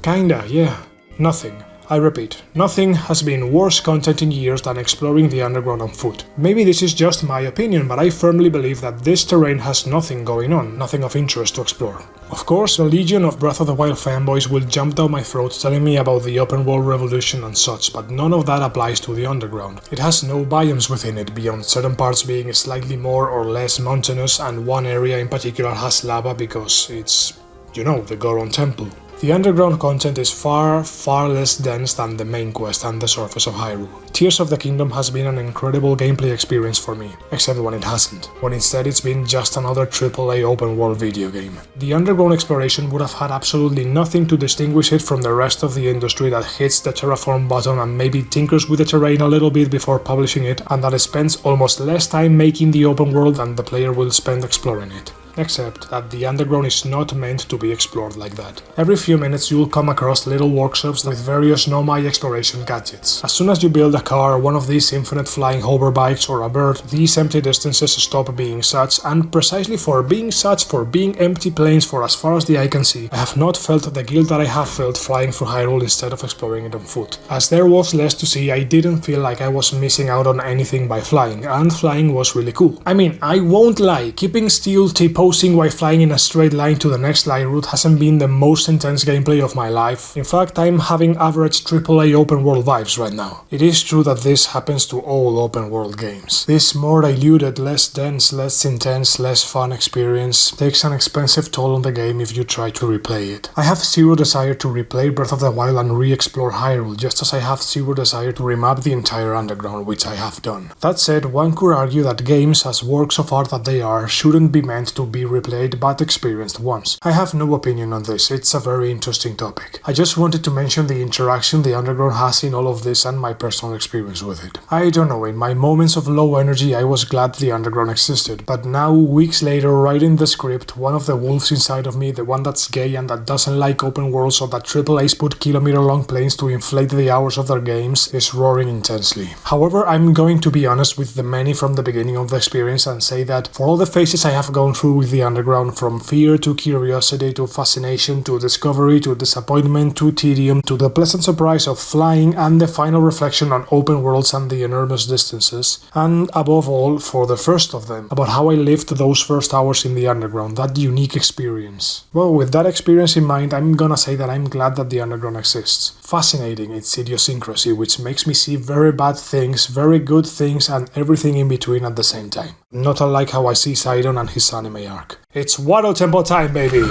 kinda, yeah. Nothing. I repeat, nothing has been worse content in years than exploring the underground on foot. Maybe this is just my opinion, but I firmly believe that this terrain has nothing going on, nothing of interest to explore. Of course, the legion of Breath of the Wild fanboys will jump down my throat telling me about the open world revolution and such, but none of that applies to the underground. It has no biomes within it, beyond certain parts being slightly more or less mountainous, and one area in particular has lava because it's, you know, the Goron Temple. The underground content is far less dense than the main quest and the surface of Hyrule. Tears of the Kingdom has been an incredible gameplay experience for me, except when it hasn't, when instead it's been just another AAA open world video game. The underground exploration would have had absolutely nothing to distinguish it from the rest of the industry that hits the terraform button and maybe tinkers with the terrain a little bit before publishing it, and that spends almost less time making the open world than the player will spend exploring it. Except that the underground is not meant to be explored like that. Every few minutes you'll come across little workshops with various no-my exploration gadgets. As soon as you build a car, one of these infinite flying hoverbikes, or a bird, these empty distances stop being such, and precisely for being empty plains for as far as the eye can see, I have not felt the guilt that I have felt flying through Hyrule instead of exploring it on foot. As there was less to see, I didn't feel like I was missing out on anything by flying, and flying was really cool. I mean, I won't lie, keeping still, T-posing while flying in a straight line to the next light route hasn't been the most intense gameplay of my life. In fact, I'm having average AAA open world vibes right now. It is true that this happens to all open world games. This more diluted, less dense, less intense, less fun experience takes an expensive toll on the game if you try to replay it. I have zero desire to replay Breath of the Wild and re-explore Hyrule, just as I have zero desire to remap the entire underground, which I have done. That said, one could argue that games, as works of art that they are, shouldn't be meant to be replayed but experienced once. I have no opinion on this, it's a very interesting topic. I just wanted to mention the interaction the underground has in all of this and my personal experience with it. I don't know, in my moments of low energy I was glad the underground existed, but now, weeks later, writing the script, one of the wolves inside of me, the one that's gay and that doesn't like open worlds or that AAAs put kilometer-long planes to inflate the hours of their games, is roaring intensely. However, I'm going to be honest with the Meni from the beginning of the experience and say that for all the phases I have gone through with the underground, from fear to curiosity to fascination to discovery to disappointment to tedium to the pleasant surprise of flying and the final reflection on open worlds and the enormous distances, and above all, for the first of them, about how I lived those first hours in the underground, that unique experience. Well, with that experience in mind, I'm gonna say that I'm glad that the underground exists. Fascinating, its idiosyncrasy, which makes me see very bad things, very good things, and everything in between at the same time. Not unlike how I see Sidon and his anime arc. It's Waddle Temple time, baby!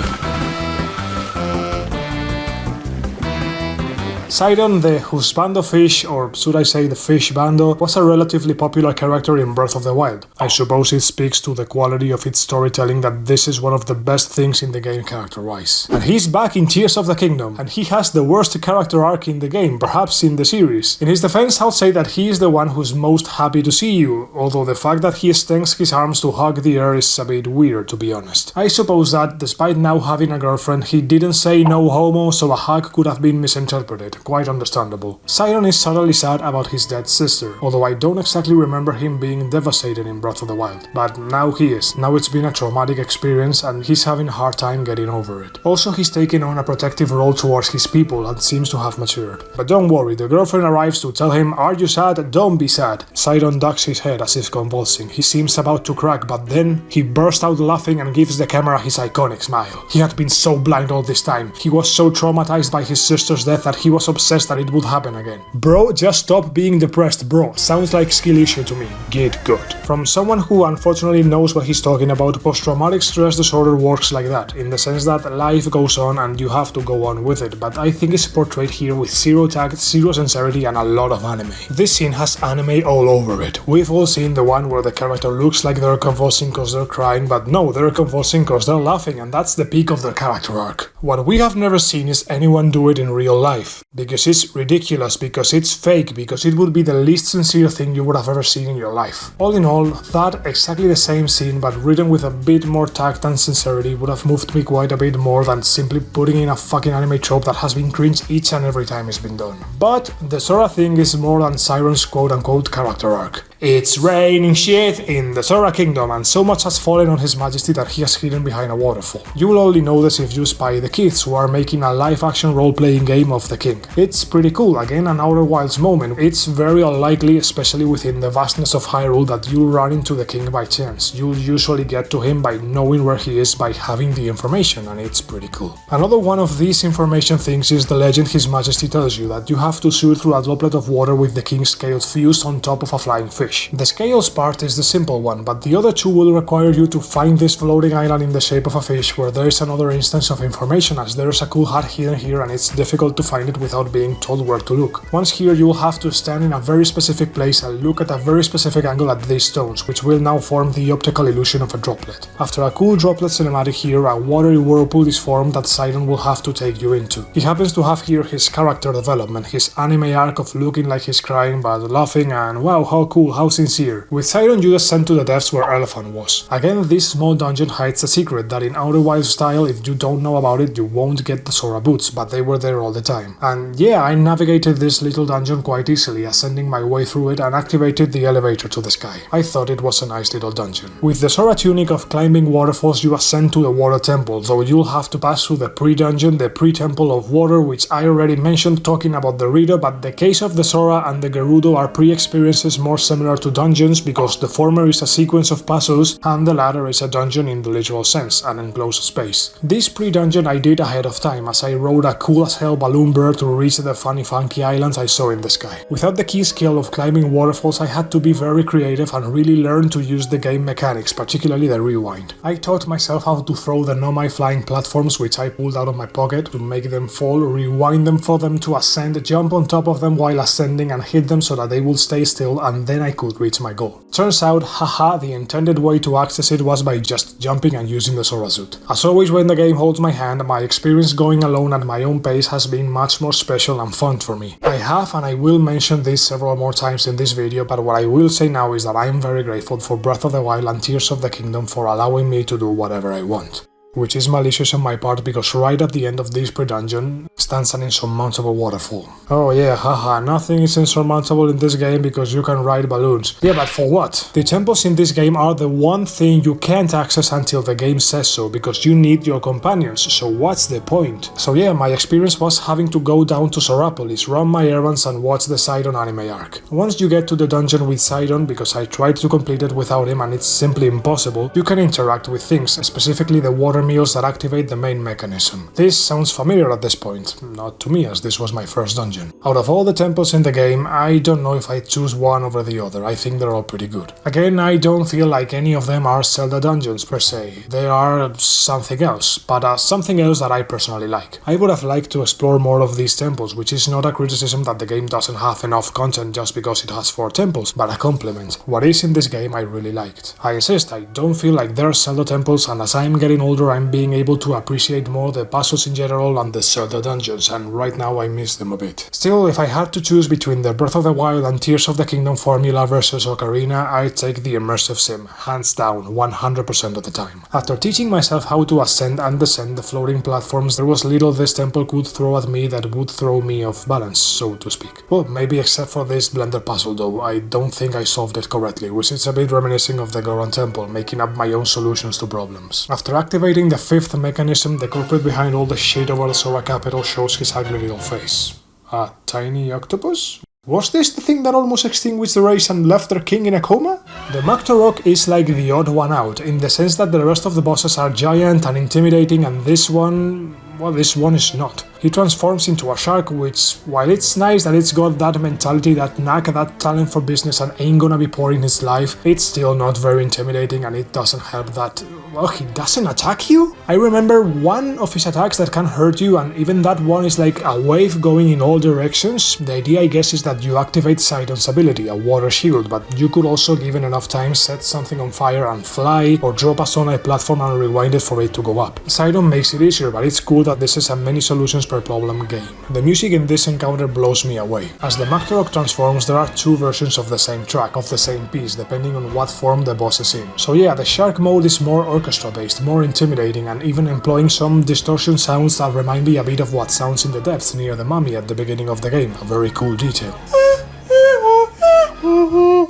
Sidon, the husbando fish, or should I say the fish bando, was a relatively popular character in Breath of the Wild. I suppose it speaks to the quality of its storytelling that this is one of the best things in the game character-wise. And he's back in Tears of the Kingdom, and he has the worst character arc in the game, perhaps in the series. In his defense, I'll say that he is the one who's most happy to see you, although the fact that he extends his arms to hug the air is a bit weird, to be honest. I suppose that, despite now having a girlfriend, he didn't say no homo, so a hug could have been misinterpreted. Quite understandable. Sidon is subtly sad about his dead sister, although I don't exactly remember him being devastated in Breath of the Wild. But now he is. Now it's been a traumatic experience and he's having a hard time getting over it. Also, he's taking on a protective role towards his people and seems to have matured. But don't worry, the girlfriend arrives to tell him, "Are you sad? Don't be sad." Sidon ducks his head as if convulsing. He seems about to crack, but then he bursts out laughing and gives the camera his iconic smile. He had been so blind all this time. He was so traumatized by his sister's death that he was obsessed that it would happen again. Bro, just stop being depressed, bro. Sounds like skill issue to me. Get good. From someone who unfortunately knows what he's talking about, post-traumatic stress disorder works like that, in the sense that life goes on and you have to go on with it, but I think it's portrayed here with zero tact, zero sincerity, and a lot of anime. This scene has anime all over it. We've all seen the one where the character looks like they're convulsing cause they're crying, but no, they're convulsing cause they're laughing, and that's the peak of their character arc. What we have never seen is anyone do it in real life, because it's ridiculous, because it's fake, because it would be the least sincere thing you would have ever seen in your life. All in all, that exactly the same scene but written with a bit more tact and sincerity would have moved me quite a bit more than simply putting in a fucking anime trope that has been cringe each and every time it's been done. But the Sora thing is more than Siren's quote-unquote character arc. It's raining shit in the Sora Kingdom, and so much has fallen on His Majesty that he has hidden behind a waterfall. You will only know this if you spy the kids who are making a live-action role-playing game of the king. It's pretty cool, again an Outer Wilds moment. It's very unlikely, especially within the vastness of Hyrule, that you'll run into the king by chance. You'll usually get to him by knowing where he is by having the information, and it's pretty cool. Another one of these information things is the legend His Majesty tells you that you have to shoot through a droplet of water with the king's scales fused on top of a flying fish. The scales part is the simple one, but the other two will require you to find this floating island in the shape of a fish where there is another instance of information, as there is a cool hut hidden here and it's difficult to find it without being told where to look. Once here you will have to stand in a very specific place and look at a very specific angle at these stones, which will now form the optical illusion of a droplet. After a cool droplet cinematic here, a watery whirlpool is formed that Sidon will have to take you into. He happens to have here his character development, his anime arc of looking like he's crying but laughing, and wow, how cool, how sincere. With Sidon you descend to the depths where Elephant was. Again, this small dungeon hides a secret that in Outer Wilds style, if you don't know about it, you won't get the Sora boots, but they were there all the time. And yeah, I navigated this little dungeon quite easily, ascending my way through it and activated the elevator to the sky. I thought it was a nice little dungeon. With the Sora tunic of climbing waterfalls, you ascend to the water temple, though you'll have to pass through the pre-dungeon, the pre-temple of water, which I already mentioned talking about the Rito, but the case of the Sora and the Gerudo are pre-experiences more similar to dungeons, because the former is a sequence of puzzles and the latter is a dungeon in the literal sense, an enclosed space. This pre-dungeon I did ahead of time, as I rode a cool as hell balloon bird to reach the funky islands I saw in the sky. Without the key skill of climbing waterfalls, I had to be very creative and really learn to use the game mechanics, particularly the rewind. I taught myself how to throw the Nomai flying platforms, which I pulled out of my pocket, to make them fall, rewind them for them to ascend, jump on top of them while ascending and hit them so that they would stay still, and then I could reach my goal. Turns out, haha, the intended way to access it was by just jumping and using the Sora suit. As always when the game holds my hand, my experience going alone at my own pace has been much more special and fun for me. I have, and I will mention this several more times in this video, but what I will say now is that I am very grateful for Breath of the Wild and Tears of the Kingdom for allowing me to do whatever I want. Which is malicious on my part, because right at the end of this pre-dungeon stands an insurmountable waterfall. Oh yeah, haha, nothing is insurmountable in this game because you can ride balloons. Yeah, but for what? The temples in this game are the one thing you can't access until the game says so, because you need your companions, so what's the point? So yeah, my experience was having to go down to Sorapolis, run my errands and watch the Sidon anime arc. Once you get to the dungeon with Sidon, because I tried to complete it without him and it's simply impossible, you can interact with things, specifically the water meals that activate the main mechanism. This sounds familiar at this point, not to me as this was my first dungeon. Out of all the temples in the game, I don't know if I'd choose one over the other, I think they're all pretty good. Again, I don't feel like any of them are Zelda dungeons per se, they are something else, but something else that I personally like. I would have liked to explore more of these temples, which is not a criticism that the game doesn't have enough content just because it has 4 temples, but a compliment. What is in this game I really liked. I insist, I don't feel like they're Zelda temples, and as I'm getting older I'm being able to appreciate more the puzzles in general and the Zelda dungeons, and right now I miss them a bit. Still, if I had to choose between the Breath of the Wild and Tears of the Kingdom formula versus Ocarina, I'd take the immersive sim, hands down, 100% of the time. After teaching myself how to ascend and descend the floating platforms, there was little this temple could throw at me that would throw me off balance, so to speak. Well, maybe except for this blender puzzle though, I don't think I solved it correctly, which is a bit reminiscent of the Goron Temple, making up my own solutions to problems. After activating the 5th mechanism, the culprit behind all the shit over the Sora capital shows his ugly little face. A tiny octopus? Was this the thing that almost extinguished the race and left their king in a coma? The Maktorok is like the odd one out, in the sense that the rest of the bosses are giant and intimidating, and this one, well, this one is not. He transforms into a shark, which, while it's nice that it's got that mentality, that knack, that talent for business and ain't gonna be poor in his life, it's still not very intimidating, and it doesn't help that, well, he doesn't attack you? I remember one of his attacks that can hurt you, and even that one is like a wave going in all directions. The idea, I guess, is that you activate Sidon's ability, a water shield, but you could also, given enough time, set something on fire and fly, or drop us on a platform and rewind it for it to go up. Sidon makes it easier, but it's cool that this is a many solutions per problem game. The music in this encounter blows me away. As the Magtarok transforms, there are two versions of the same track, of the same piece, depending on what form the boss is in. So yeah, the shark mode is more orchestra based, more intimidating, and even employing some distortion sounds that remind me a bit of what sounds in the depths near the mummy at the beginning of the game, a very cool detail.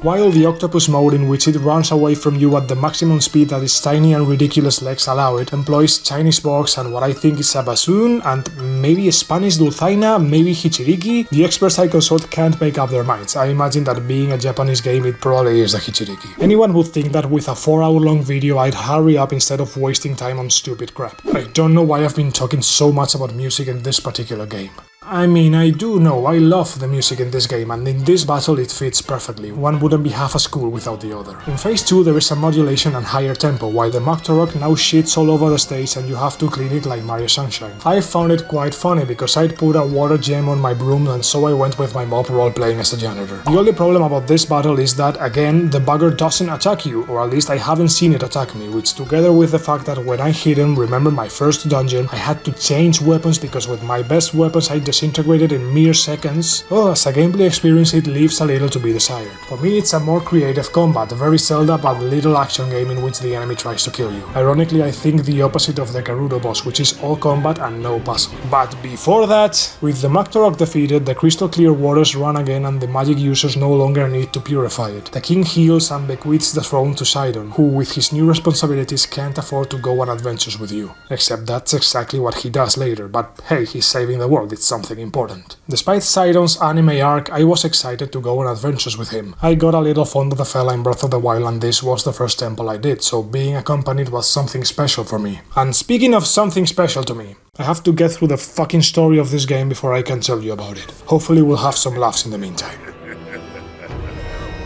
While the octopus mode, in which it runs away from you at the maximum speed that its tiny and ridiculous legs allow it, employs Chinese box and what I think is a bassoon, and maybe a Spanish dulzaina, maybe hichiriki. The experts I consult can't make up their minds. I imagine that being a Japanese game, it probably is a hichiriki. Anyone would think that with a 4-hour-long video I'd hurry up instead of wasting time on stupid crap. I don't know why I've been talking so much about music in this particular game. I mean, I do know, I love the music in this game, and in this battle it fits perfectly. One wouldn't be half as cool without the other. In phase 2 there is a modulation and higher tempo, while the Magtarok now shits all over the stage and you have to clean it like Mario Sunshine. I found it quite funny because I'd put a water gem on my broom, and so I went with my mop role-playing as a janitor. The only problem about this battle is that, again, the bugger doesn't attack you, or at least I haven't seen it attack me, which together with the fact that when I hit him, remember my first dungeon, I had to change weapons because with my best weapons I disintegrated in mere seconds. Well, as a gameplay experience it leaves a little to be desired. For me it's a more creative combat, very Zelda but little action game in which the enemy tries to kill you. Ironically, I think the opposite of the Gerudo boss, which is all combat and no puzzle. But before that, with the Magtarok defeated, the crystal clear waters run again and the magic users no longer need to purify it. The king heals and bequeaths the throne to Sidon, who with his new responsibilities can't afford to go on adventures with you. Except that's exactly what he does later, but hey, he's saving the world, it's something important. Despite Sidon's anime arc, I was excited to go on adventures with him. I got a little fond of the fella in Breath of the Wild, and this was the first temple I did, so being accompanied was something special for me. And speaking of something special to me, I have to get through the fucking story of this game before I can tell you about it. Hopefully we'll have some laughs in the meantime.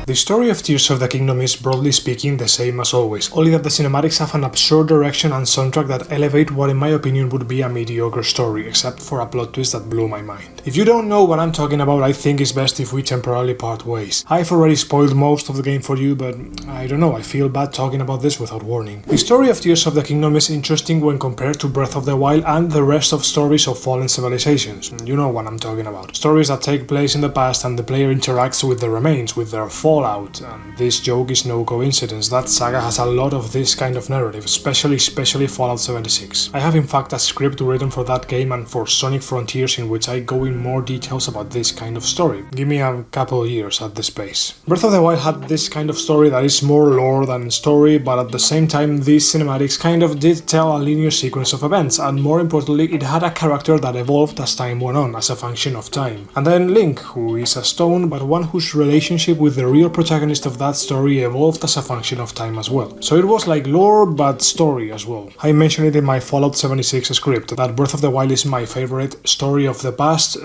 The story of Tears of the Kingdom is, broadly speaking, the same as always, only that the cinematics have an absurd direction and soundtrack that elevate what in my opinion would be a mediocre story, except for a plot twist that blew my mind. If you don't know what I'm talking about, I think it's best if we temporarily part ways. I've already spoiled most of the game for you, but I don't know, I feel bad talking about this without warning. The story of Tears of the Kingdom is interesting when compared to Breath of the Wild and the rest of stories of fallen civilizations. You know what I'm talking about. Stories that take place in the past and the player interacts with the remains, with their fallout, and this joke is no coincidence. That saga has a lot of this kind of narrative, especially Fallout 76. I have in fact a script written for that game and for Sonic Frontiers in which I go in more details about this kind of story. Give me a couple of years at this pace. Breath of the Wild had this kind of story that is more lore than story, but at the same time these cinematics kind of did tell a linear sequence of events, and more importantly it had a character that evolved as time went on, as a function of time. And then Link, who is a stone, but one whose relationship with the real protagonist of that story evolved as a function of time as well. So it was like lore but story as well. I mentioned it in my Fallout 76 script that Breath of the Wild is my favorite story of the past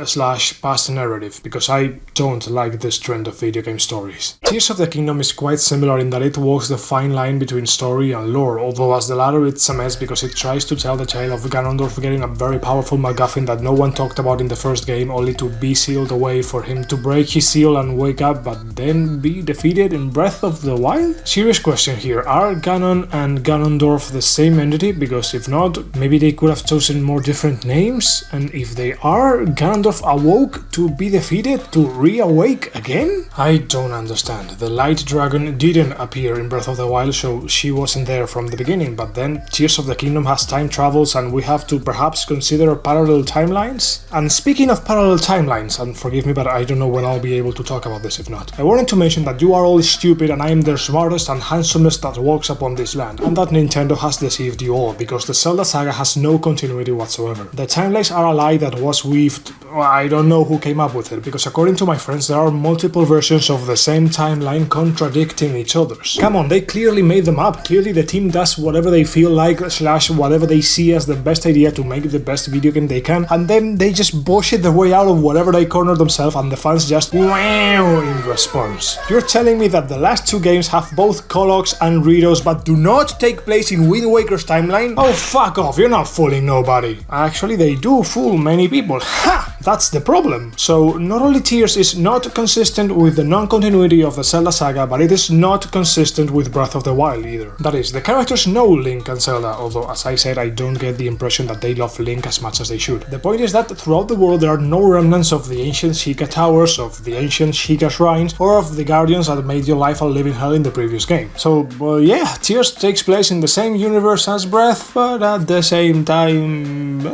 narrative, because I don't like this trend of video game stories. Tears of the Kingdom is quite similar in that it walks the fine line between story and lore, although as the latter it's a mess because it tries to tell the tale of Ganondorf getting a very powerful MacGuffin that no one talked about in the first game, only to be sealed away, for him to break his seal and wake up but then be defeated in Breath of the Wild? Serious question here, are Ganon and Ganondorf the same entity? Because if not, maybe they could have chosen more different names, and if they are, Ganondorf awoke to be defeated to re-awake again? I don't understand. The Light Dragon didn't appear in Breath of the Wild, so she wasn't there from the beginning, but then Tears of the Kingdom has time travels and we have to perhaps consider parallel timelines? And speaking of parallel timelines, and forgive me but I don't know when I'll be able to talk about this if not, I wanted to mention mention that you are all stupid and I am the smartest and handsomest that walks upon this land, and that Nintendo has deceived you all because the Zelda saga has no continuity whatsoever. The timelines are a lie that was weaved. I don't know who came up with it, because according to my friends there are multiple versions of the same timeline contradicting each other's. Come on, they clearly made them up. Clearly the team does whatever they feel like / whatever they see as the best idea to make the best video game they can, and then they just bullshit their way out of whatever they corner themselves and the fans just wow in response. You're telling me that the last two games have both Colox and Ritos but do not take place in Wind Waker's timeline? Oh, fuck off, you're not fooling nobody. Actually, they do fool many people. Ha! That's the problem. So, not only Tears is not consistent with the non-continuity of the Zelda saga, but it is not consistent with Breath of the Wild either. That is, the characters know Link and Zelda, although as I said, I don't get the impression that they love Link as much as they should. The point is that throughout the world there are no remnants of the ancient Sheikah Towers, of the ancient Sheikah Shrines, or of the Guardians that made your life a living hell in the previous game. So, yeah, Tears takes place in the same universe as Breath, but at the same time...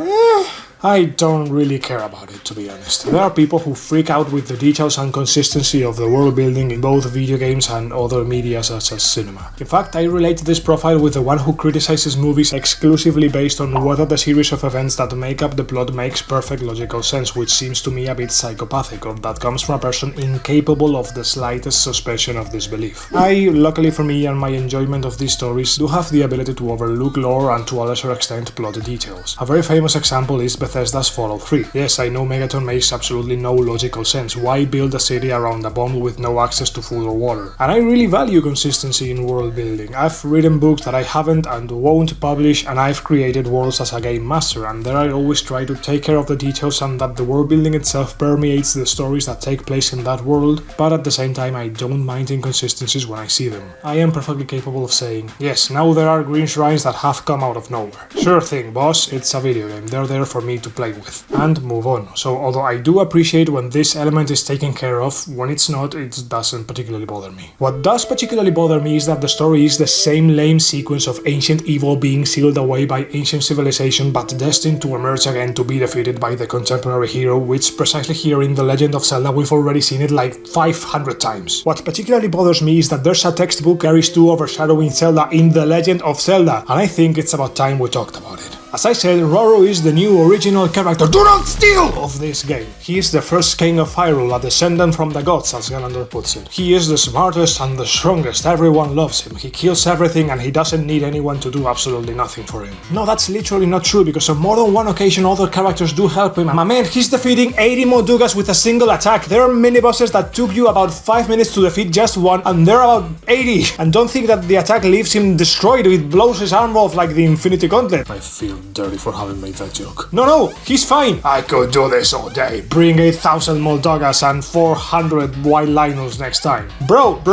I don't really care about it, to be honest. There are people who freak out with the details and consistency of the world building in both video games and other media such as cinema. In fact, I relate this profile with the one who criticizes movies exclusively based on whether the series of events that make up the plot makes perfect logical sense, which seems to me a bit psychopathic, or that comes from a person incapable of the slightest suspension of disbelief. Luckily for me and my enjoyment of these stories, do have the ability to overlook lore and to a lesser extent plot details. A very famous example is Bethesda's Fallout 3. Yes, I know Megaton makes absolutely no logical sense. Why build a city around a bomb with no access to food or water? And I really value consistency in world building. I've written books that I haven't and won't publish, and I've created worlds as a game master, and there I always try to take care of the details and that the world building itself permeates the stories that take place in that world, but at the same time I don't mind inconsistencies when I see them. I am perfectly capable of saying, yes, now there are green shrines that have come out of nowhere. Sure thing, boss, it's a video game, they're there for me to play with. And move on. So although I do appreciate when this element is taken care of, when it's not, it doesn't particularly bother me. What does particularly bother me is that the story is the same lame sequence of ancient evil being sealed away by ancient civilization but destined to emerge again to be defeated by the contemporary hero, which precisely here in The Legend of Zelda we've already seen it like 500 times. What particularly bothers me is that there's a textbook carries 2 overshadowing Zelda in The Legend of Zelda, and I think it's about time we talked about it. As I said, Roro is the new original character, do not steal, of this game. He is the first king of Hyrule, a descendant from the gods, as Galander puts it. He is the smartest and the strongest, everyone loves him, he kills everything and he doesn't need anyone to do absolutely nothing for him. No, that's literally not true, because on more than one occasion other characters do help him. My man, he's defeating 80 Modugas with a single attack. There are mini-bosses that took you about 5 minutes to defeat just one, and there are about 80. And don't think that the attack leaves him destroyed, it blows his arm off like the Infinity Gauntlet. I feel dirty for having made that joke. No, he's fine. I could do this all day. Bring 8,000 Moldogas and 400 White Linus next time. Bro.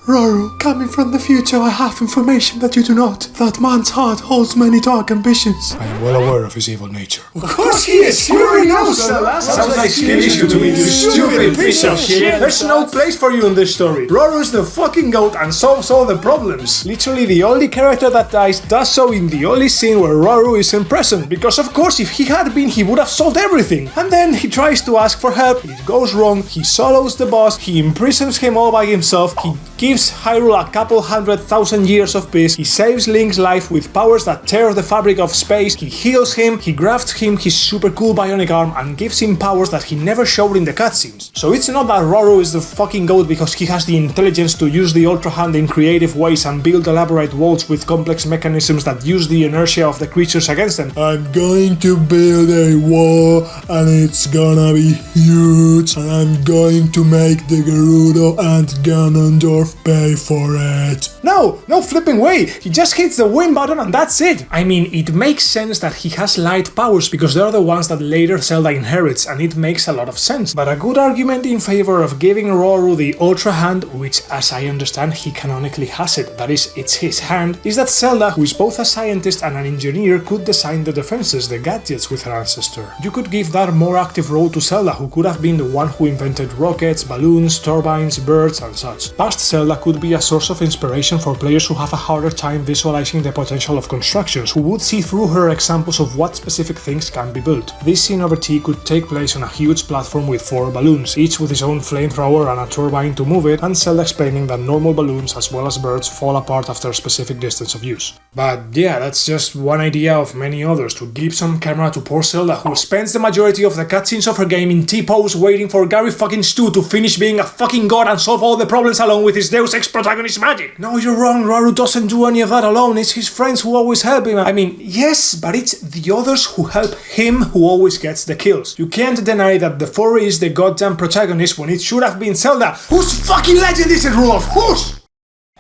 Roro, coming from the future, I have information that you do not. That man's heart holds many dark ambitions. I am well aware of his evil nature. Of course he is! He already knows! Sounds like skin issue to me, you stupid piece of shit! There's no place for you in this story. Roro is the fucking goat and solves all the problems. Literally the only character that dies does so in the only scene where Roro isn't present, because of course if he had been he would have solved everything. And then he tries to ask for help, it goes wrong, he solos the boss, he imprisons him all by himself, he gives Hyrule a couple 100,000 years of peace, he saves Link's life with powers that tear the fabric of space, he heals him, he grafts him his super cool bionic arm and gives him powers that he never showed in the cutscenes. So it's not that Roro is the fucking goat because he has the intelligence to use the Ultra Hand in creative ways and build elaborate walls with complex mechanisms that use the inertia of the creatures against them. I'm going to build a wall and it's gonna be huge and I'm going to make the Gerudo and Ganondorf pay for it. No flipping way, he just hits the win button and that's it. I mean, it makes sense that he has light powers because they're the ones that later Zelda inherits and it makes a lot of sense. But a good argument in favor of giving Roro the Ultra Hand, which as I understand he canonically has it, that is, it's his hand, is that Zelda, who is both a scientist and an engineer, could design the defenses, the gadgets with her ancestor. You could give that more active role to Zelda, who could have been the one who invented rockets, balloons, turbines, birds and such. Past Zelda Zelda could be a source of inspiration for players who have a harder time visualizing the potential of constructions, who would see through her examples of what specific things can be built. This scene over tea could take place on a huge platform with 4 balloons, each with its own flamethrower and a turbine to move it, and Zelda explaining that normal balloons as well as birds fall apart after a specific distance of use. But yeah, that's just one idea of many others, to give some camera to poor Zelda, who spends the majority of the cutscenes of her game in T-pose waiting for Gary fucking Stu to finish being a fucking god and solve all the problems along with his Deus Ex protagonist magic. No, you're wrong, Raru doesn't do any of that alone, it's his friends who always help him. I mean, yes, but it's the others who help him who always gets the kills. You can't deny that the furry is the goddamn protagonist when it should have been Zelda. Whose fucking legend is it, Rudolph? Whose?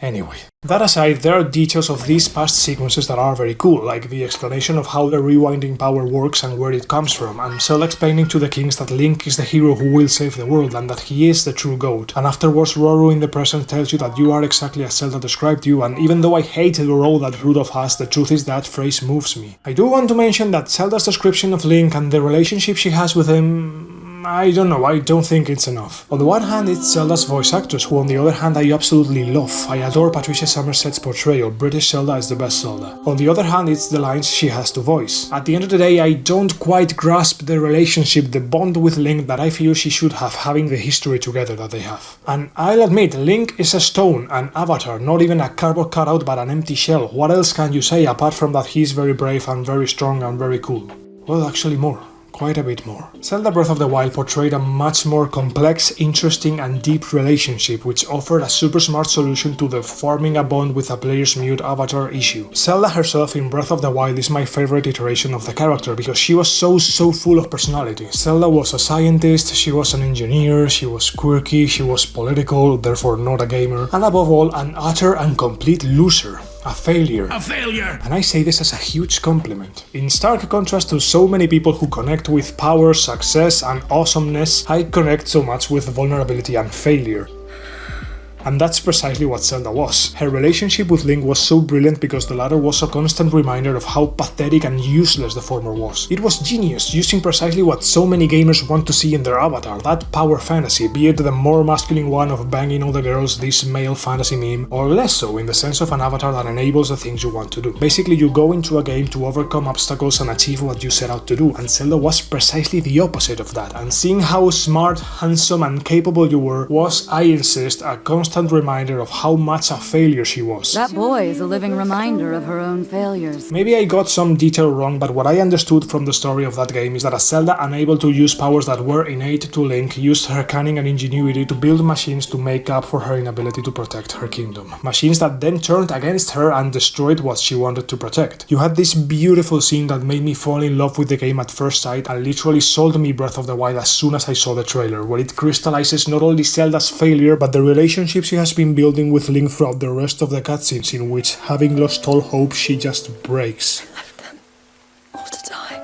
Anyway, that aside, there are details of these past sequences that are very cool, like the explanation of how the rewinding power works and where it comes from, and Zelda explaining to the kings that Link is the hero who will save the world and that he is the true goat, and afterwards Roru in the present tells you that you are exactly as Zelda described you, and even though I hate the role that Rudolph has, the truth is that phrase moves me. I do want to mention that Zelda's description of Link and the relationship she has with him, I don't know, I don't think it's enough. On the one hand, it's Zelda's voice actress, who on the other hand I absolutely love. I adore Patricia Summerset's portrayal. British Zelda is the best Zelda. On the other hand, it's the lines she has to voice. At the end of the day, I don't quite grasp the relationship, the bond with Link that I feel she should have, having the history together that they have. And I'll admit, Link is a stone, an avatar, not even a cardboard cutout but an empty shell. What else can you say apart from that he's very brave and very strong and very cool? Well, actually more. Quite a bit more. Zelda Breath of the Wild portrayed a much more complex, interesting and deep relationship which offered a super smart solution to the forming a bond with a player's mute avatar issue. Zelda herself in Breath of the Wild is my favorite iteration of the character because she was so full of personality. Zelda was a scientist, she was an engineer, she was quirky, she was political, therefore not a gamer, and above all an utter and complete loser. A failure. A failure! And I say this as a huge compliment. In stark contrast to so many people who connect with power, success and awesomeness, I connect so much with vulnerability and failure. And that's precisely what Zelda was. Her relationship with Link was so brilliant because the latter was a constant reminder of how pathetic and useless the former was. It was genius, using precisely what so many gamers want to see in their avatar, that power fantasy, be it the more masculine one of banging all the girls, this male fantasy meme, or less so in the sense of an avatar that enables the things you want to do. Basically, you go into a game to overcome obstacles and achieve what you set out to do, and Zelda was precisely the opposite of that, and seeing how smart, handsome and capable you were was, I insist, a constant reminder of how much a failure she was. That boy is a living reminder of her own failures. Maybe I got some detail wrong, but what I understood from the story of that game is that as Zelda, unable to use powers that were innate to Link, used her cunning and ingenuity to build machines to make up for her inability to protect her kingdom. Machines that then turned against her and destroyed what she wanted to protect. You had this beautiful scene that made me fall in love with the game at first sight and literally sold me Breath of the Wild as soon as I saw the trailer, where it crystallizes not only Zelda's failure but the relationship she has been building with Link throughout the rest of the cutscenes, in which, having lost all hope, she just breaks. I left them all to die.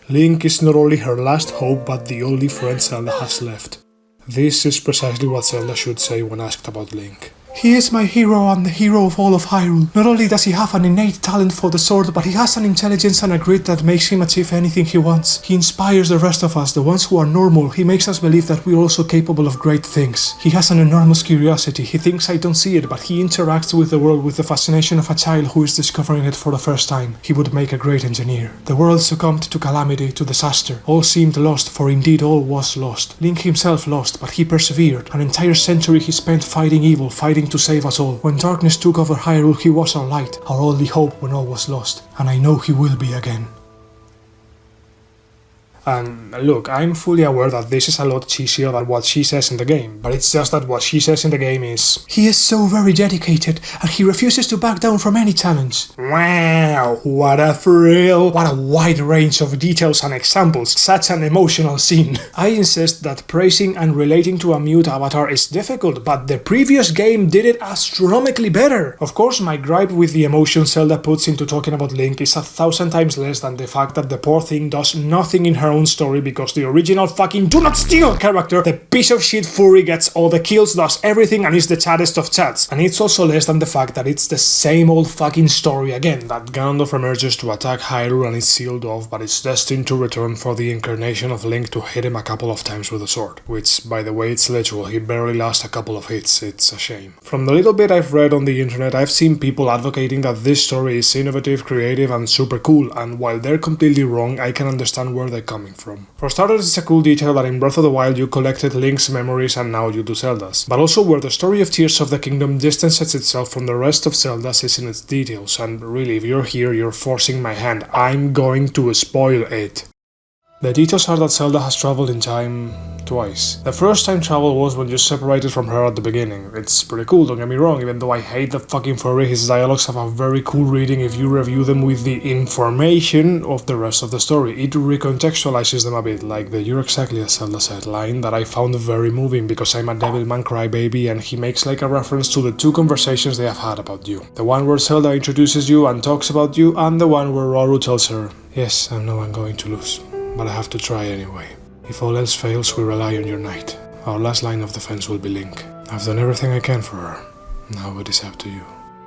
Link is not only her last hope but the only friend Zelda has left. This is precisely what Zelda should say when asked about Link. He is my hero and the hero of all of Hyrule. Not only does he have an innate talent for the sword, but he has an intelligence and a grit that makes him achieve anything he wants. He inspires the rest of us, the ones who are normal. He makes us believe that we are also capable of great things. He has an enormous curiosity. He thinks I don't see it, but he interacts with the world with the fascination of a child who is discovering it for the first time. He would make a great engineer. The world succumbed to calamity, to disaster. All seemed lost, for indeed all was lost. Link himself lost, but he persevered. An entire century he spent fighting evil, fighting to save us all. When darkness took over Hyrule, he was our light, our only hope when all was lost, and I know he will be again. And look, I'm fully aware that this is a lot cheesier than what she says in the game, but it's just that what she says in the game is, he is so very dedicated, and he refuses to back down from any challenge. Wow, what a thrill! What a wide range of details and examples, such an emotional scene. I insist that praising and relating to a mute avatar is difficult, but the previous game did it astronomically better. Of course, my gripe with the emotion Zelda puts into talking about Link is 1,000 times less than the fact that the poor thing does nothing in her own story because the original fucking do not steal character, the piece of shit Fury, gets all the kills, does everything, and is the chattest of chats. And it's also less than the fact that it's the same old fucking story again, that Gandalf emerges to attack Hyrule and is sealed off, but is destined to return for the incarnation of Link to hit him a couple of times with a sword. Which, by the way, it's literal, he barely lost a couple of hits, it's a shame. From the little bit I've read on the internet, I've seen people advocating that this story is innovative, creative, and super cool, and while they're completely wrong, I can understand where they're coming from. For starters, it's a cool detail that in Breath of the Wild you collected Link's memories and now you do Zelda's. But also where the story of Tears of the Kingdom distances itself from the rest of Zelda's is in its details, and really, if you're here, you're forcing my hand. I'm going to spoil it. The details are that Zelda has traveled in time twice. The first time travel was when you separated from her at the beginning. It's pretty cool, don't get me wrong, even though I hate the fucking furry, his dialogues have a very cool reading if you review them with the information of the rest of the story. It recontextualizes them a bit, like the "you're exactly as Zelda said" line that I found very moving because I'm a Devilman crybaby, and he makes like a reference to the two conversations they have had about you. The one where Zelda introduces you and talks about you, and the one where Roru tells her, "Yes, I know I'm going to lose, but I have to try anyway. If all else fails, we rely on your knight. Our last line of defense will be Link. I've done everything I can for her. Now it is up to you."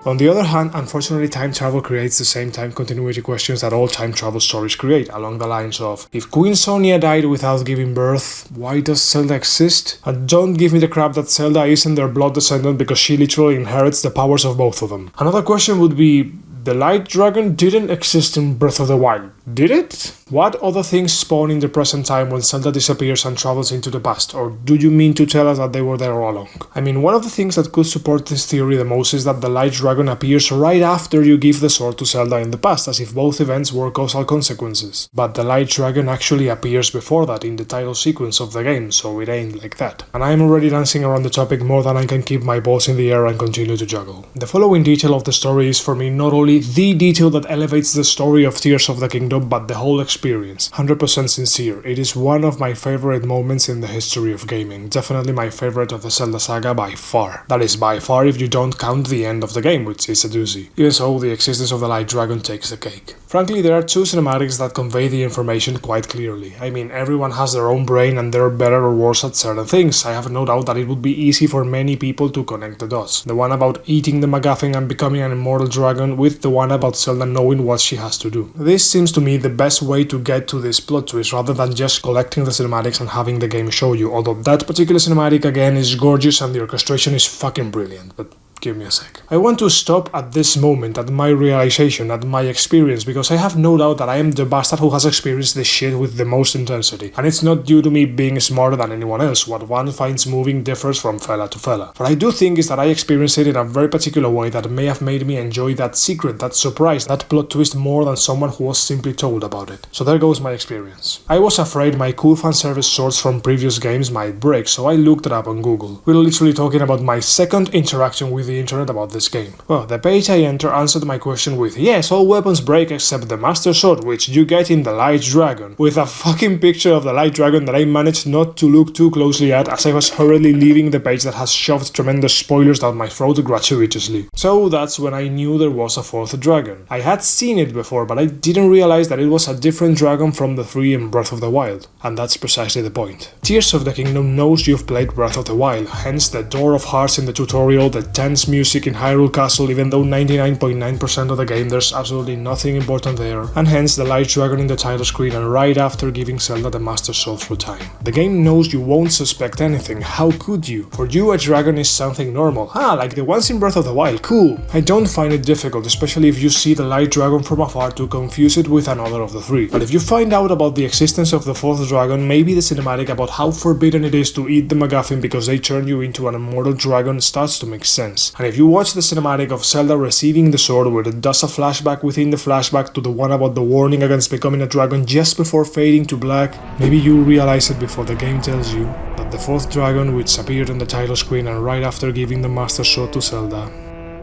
On the other hand, unfortunately, time travel creates the same time continuity questions that all time travel stories create, along the lines of, if Queen Sonia died without giving birth, why does Zelda exist? And don't give me the crap that Zelda isn't their blood descendant because she literally inherits the powers of both of them. Another question would be, the Light Dragon didn't exist in Breath of the Wild, did it? What other things spawn in the present time when Zelda disappears and travels into the past, or do you mean to tell us that they were there all along? I mean, one of the things that could support this theory the most is that the Light Dragon appears right after you give the sword to Zelda in the past, as if both events were causal consequences. But the Light Dragon actually appears before that in the title sequence of the game, so it ain't like that. And I'm already dancing around the topic more than I can keep my balls in the air and continue to juggle. The following detail of the story is for me not only the detail that elevates the story of Tears of the Kingdom, but the whole experience. 100% sincere. It is one of my favorite moments in the history of gaming. Definitely my favorite of the Zelda saga by far. That is by far if you don't count the end of the game, which is a doozy. Even so, the existence of the Light Dragon takes the cake. Frankly, there are two cinematics that convey the information quite clearly. I mean, everyone has their own brain and they're better or worse at certain things. I have no doubt that it would be easy for many people to connect the dots. The one about eating the MacGuffin and becoming an immortal dragon with the one about Zelda knowing what she has to do. This seems to me the best way to get to this plot twist rather than just collecting the cinematics and having the game show you, although that particular cinematic again is gorgeous and the orchestration is fucking brilliant, but give me a sec. I want to stop at this moment, at my realization, at my experience, because I have no doubt that I am the bastard who has experienced this shit with the most intensity. And it's not due to me being smarter than anyone else. What one finds moving differs from fella to fella. What I do think is that I experienced it in a very particular way that may have made me enjoy that secret, that surprise, that plot twist more than someone who was simply told about it. So there goes my experience. I was afraid my cool fanservice swords from previous games might break, so I looked it up on Google. We're literally talking about my second interaction with the internet about this game. Well, the page I enter answered my question with, yes, all weapons break except the Master Sword, which you get in the Light Dragon, with a fucking picture of the Light Dragon that I managed not to look too closely at as I was hurriedly leaving the page that has shoved tremendous spoilers down my throat gratuitously. So that's when I knew there was a fourth dragon. I had seen it before, but I didn't realize that it was a different dragon from the three in Breath of the Wild, and that's precisely the point. Tears of the Kingdom knows you've played Breath of the Wild, hence the Door of Hearts in the tutorial, the tense music in Hyrule Castle, even though 99.9% of the game there's absolutely nothing important there, and hence the Light Dragon in the title screen and right after giving Zelda the Master Sword through time. The game knows you won't suspect anything, how could you? For you a dragon is something normal, like the ones in Breath of the Wild, cool. I don't find it difficult, especially if you see the Light Dragon from afar, to confuse it with another of the three. But if you find out about the existence of the fourth dragon, maybe the cinematic about how forbidden it is to eat the MacGuffin because they turn you into an immortal dragon starts to make sense. And if you watch the cinematic of Zelda receiving the sword where it does a flashback within the flashback to the one about the warning against becoming a dragon just before fading to black, maybe you'll realize it before the game tells you that the fourth dragon, which appeared on the title screen and right after giving the Master Sword to Zelda,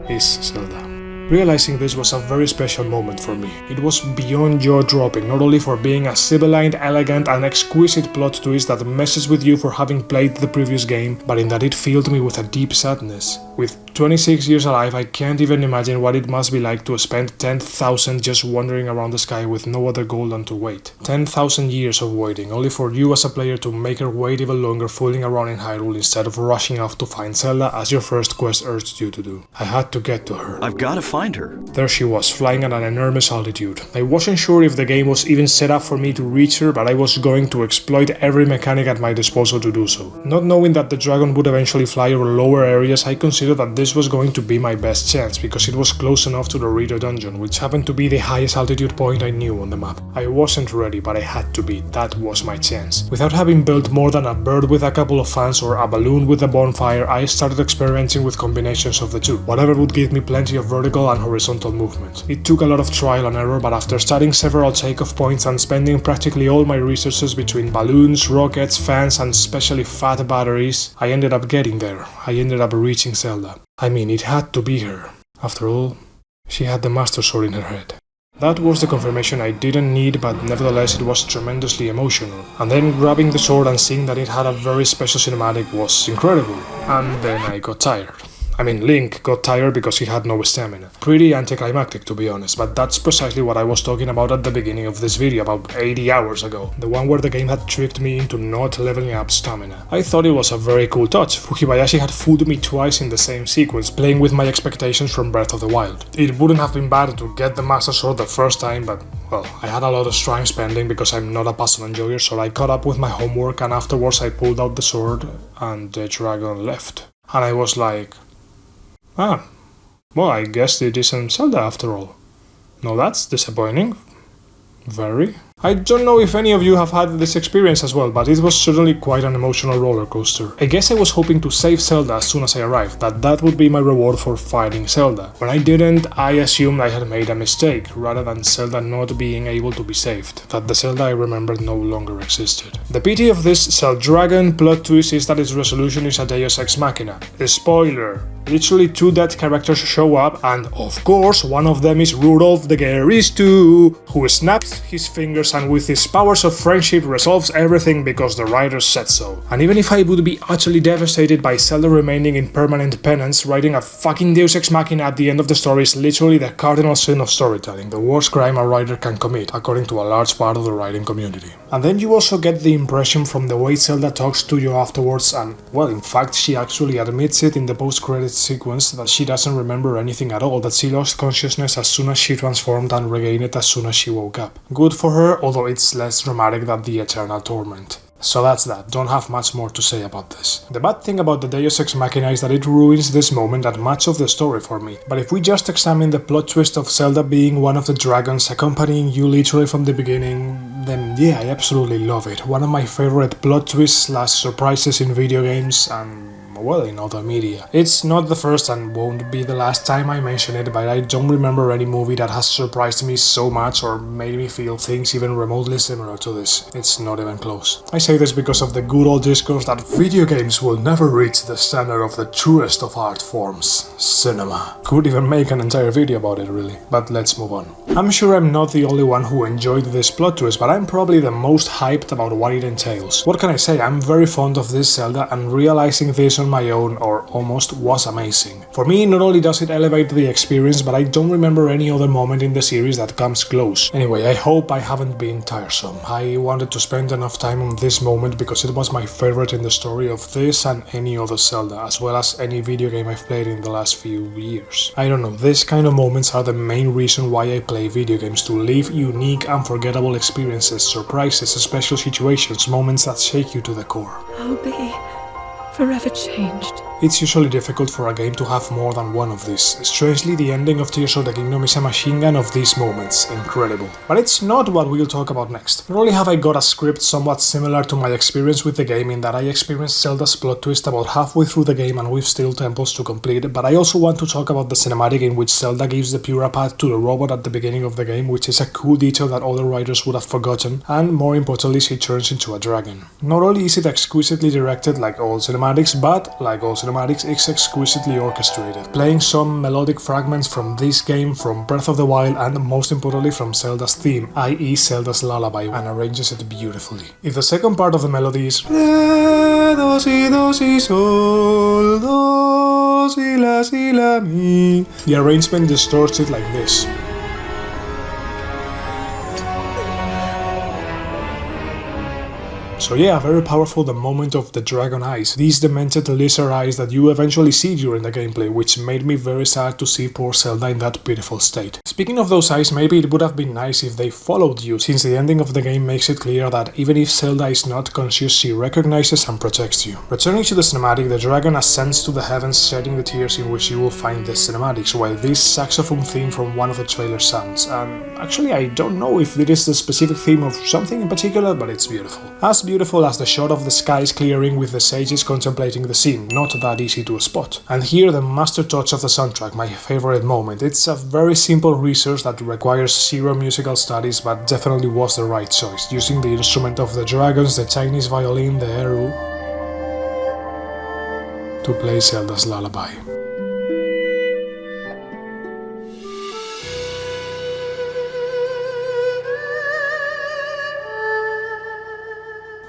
is Zelda. Realizing this was a very special moment for me. It was beyond jaw-dropping, not only for being a sibilant, elegant and exquisite plot twist that messes with you for having played the previous game, but in that it filled me with a deep sadness. With 26 years alive, I can't even imagine what it must be like to spend 10,000 just wandering around the sky with no other goal than to wait. 10,000 years of waiting, only for you as a player to make her wait even longer fooling around in Hyrule instead of rushing off to find Zelda as your first quest urged you to do. I had to get to her. I've got to find her. There she was, flying at an enormous altitude. I wasn't sure if the game was even set up for me to reach her, but I was going to exploit every mechanic at my disposal to do so. Not knowing that the dragon would eventually fly over lower areas, I considered that this was going to be my best chance, because it was close enough to the Reader dungeon, which happened to be the highest altitude point I knew on the map. I wasn't ready, but I had to be. That was my chance. Without having built more than a bird with a couple of fans or a balloon with a bonfire, I started experimenting with combinations of the two, whatever would give me plenty of vertical and horizontal movement. It took a lot of trial and error, but after starting several takeoff points and spending practically all my resources between balloons, rockets, fans and especially fat batteries, I ended up getting there. I ended up reaching Zelda. I mean, it had to be her. After all, she had the Master Sword in her head. That was the confirmation I didn't need, but nevertheless it was tremendously emotional. And then grabbing the sword and seeing that it had a very special cinematic was incredible. And then I got tired. I mean, Link got tired because he had no stamina. Pretty anticlimactic, to be honest, but that's precisely what I was talking about at the beginning of this video, about 80 hours ago. The one where the game had tricked me into not leveling up stamina. I thought it was a very cool touch. Fujibayashi had fooled me twice in the same sequence, playing with my expectations from Breath of the Wild. It wouldn't have been bad to get the Master Sword the first time, but, well, I had a lot of time spending because I'm not a puzzle enjoyer, so I caught up with my homework and afterwards I pulled out the sword and the dragon left. And I was like, ah, well, I guess it isn't Zelda after all. No, that's disappointing. Very. I don't know if any of you have had this experience as well, but it was certainly quite an emotional roller coaster. I guess I was hoping to save Zelda as soon as I arrived, that would be my reward for fighting Zelda. When I didn't, I assumed I had made a mistake, rather than Zelda not being able to be saved, that the Zelda I remembered no longer existed. The pity of this Zeldragon plot twist is that its resolution is a deus ex machina. Spoiler! Literally 2 dead characters show up, and of course one of them is Rudolph the Gearist, who snaps his fingers and with his powers of friendship resolves everything because the writers said so. And even if I would be utterly devastated by Zelda remaining in permanent penance, writing a fucking deus ex machina at the end of the story is literally the cardinal sin of storytelling, the worst crime a writer can commit, according to a large part of the writing community. And then you also get the impression from the way Zelda talks to you afterwards, and, well, in fact she actually admits it in the post-credits sequence, that she doesn't remember anything at all, that she lost consciousness as soon as she transformed and regained it as soon as she woke up. Good for her, although it's less dramatic than the eternal torment. So that's that, don't have much more to say about this. The bad thing about the Deus Ex Machina is that it ruins this moment and much of the story for me. But if we just examine the plot twist of Zelda being one of the dragons accompanying you literally from the beginning, then yeah, I absolutely love it. One of my favorite plot twists / surprises in video games and, well, in other media. It's not the first and won't be the last time I mention it, but I don't remember any movie that has surprised me so much or made me feel things even remotely similar to this. It's not even close. I say this because of the good old discourse that video games will never reach the standard of the truest of art forms, cinema. Could even make an entire video about it, really. But let's move on. I'm sure I'm not the only one who enjoyed this plot twist, but I'm probably the most hyped about what it entails. What can I say? I'm very fond of this Zelda, and realizing this on my own, or almost, was amazing. For me, not only does it elevate the experience, but I don't remember any other moment in the series that comes close. Anyway, I hope I haven't been tiresome. I wanted to spend enough time on this moment because it was my favorite in the story of this and any other Zelda, as well as any video game I've played in the last few years. I don't know, this kind of moments are the main reason why I play video games, to live unique, unforgettable experiences, surprises, special situations, moments that shake you to the core. I'll be forever changed. It's usually difficult for a game to have more than one of these. Strangely, the ending of Tears of the Kingdom is a machine gun of these moments. Incredible. But it's not what we'll talk about next. Not only have I got a script somewhat similar to my experience with the game, in that I experienced Zelda's plot twist about halfway through the game and with still temples to complete, but I also want to talk about the cinematic in which Zelda gives the Pura path to the robot at the beginning of the game, which is a cool detail that other writers would have forgotten, and more importantly, she turns into a dragon. Not only is it exquisitely directed like all cinematics, but, like all cinematics, cinematics is exquisitely orchestrated, playing some melodic fragments from this game, from Breath of the Wild, and most importantly from Zelda's theme, i.e. Zelda's lullaby, and arranges it beautifully. If the second part of the melody is Re, do, si, sol, do, si, la, mi, the arrangement distorts it like this. So yeah, very powerful the moment of the dragon eyes, these demented lizard eyes that you eventually see during the gameplay, which made me very sad to see poor Zelda in that pitiful state. Speaking of those eyes, maybe it would have been nice if they followed you, since the ending of the game makes it clear that even if Zelda is not conscious, she recognizes and protects you. Returning to the cinematic, the dragon ascends to the heavens, shedding the tears, in which you will find the cinematics, while this saxophone theme from one of the trailers sounds. Actually, I don't know if it is the specific theme of something in particular, but it's beautiful. As beautiful as the shot of the skies clearing with the sages contemplating the scene, not that easy to spot. And here the master touch of the soundtrack, my favorite moment. It's a very simple research that requires zero musical studies, but definitely was the right choice, using the instrument of the dragons, the Chinese violin, the eru, to play Zelda's lullaby.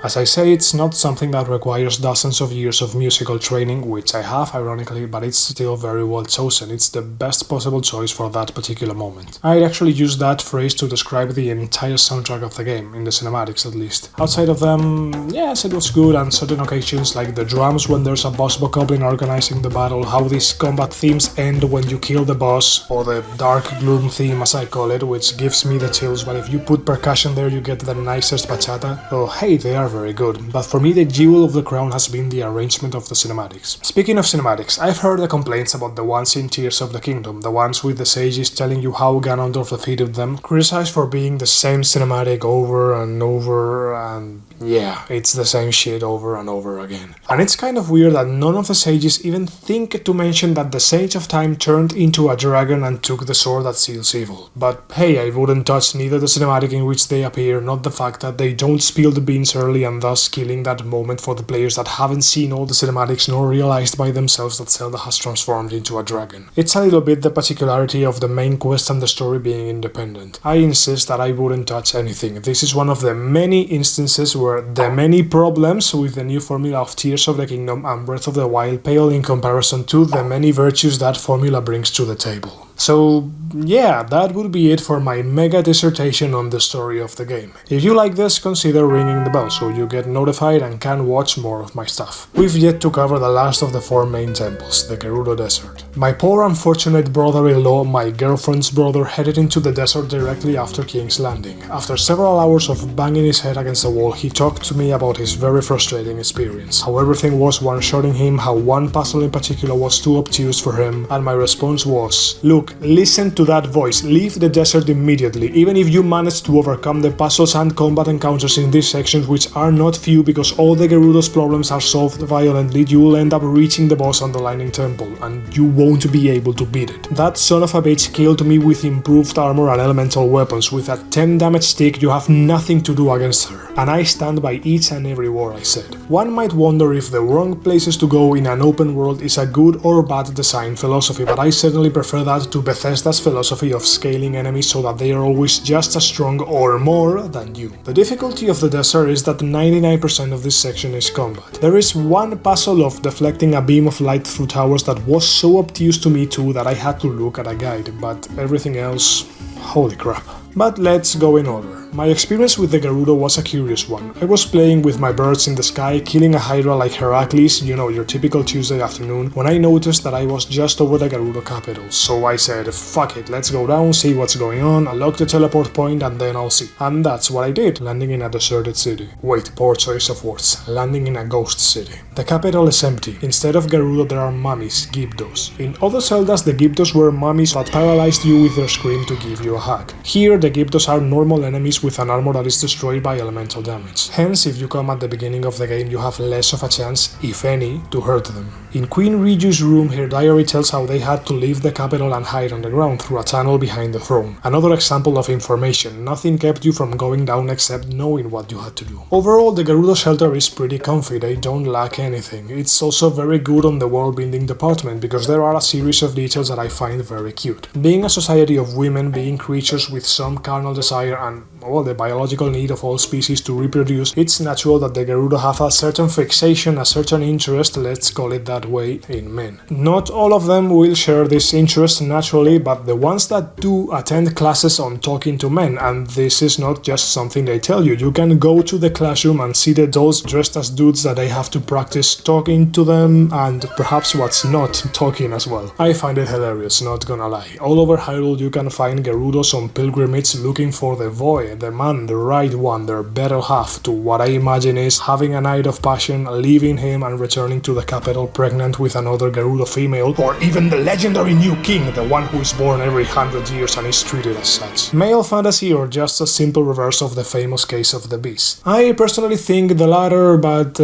As I say, it's not something that requires dozens of years of musical training, which I have ironically, but it's still very well chosen. It's the best possible choice for that particular moment. I'd actually use that phrase to describe the entire soundtrack of the game, in the cinematics at least. Outside of them, yes, it was good on certain occasions, like the drums when there's a boss bokoblin organizing the battle, how these combat themes end when you kill the boss, or the dark gloom theme as I call it, which gives me the chills, but if you put percussion there you get the nicest bachata. Oh hey, they are very good, but for me the jewel of the crown has been the arrangement of the cinematics. Speaking of cinematics, I've heard the complaints about the ones in Tears of the Kingdom, the ones with the sages telling you how Ganondorf defeated them, criticized for being the same cinematic over and over, and yeah, it's the same shit over and over again. And it's kind of weird that none of the sages even think to mention that the Sage of Time turned into a dragon and took the sword that seals evil. But hey, I wouldn't touch neither the cinematic in which they appear, not the fact that they don't spill the beans early and thus killing that moment for the players that haven't seen all the cinematics nor realized by themselves that Zelda has transformed into a dragon. It's a little bit the particularity of the main quest and the story being independent. I insist that I wouldn't touch anything. This is one of the many instances where the many problems with the new formula of Tears of the Kingdom and Breath of the Wild pale in comparison to the many virtues that formula brings to the table. So yeah, that would be it for my mega dissertation on the story of the game. If you like this, consider ringing the bell so you get notified and can watch more of my stuff. We've yet to cover the last of the 4 main temples, the Gerudo Desert. My poor unfortunate brother-in-law, my girlfriend's brother, headed into the desert directly after King's Landing. After several hours of banging his head against the wall, he talked to me about his very frustrating experience, how everything was one-shotting him, how one puzzle in particular was too obtuse for him, and my response was, look, listen to that voice, leave the desert immediately, even if you manage to overcome the puzzles and combat encounters in these sections, which are not few because all the Gerudo's problems are solved violently, you will end up reaching the boss on the Lightning Temple, and you won't be able to beat it. That son of a bitch killed me with improved armor and elemental weapons. With a 10 damage stick you have nothing to do against her, and I stand by each and every word I said. One might wonder if the wrong places to go in an open world is a good or bad design philosophy, but I certainly prefer that to Bethesda's philosophy of scaling enemies so that they are always just as strong or more than you. The difficulty of the desert is that 99% of this section is combat. There is one puzzle of deflecting a beam of light through towers that was so obtuse to me too that I had to look at a guide, but everything else, holy crap. But let's go in order. My experience with the Gerudo was a curious one. I was playing with my birds in the sky, killing a Hydra like Heracles, you know, your typical Tuesday afternoon, when I noticed that I was just over the Gerudo capital. So I said, fuck it, let's go down, see what's going on, unlock the teleport point and then I'll see. And that's what I did, landing in a deserted city. Wait, poor choice of words. Landing in a ghost city. The capital is empty. Instead of Gerudo there are mummies, Gibdos. In other Zeldas the Gibdos were mummies that paralyzed you with their scream to give you a hug. Here the Gyptos are normal enemies with an armor that is destroyed by elemental damage. Hence, if you come at the beginning of the game, you have less of a chance, if any, to hurt them. In Queen Riju's room, her diary tells how they had to leave the capital and hide on the ground through a tunnel behind the throne. Another example of information, nothing kept you from going down except knowing what you had to do. Overall, the Gerudo shelter is pretty comfy, they don't lack anything. It's also very good on the world building department because there are a series of details that I find very cute. Being a society of women, being creatures with some carnal desire and, well, the biological need of all species to reproduce, it's natural that the Gerudo have a certain fixation, a certain interest, let's call it that way, in men. Not all of them will share this interest naturally, but the ones that do attend classes on talking to men, and this is not just something they tell you. You can go to the classroom and see the dolls dressed as dudes that they have to practice talking to them, and perhaps what's not talking as well. I find it hilarious, not gonna lie. All over Hyrule you can find Gerudos on pilgrimage looking for the boy, the man, the right one, their better half, to what I imagine is having a night of passion, leaving him and returning to the capital pregnant with another Gerudo female, or even the legendary new king, the one who is born every 100 years and is treated as such. Male fantasy or just a simple reverse of the famous case of the beast? I personally think the latter, but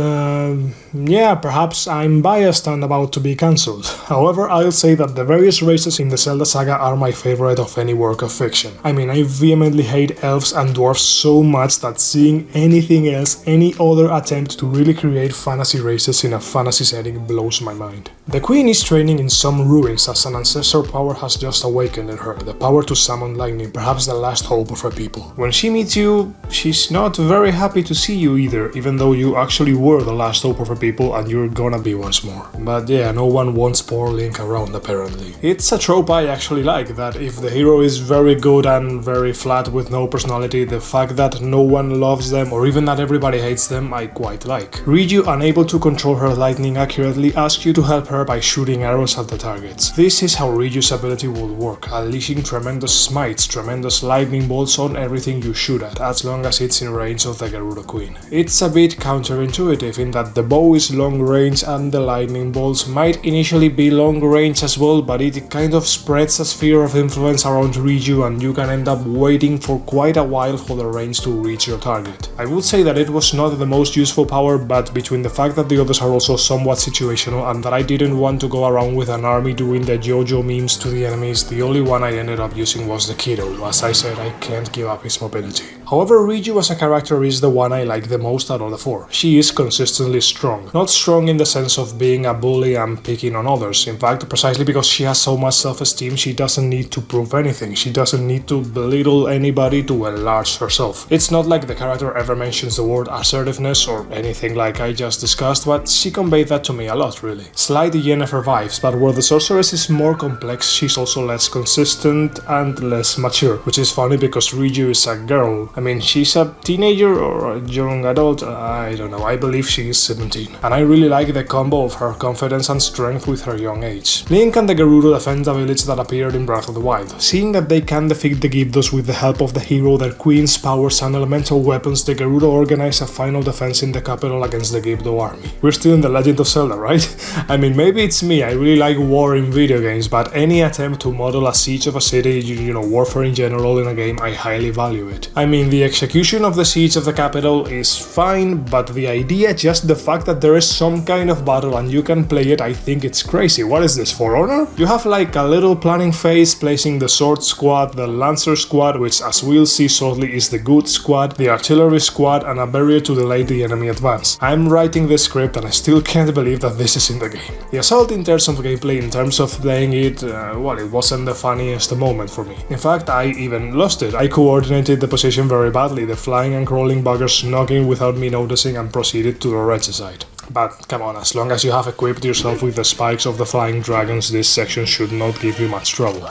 yeah, perhaps I'm biased and about to be cancelled. However, I'll say that the various races in the Zelda saga are my favorite of any work of fiction. I mean, I vehemently hate elves and dwarfs so much that seeing anything else, any other attempt to really create fantasy races in a fantasy setting blows my mind. The queen is training in some ruins as an ancestor power has just awakened in her, the power to summon lightning, perhaps the last hope of her people. When she meets you, she's not very happy to see you either, even though you actually were the last hope of her people and you're gonna be once more. But yeah, no one wants poor Link around apparently. It's a trope I actually like, that if the hero is very good and very flat with no personality, the fact that no one loves them or even that everybody hates them, I quite like. Riju, unable to control her lightning accurately, asks you to help her by shooting arrows at the targets. This is how Riju's ability will work, unleashing tremendous smites, tremendous lightning bolts on everything you shoot at, as long as it's in range of the Gerudo Queen. It's a bit counterintuitive in that the bow is long range and the lightning bolts might initially be long range as well, but it kind of spreads a sphere of influence around Riju and you can end up waiting for quite a while for the range to reach your target. I would say that it was not the most useful power, but between the fact that the others are also somewhat situational and that I didn't want to go around with an army doing the JoJo memes to the enemies, the only one I ended up using was the Kiddo. As I said, I can't give up his mobility. However, Riju as a character is the one I like the most out of the four. She is consistently strong. Not strong in the sense of being a bully and picking on others. In fact, precisely because she has so much self-esteem, she doesn't need to prove anything. She doesn't need to belittle anybody to enlarge herself. It's not like the character ever mentions the word assertiveness or anything like I just discussed, but she conveyed that to me a lot, really. Slight Yennefer vibes, but where the sorceress is more complex, she's also less consistent and less mature, which is funny because Riju is a girl. I mean, she's a teenager or a young adult, I don't know, I believe she is 17. And I really like the combo of her confidence and strength with her young age. Link and the Gerudo defend a village that appeared in Breath of the Wild. Seeing that they can defeat the Gyptos with the help of the hero, their queen's powers and elemental weapons, the Gerudo organize a final defense in the capital against the Gypto army. We're still in the Legend of Zelda, right? I mean, maybe it's me, I really like war in video games, but any attempt to model a siege of a city, you know, warfare in general in a game, I highly value it. I mean, the execution of the siege of the capital is fine, but the idea, just the fact that there is some kind of battle and you can play it, I think it's crazy. What is this, For Honor? You have like a little planning phase, placing the sword squad, the lancer squad, which as we'll see shortly is the good squad, the artillery squad, and a barrier to delay the enemy advance. I'm writing this script and I still can't believe that this is in the game. The assault in terms of gameplay, in terms of playing it, well, it wasn't the funniest moment for me. In fact, I even lost it. I coordinated the position very badly, the flying and crawling buggers knocking without me noticing and proceeded to the regicide. But come on, as long as you have equipped yourself with the spikes of the flying dragons, this section should not give you much trouble.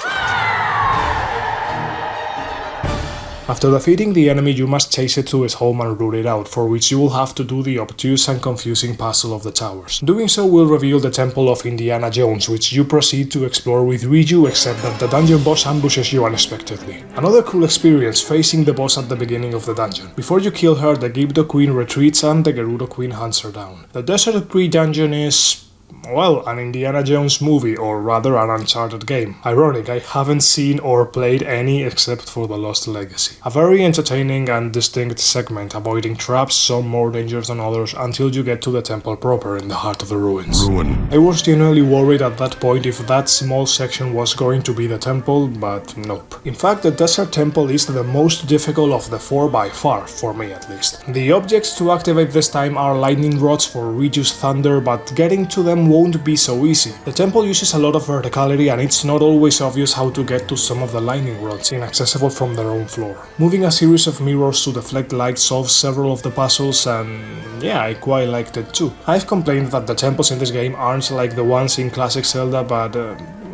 After defeating the enemy, you must chase it to its home and root it out, for which you will have to do the obtuse and confusing puzzle of the towers. Doing so will reveal the Temple of Indiana Jones, which you proceed to explore with Riju, except that the dungeon boss ambushes you unexpectedly. Another cool experience, facing the boss at the beginning of the dungeon. Before you kill her, the Gypto Queen retreats and the Gerudo Queen hunts her down. The Desert pre-dungeon is well, an Indiana Jones movie, or rather an Uncharted game. Ironic, I haven't seen or played any except for The Lost Legacy. A very entertaining and distinct segment, avoiding traps, some more dangerous than others, until you get to the temple proper in the heart of the ruins. I was genuinely worried at that point if that small section was going to be the temple, but nope. In fact, the desert temple is the most difficult of the four by far, for me at least. The objects to activate this time are lightning rods for Ryu's thunder, but getting to them won't be so easy. The temple uses a lot of verticality and it's not always obvious how to get to some of the lightning rods, inaccessible from their own floor. Moving a series of mirrors to deflect light solves several of the puzzles, and yeah, I quite liked it too. I've complained that the temples in this game aren't like the ones in classic Zelda, but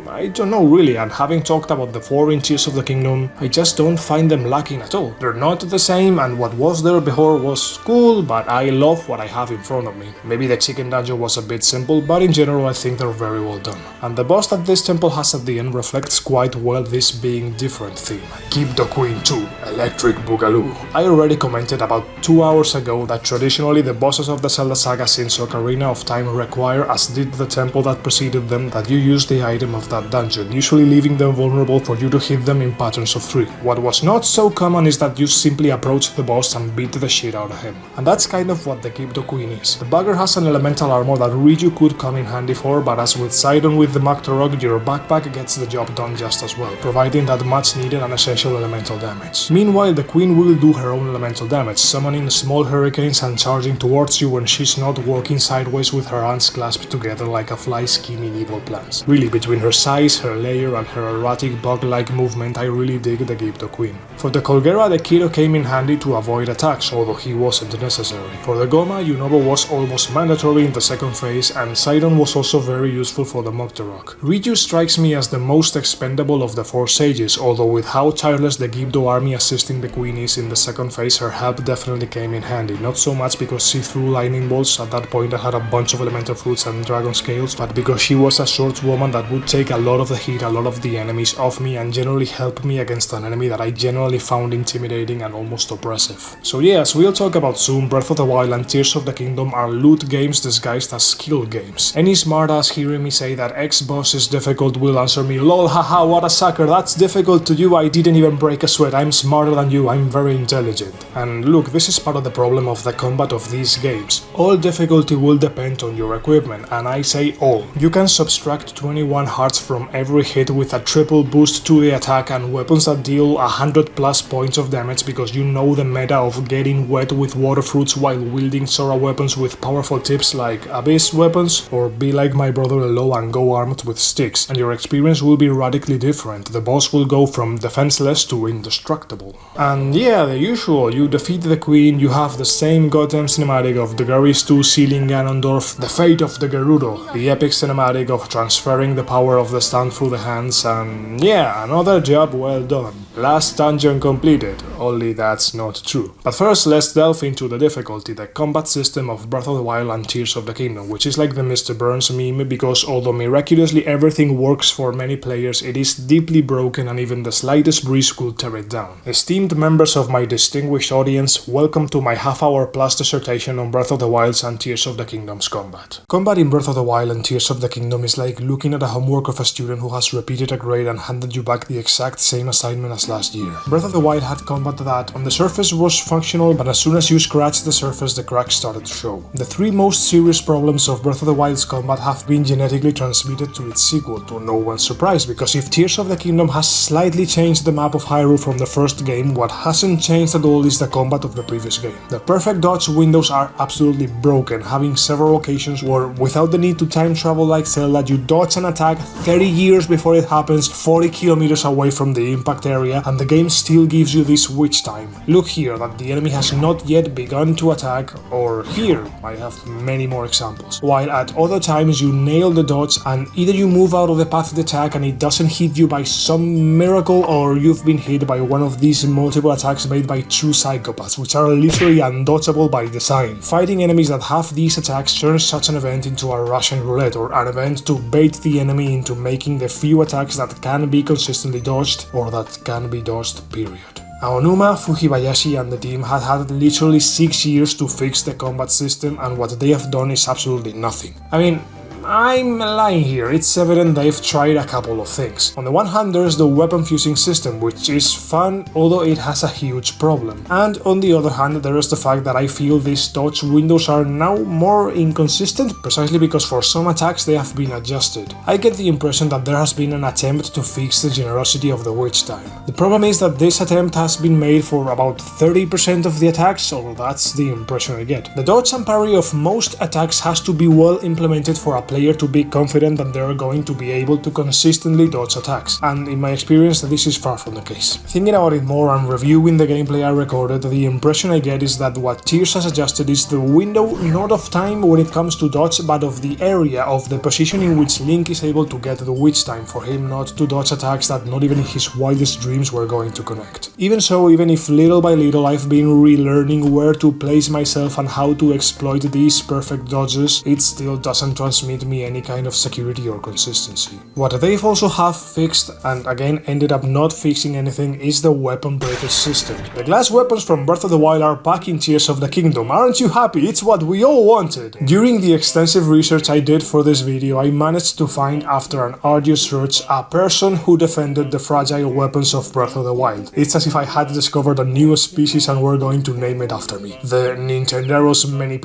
I don't know really, and having talked about the 4 Tears of the Kingdom, I just don't find them lacking at all. They're not the same, and what was there before was cool, but I love what I have in front of me. Maybe the chicken dungeon was a bit simple, but in general I think they're very well done. And the boss that this temple has at the end reflects quite well this being different theme. Keep the Queen 2, Electric Boogaloo. I already commented about 2 hours ago that traditionally the bosses of the Zelda saga since Ocarina of Time require, as did the temple that preceded them, that you use the item of that dungeon, usually leaving them vulnerable for you to hit them in patterns of 3. What was not so common is that you simply approach the boss and beat the shit out of him. And that's kind of what the Keep the Queen is. The bugger has an elemental armor that Ryu could come in handy for, but as with Sidon with the Magtarok, your backpack gets the job done just as well, providing that much needed and essential elemental damage. Meanwhile, the Queen will do her own elemental damage, summoning small hurricanes and charging towards you when she's not walking sideways with her hands clasped together like a fly scheming evil plans. Really, between her size, her layer, and her erratic bug-like movement, I really dig the Keep the Queen. For the Colgera, the Kiro came in handy to avoid attacks, although he wasn't necessary. For the Goma, Yunobo was almost mandatory in the second phase, and Sidon was also very useful for the Magtarok. Ryu strikes me as the most expendable of the 4 sages, although with how tireless the Gibdo army assisting the Queen is in the second phase, her help definitely came in handy. Not so much because she threw lightning bolts, at that point I had a bunch of elemental fruits and dragon scales, but because she was a swordswoman that would take a lot of the heat, a lot of the enemies off me, and generally help me against an enemy that I generally found intimidating and almost oppressive. So yeah, as we'll talk about soon, Breath of the Wild and Tears of the Kingdom are loot games disguised as skill games. Any smartass hearing me say that X boss is difficult will answer me, lol haha what a sucker, that's difficult to you, I didn't even break a sweat, I'm smarter than you, I'm very intelligent. And look, this is part of the problem of the combat of these games. All difficulty will depend on your equipment, and I say all. You can subtract 21 hearts from every hit with a triple boost to the attack and weapons that deal 100 plus points of damage because you know the meta of getting wet with water fruits while wielding Sora weapons with powerful tips like Abyss weapons, or be like my brother-in-law and go armed with sticks, and your experience will be radically different. The boss will go from defenseless to indestructible. And yeah, the usual, you defeat the Queen, you have the same goddamn cinematic of the Garry's 2 sealing Ganondorf, the fate of the Gerudo, the epic cinematic of transferring the power of the stand through the hands, and yeah, another job well done. Last dungeon completed, only that's not true. But first, let's delve into the difficulty, the combat system of Breath of the Wild and Tears of the Kingdom, which is like the Mr. Burns meme, because although miraculously everything works for many players, it is deeply broken and even the slightest breeze could tear it down. Esteemed members of my distinguished audience, welcome to my half-hour plus dissertation on Breath of the Wild's and Tears of the Kingdom's combat. Combat in Breath of the Wild and Tears of the Kingdom is like looking at a homework of a student who has repeated a grade and handed you back the exact same assignment as last year. Breath of the Wild had combat that on the surface was functional, but as soon as you scratched the surface the cracks started to show. The 3 most serious problems of Breath of the Wild's combat have been genetically transmitted to its sequel, to no one's surprise, because if Tears of the Kingdom has slightly changed the map of Hyrule from the first game, what hasn't changed at all is the combat of the previous game. The perfect dodge windows are absolutely broken, having several occasions where, without the need to time travel like Zelda, you dodge an attack 30 years before it happens, 40 kilometers away from the impact area, and the game still gives you this witch time. Look here that the enemy has not yet begun to attack, or here, I have many more examples. While at other times you nail the dodge and either you move out of the path of the attack and it doesn't hit you by some miracle, or you've been hit by one of these multiple attacks made by true psychopaths, which are literally undodgeable by design. Fighting enemies that have these attacks turns such an event into a Russian roulette, or an event to bait the enemy into making the few attacks that can be consistently dodged, or that can be dodged, period. Aonuma, Fujibayashi and the team had literally 6 years to fix the combat system, and what they have done is absolutely nothing. I mean, I'm lying here, it's evident they've tried a couple of things. On the one hand, there's the weapon fusing system, which is fun, although it has a huge problem. And on the other hand, there is the fact that I feel these dodge windows are now more inconsistent, precisely because for some attacks they have been adjusted. I get the impression that there has been an attempt to fix the generosity of the witch time. The problem is that this attempt has been made for about 30% of the attacks, so that's the impression I get. The dodge and parry of most attacks has to be well implemented for a player to be confident that they are going to be able to consistently dodge attacks, and in my experience this is far from the case. Thinking about it more and reviewing the gameplay I recorded, the impression I get is that what Tears has adjusted is the window not of time when it comes to dodge, but of the area of the position in which Link is able to get the witch time for him not to dodge attacks that not even in his wildest dreams were going to connect. Even so, even if little by little I've been relearning where to place myself and how to exploit these perfect dodges, it still doesn't transmit me any kind of security or consistency. What they've also have fixed, and again ended up not fixing anything, is the weapon breakage system. The glass weapons from Breath of the Wild are back in Tears of the Kingdom, aren't you happy? It's what we all wanted! During the extensive research I did for this video, I managed to find, after an arduous search, a person who defended the fragile weapons of Breath of the Wild. It's as if I had discovered a new species and were going to name it after me. The Nintenderos Meni,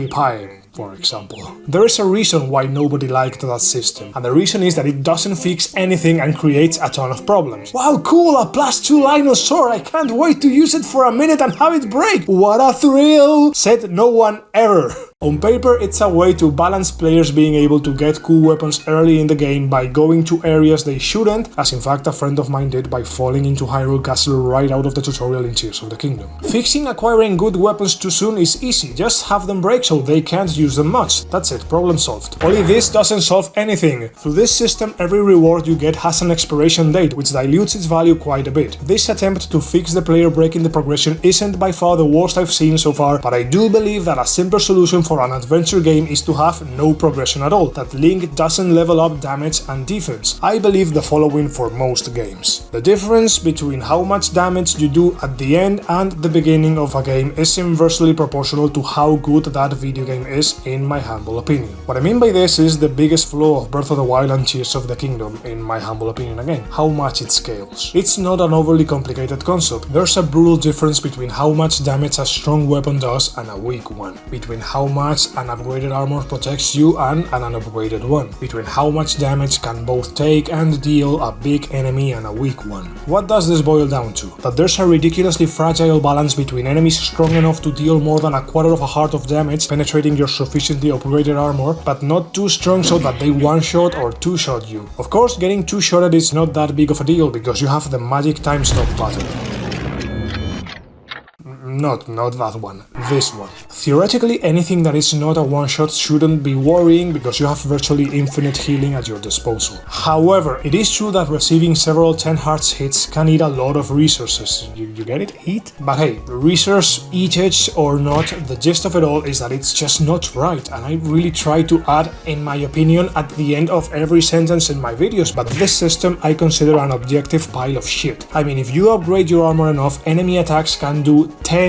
for example. There is a reason why nobody liked that system, and the reason is that it doesn't fix anything and creates a ton of problems. Wow, cool, a +2 Lino sword, I can't wait to use it for a minute and have it break! What a thrill! Said no one ever. On paper, it's a way to balance players being able to get cool weapons early in the game by going to areas they shouldn't, as in fact a friend of mine did by falling into Hyrule Castle right out of the tutorial in Tears of the Kingdom. Fixing acquiring good weapons too soon is easy, just have them break so they can't use them much. That's it, problem solved. Only this doesn't solve anything. Through this system, every reward you get has an expiration date, which dilutes its value quite a bit. This attempt to fix the player breaking the progression isn't by far the worst I've seen so far, but I do believe that a simpler solution for an adventure game is to have no progression at all, that Link doesn't level up damage and defense. I believe the following for most games. The difference between how much damage you do at the end and the beginning of a game is inversely proportional to how good that video game is, in my humble opinion. What I mean by this is the biggest flaw of Breath of the Wild and Tears of the Kingdom, in my humble opinion again, how much it scales. It's not an overly complicated concept. There's a brutal difference between how much damage a strong weapon does and a weak one, between how much an upgraded armor protects you and an unupgraded one, between how much damage can both take and deal a big enemy and a weak one. What does this boil down to? That there's a ridiculously fragile balance between enemies strong enough to deal more than a quarter of a heart of damage penetrating your sufficiently upgraded armor, but not too strong so that they one-shot or two-shot you. Of course, getting two-shotted is not that big of a deal because you have the magic time stop button. Not that one, this one. Theoretically, anything that is not a one-shot shouldn't be worrying because you have virtually infinite healing at your disposal. However, it is true that receiving several 10 hearts hits can eat a lot of resources. You get it? Eat? But hey, resource, eatage or not, the gist of it all is that it's just not right, and I really try to add, in my opinion, at the end of every sentence in my videos, but this system I consider an objective pile of shit. I mean, if you upgrade your armor enough, enemy attacks can do 10,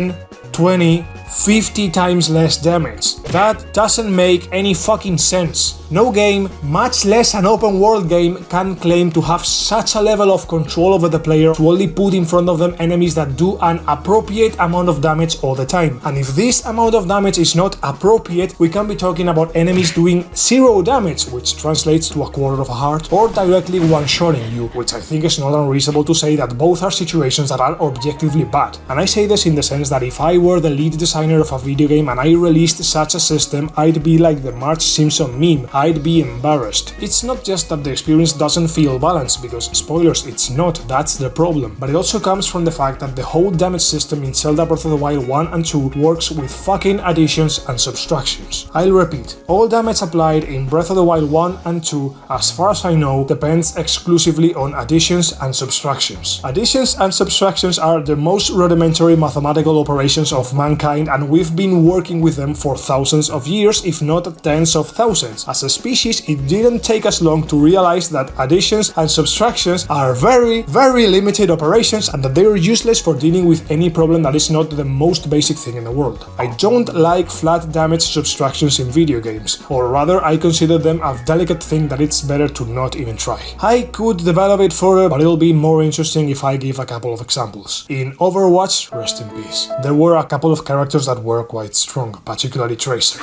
20, 50 times less damage. That doesn't make any fucking sense. No game, much less an open world game, can claim to have such a level of control over the player to only put in front of them enemies that do an appropriate amount of damage all the time. And if this amount of damage is not appropriate, we can be talking about enemies doing 0 damage, which translates to a quarter of a heart, or directly one-shotting you, which I think is not unreasonable to say that both are situations that are objectively bad. And I say this in the sense that if I were the lead designer of a video game and I released such a system, I'd be like the Marge Simpson meme. I'd be embarrassed. It's not just that the experience doesn't feel balanced, because spoilers, it's not, that's the problem, but it also comes from the fact that the whole damage system in Zelda Breath of the Wild 1 and 2 works with fucking additions and subtractions. I'll repeat, all damage applied in Breath of the Wild 1 and 2, as far as I know, depends exclusively on additions and subtractions. Additions and subtractions are the most rudimentary mathematical operations of mankind, and we've been working with them for thousands thousands of years, if not tens of thousands. As a species, it didn't take us long to realize that additions and subtractions are very limited operations and that they are useless for dealing with any problem that is not the most basic thing in the world. I don't like flat damage subtractions in video games, or rather I consider them a delicate thing that it's better to not even try. I could develop it further, but it'll be more interesting if I give a couple of examples. In Overwatch, rest in peace, there were a couple of characters that were quite strong, particularly Tracer.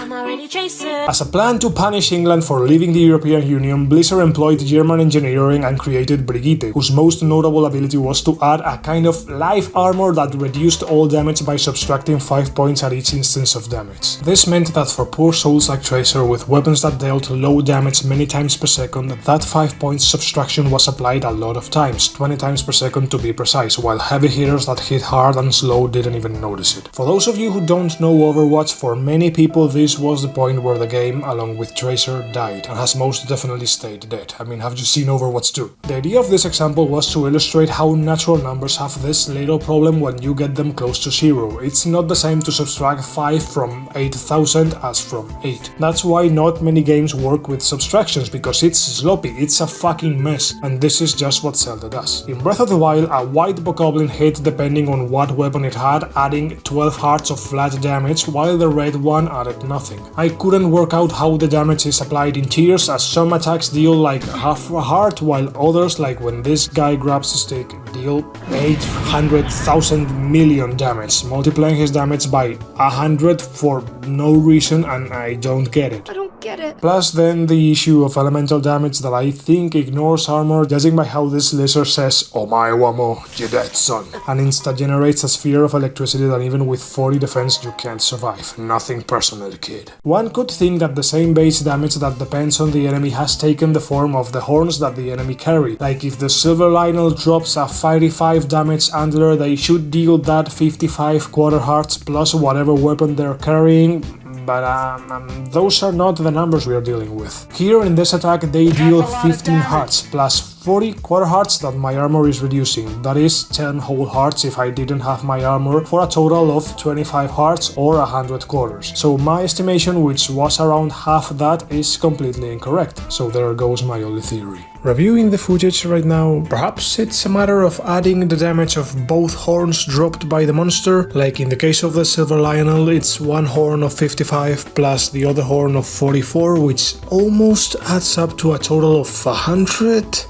As a plan to punish England for leaving the European Union, Blizzard employed German engineering and created Brigitte, whose most notable ability was to add a kind of life armor that reduced all damage by subtracting 5 points at each instance of damage. This meant that for poor souls like Tracer with weapons that dealt low damage many times per second, that 5 points subtraction was applied a lot of times, 20 times per second to be precise, while heavy hitters that hit hard and slow didn't even notice it. For those of you who don't know Overwatch, for many people this was the point where the game, along with Tracer, died, and has most definitely stayed dead. I mean, have you seen Overwatch 2? The idea of this example was to illustrate how natural numbers have this little problem when you get them close to 0. It's not the same to subtract 5 from 8,000 as from 8. That's why not many games work with subtractions, because it's sloppy, it's a fucking mess, and this is just what Zelda does. In Breath of the Wild, a white bokoblin hit depending on what weapon it had, adding 12 hearts of flat damage, while the red one added nothing. I couldn't work out how the damage is applied in Tears, as some attacks deal like half a heart, while others, like when this guy grabs a stick, deal 800,000 million damage, multiplying his damage by 100 for no reason, and I don't get it. Plus then the issue of elemental damage that I think ignores armor, judging by how this lizard says "Omae wa mo, you're dead son," and instead generates a sphere of electricity that even with 40 defense you can't survive. Nothing personal, kid. One could think that the same base damage that depends on the enemy has taken the form of the horns that the enemy carry, like if the Silver Lionel drops a 55 damage Antler, they should deal that 55 quarter hearts plus whatever weapon they're carrying. But those are not the numbers we are dealing with. Here in this attack they deal 15 hearts plus 40 quarter hearts that my armor is reducing. That is 10 whole hearts if I didn't have my armor, for a total of 25 hearts or 100 quarters. So my estimation, which was around half that, is completely incorrect. So there goes my only theory. Reviewing the footage right now, perhaps it's a matter of adding the damage of both horns dropped by the monster. Like in the case of the Silver Lionel, it's one horn of 55 plus the other horn of 44, which almost adds up to a total of 100?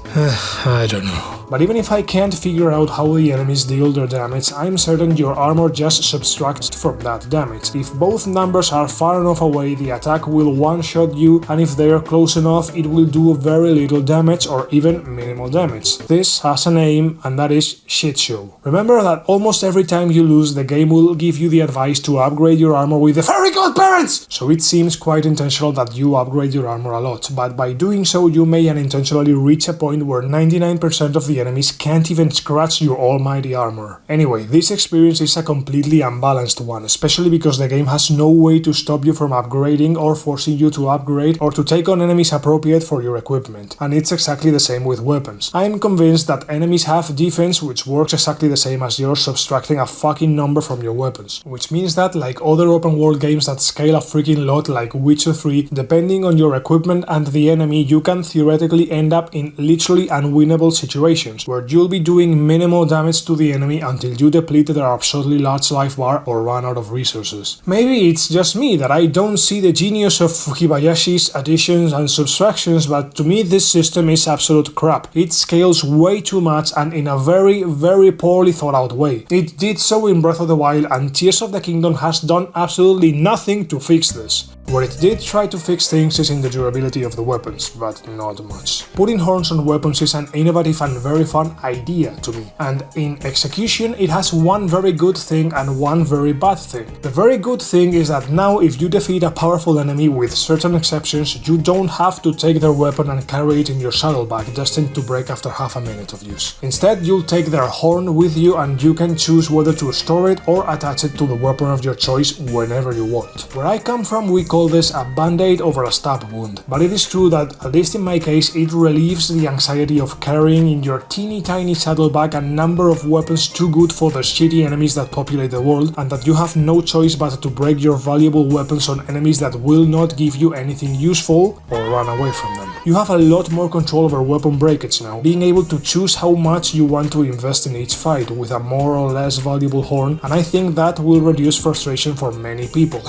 I don't know. But even if I can't figure out how the enemies deal their damage, I'm certain your armor just subtracts from that damage. If both numbers are far enough away, the attack will one-shot you, and if they are close enough, it will do very little damage or even minimal damage. This has a name, and that is shitshow. Remember that almost every time you lose, the game will give you the advice to upgrade your armor with the very good parents! So it seems quite intentional that you upgrade your armor a lot, but by doing so you may unintentionally reach a point where 99% of the enemies can't even scratch your almighty armor. Anyway, this experience is a completely unbalanced one, especially because the game has no way to stop you from upgrading or forcing you to upgrade or to take on enemies appropriate for your equipment, and it's exactly the same with weapons. I am convinced that enemies have defense which works exactly the same as yours, subtracting a fucking number from your weapons, which means that, like other open world games that scale a freaking lot like Witcher 3, depending on your equipment and the enemy, you can theoretically end up in literally unwinnable situations, where you'll be doing minimal damage to the enemy until you deplete their absurdly large life bar or run out of resources. Maybe it's just me that I don't see the genius of Fukibayashi's additions and subtractions, but to me this system is absolute crap. It scales way too much and in a very poorly thought out way. It did so in Breath of the Wild, and Tears of the Kingdom has done absolutely nothing to fix this. Where it did try to fix things is in the durability of the weapons, but not much. Putting horns on weapons is an innovative and very fun idea to me, and in execution it has one very good thing and one very bad thing. The very good thing is that now if you defeat a powerful enemy, with certain exceptions, you don't have to take their weapon and carry it in your saddlebag destined to break after half a minute of use. Instead, you'll take their horn with you and you can choose whether to store it or attach it to the weapon of your choice whenever you want. Where I come from, we call call this a band-aid over a stab wound, but it is true that, at least in my case, it relieves the anxiety of carrying in your teeny tiny saddlebag a number of weapons too good for the shitty enemies that populate the world, and that you have no choice but to break your valuable weapons on enemies that will not give you anything useful or run away from them. You have a lot more control over weapon breakage now, being able to choose how much you want to invest in each fight with a more or less valuable horn, and I think that will reduce frustration for many people.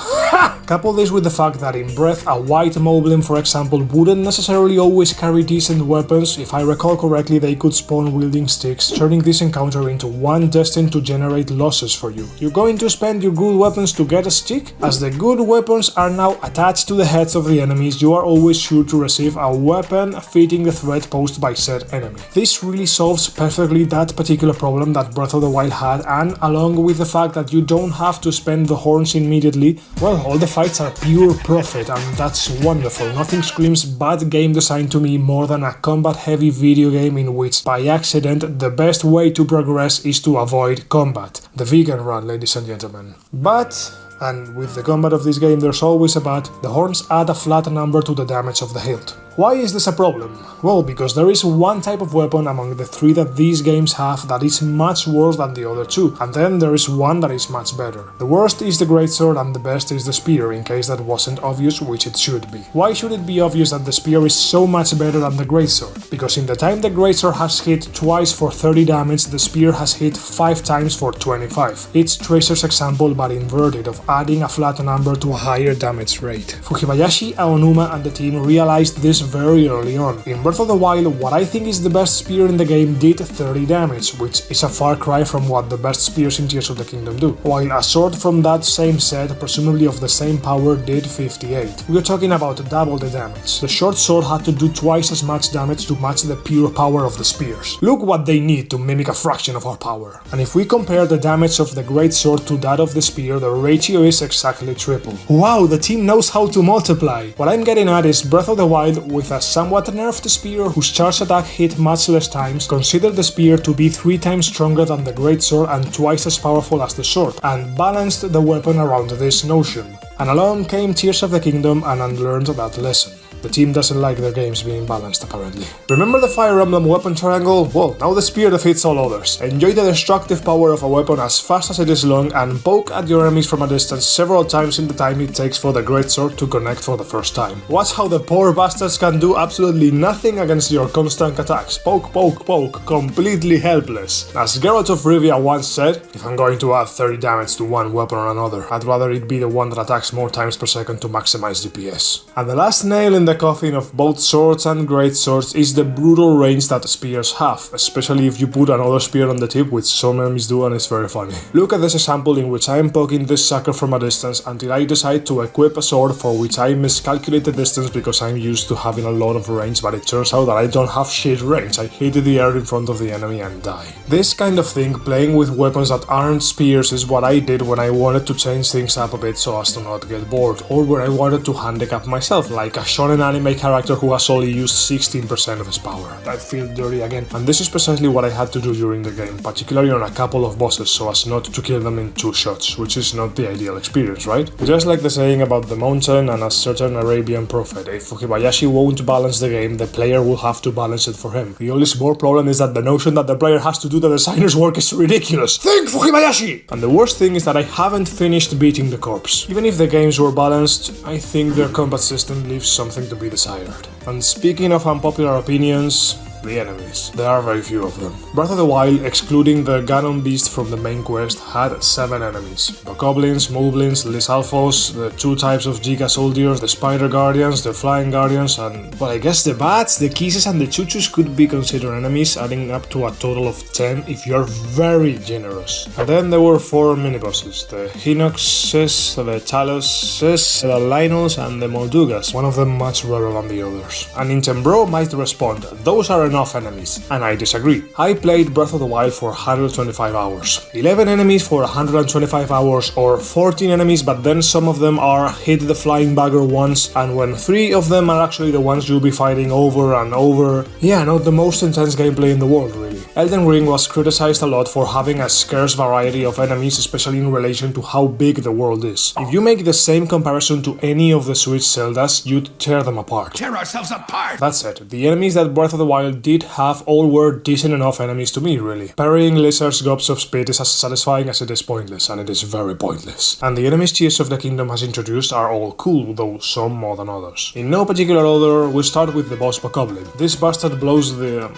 Couple this with the fact that in Breath, a white moblin, for example, wouldn't necessarily always carry decent weapons. If I recall correctly, they could spawn wielding sticks, turning this encounter into one destined to generate losses for you. You're going to spend your good weapons to get a stick? As the good weapons are now attached to the heads of the enemies, you are always sure to receive a weapon fitting the threat posed by said enemy. This really solves perfectly that particular problem that Breath of the Wild had, and along with the fact that you don't have to spend the horns immediately, well, all the fights are pure profit, and that's wonderful. Nothing screams bad game design to me more than a combat-heavy video game in which, by accident, the best way to progress is to avoid combat. The vegan run, ladies and gentlemen. But, and with the combat of this game there's always a but, the horns add a flat number to the damage of the hilt. Why is this a problem? Well, because there is one type of weapon among the three that these games have that is much worse than the other two, and then there is one that is much better. The worst is the greatsword and the best is the spear, in case that wasn't obvious, which it should be. Why should it be obvious that the spear is so much better than the greatsword? Because in the time the greatsword has hit twice for 30 damage, the spear has hit 5 times for 25. It's Tracer's example but inverted, of adding a flat number to a higher damage rate. Fujibayashi, Aonuma and the team realized this very early on. In Breath of the Wild, what I think is the best spear in the game did 30 damage, which is a far cry from what the best spears in Tears of the Kingdom do, while a sword from that same set, presumably of the same power, did 58. We are talking about double the damage. The short sword had to do twice as much damage to match the pure power of the spears. Look what they need to mimic a fraction of our power. And if we compare the damage of the great sword to that of the spear, the ratio is exactly triple. Wow, the team knows how to multiply! What I'm getting at is Breath of the Wild, with a somewhat nerfed spear whose charge attack hit much less times, considered the spear to be 3 times stronger than the greatsword and twice as powerful as the sword, and balanced the weapon around this notion. And along came Tears of the Kingdom and unlearned that lesson. The team doesn't like their games being balanced, apparently. Remember the Fire Emblem weapon triangle? Well, now the spear defeats all others. Enjoy the destructive power of a weapon as fast as it is long and poke at your enemies from a distance several times in the time it takes for the greatsword to connect for the first time. Watch how the poor bastards can do absolutely nothing against your constant attacks. Poke, poke, poke, completely helpless. As Geralt of Rivia once said, if I'm going to add 30 damage to one weapon or another, I'd rather it be the one that attacks more times per second to maximize DPS. And the last nail in the coffin of both swords and great swords is the brutal range that spears have, especially if you put another spear on the tip, which some enemies do, and it's very funny. Look at this example in which I am poking this sucker from a distance until I decide to equip a sword for which I miscalculate the distance because I'm used to having a lot of range, but it turns out that I don't have shit range. I hit the air in front of the enemy and die. This kind of thing, playing with weapons that aren't spears, is what I did when I wanted to change things up a bit so as to not get bored, or when I wanted to handicap myself, like a shonen anime character who has only used 16% of his power. I feel dirty again, and this is precisely what I had to do during the game, particularly on a couple of bosses, so as not to kill them in 2 shots, which is not the ideal experience, right? Just like the saying about the mountain and a certain Arabian prophet, if Fujibayashi won't balance the game, the player will have to balance it for him. The only small problem is that the notion that the player has to do the designer's work is ridiculous. Think, Fujibayashi! And the worst thing is that I haven't finished beating the corpse. Even if the games were balanced, I think their combat system leaves something to be desired. And speaking of unpopular opinions, the enemies. There are very few of them. Breath of the Wild, excluding the Ganon beast from the main quest, had 7 enemies. Bokoblins, Moblins, Lizalfos, the 2 types of Giga Soldiers, the Spider Guardians, the Flying Guardians, and, well, I guess the Bats, the Kisses and the Chuchus could be considered enemies, adding up to a total of 10 if you're very generous. And then there were 4 mini-bosses, the Hinoxes, the Taloses, the Lynels, and the Moldugas, one of them much rarer than the others. And Nintendo might respond, those are enough enemies, and I disagree. I played Breath of the Wild for 125 hours. 11 enemies for 125 hours, or 14 enemies, but then some of them are hit the flying bagger once, and when 3 of them are actually the ones you'll be fighting over and over. Yeah, not the most intense gameplay in the world, really. Elden Ring was criticized a lot for having a scarce variety of enemies, especially in relation to how big the world is. If you make the same comparison to any of the Switch Zeldas, you'd tear them apart. Tear ourselves apart! That said, the enemies that Breath of the Wild did have all were decent enough enemies to me, really. Parrying Lizard's gobs of speed is as satisfying as it is pointless, and it is very pointless. And the enemies Tears of the Kingdom has introduced are all cool, though some more than others. In no particular order, we start with the boss Bokoblin. This bastard blows the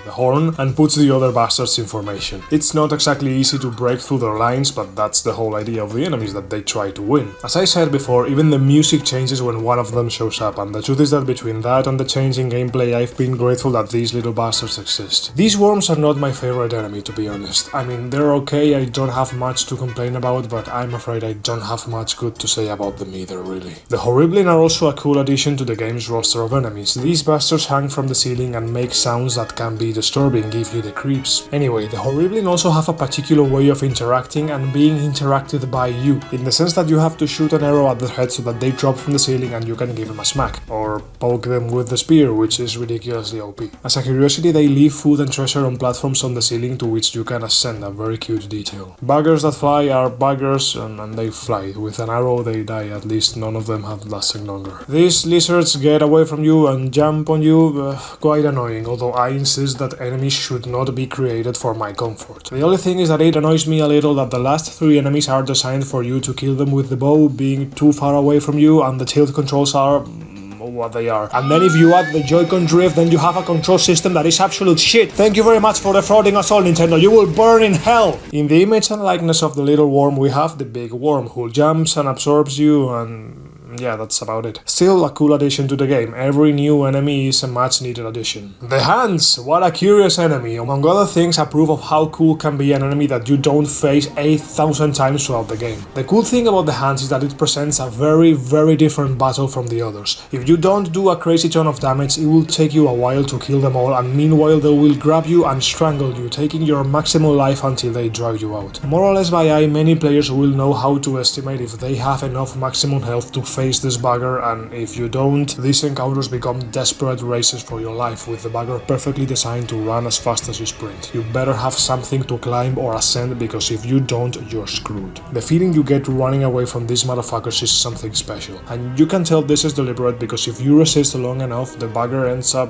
horn and puts the other bastards in formation. It's not exactly easy to break through their lines, but that's the whole idea of the enemies, that they try to win. As I said before, even the music changes when one of them shows up, and the truth is that between that and the change in gameplay, I've been grateful that these little bastards exist. These worms are not my favorite enemy, to be honest. I mean, they're okay, I don't have much to complain about, but I'm afraid I don't have much good to say about them either, really. The Horriblin are also a cool addition to the game's roster of enemies. These bastards hang from the ceiling and make sounds that can be disturbing, give you the creeps. Anyway, the Horriblin also have a particular way of interacting and being interacted by you, in the sense that you have to shoot an arrow at their head so that they drop from the ceiling and you can give them a smack, or poke them with the spear, which is ridiculously OP. As a curiosity, they leave food and treasure on platforms on the ceiling to which you can ascend, a very cute detail. Buggers that fly are buggers and they fly. With an arrow they die, at least none of them have lasted longer. These lizards get away from you and jump on you, quite annoying, although I insist that enemies should not be created for my comfort. The only thing is that it annoys me a little that the last 3 enemies are designed for you to kill them with the bow, being too far away from you, and the tilt controls are what they are. And then if you add the Joy-Con drift, then you have a control system that is absolute shit. Thank you very much for defrauding us all, Nintendo. You will burn in hell! In the image and likeness of the little worm, we have the big worm, who jumps and absorbs you, and yeah, that's about it. Still a cool addition to the game. Every new enemy is a much needed addition. The hands! What a curious enemy. Among other things, a proof of how cool can be an enemy that you don't face 8,000 times throughout the game. The cool thing about the hands is that it presents a very different battle from the others. If you don't do a crazy ton of damage, it will take you a while to kill them all, and meanwhile they will grab you and strangle you, taking your maximum life until they drag you out. More or less by eye, many players will know how to estimate if they have enough maximum health to face this bugger, and if you don't, these encounters become desperate races for your life, with the bugger perfectly designed to run as fast as you sprint. You better have something to climb or ascend, because if you don't, you're screwed. The feeling you get running away from these motherfuckers is something special, and you can tell this is deliberate, because if you resist long enough, the bugger ends up,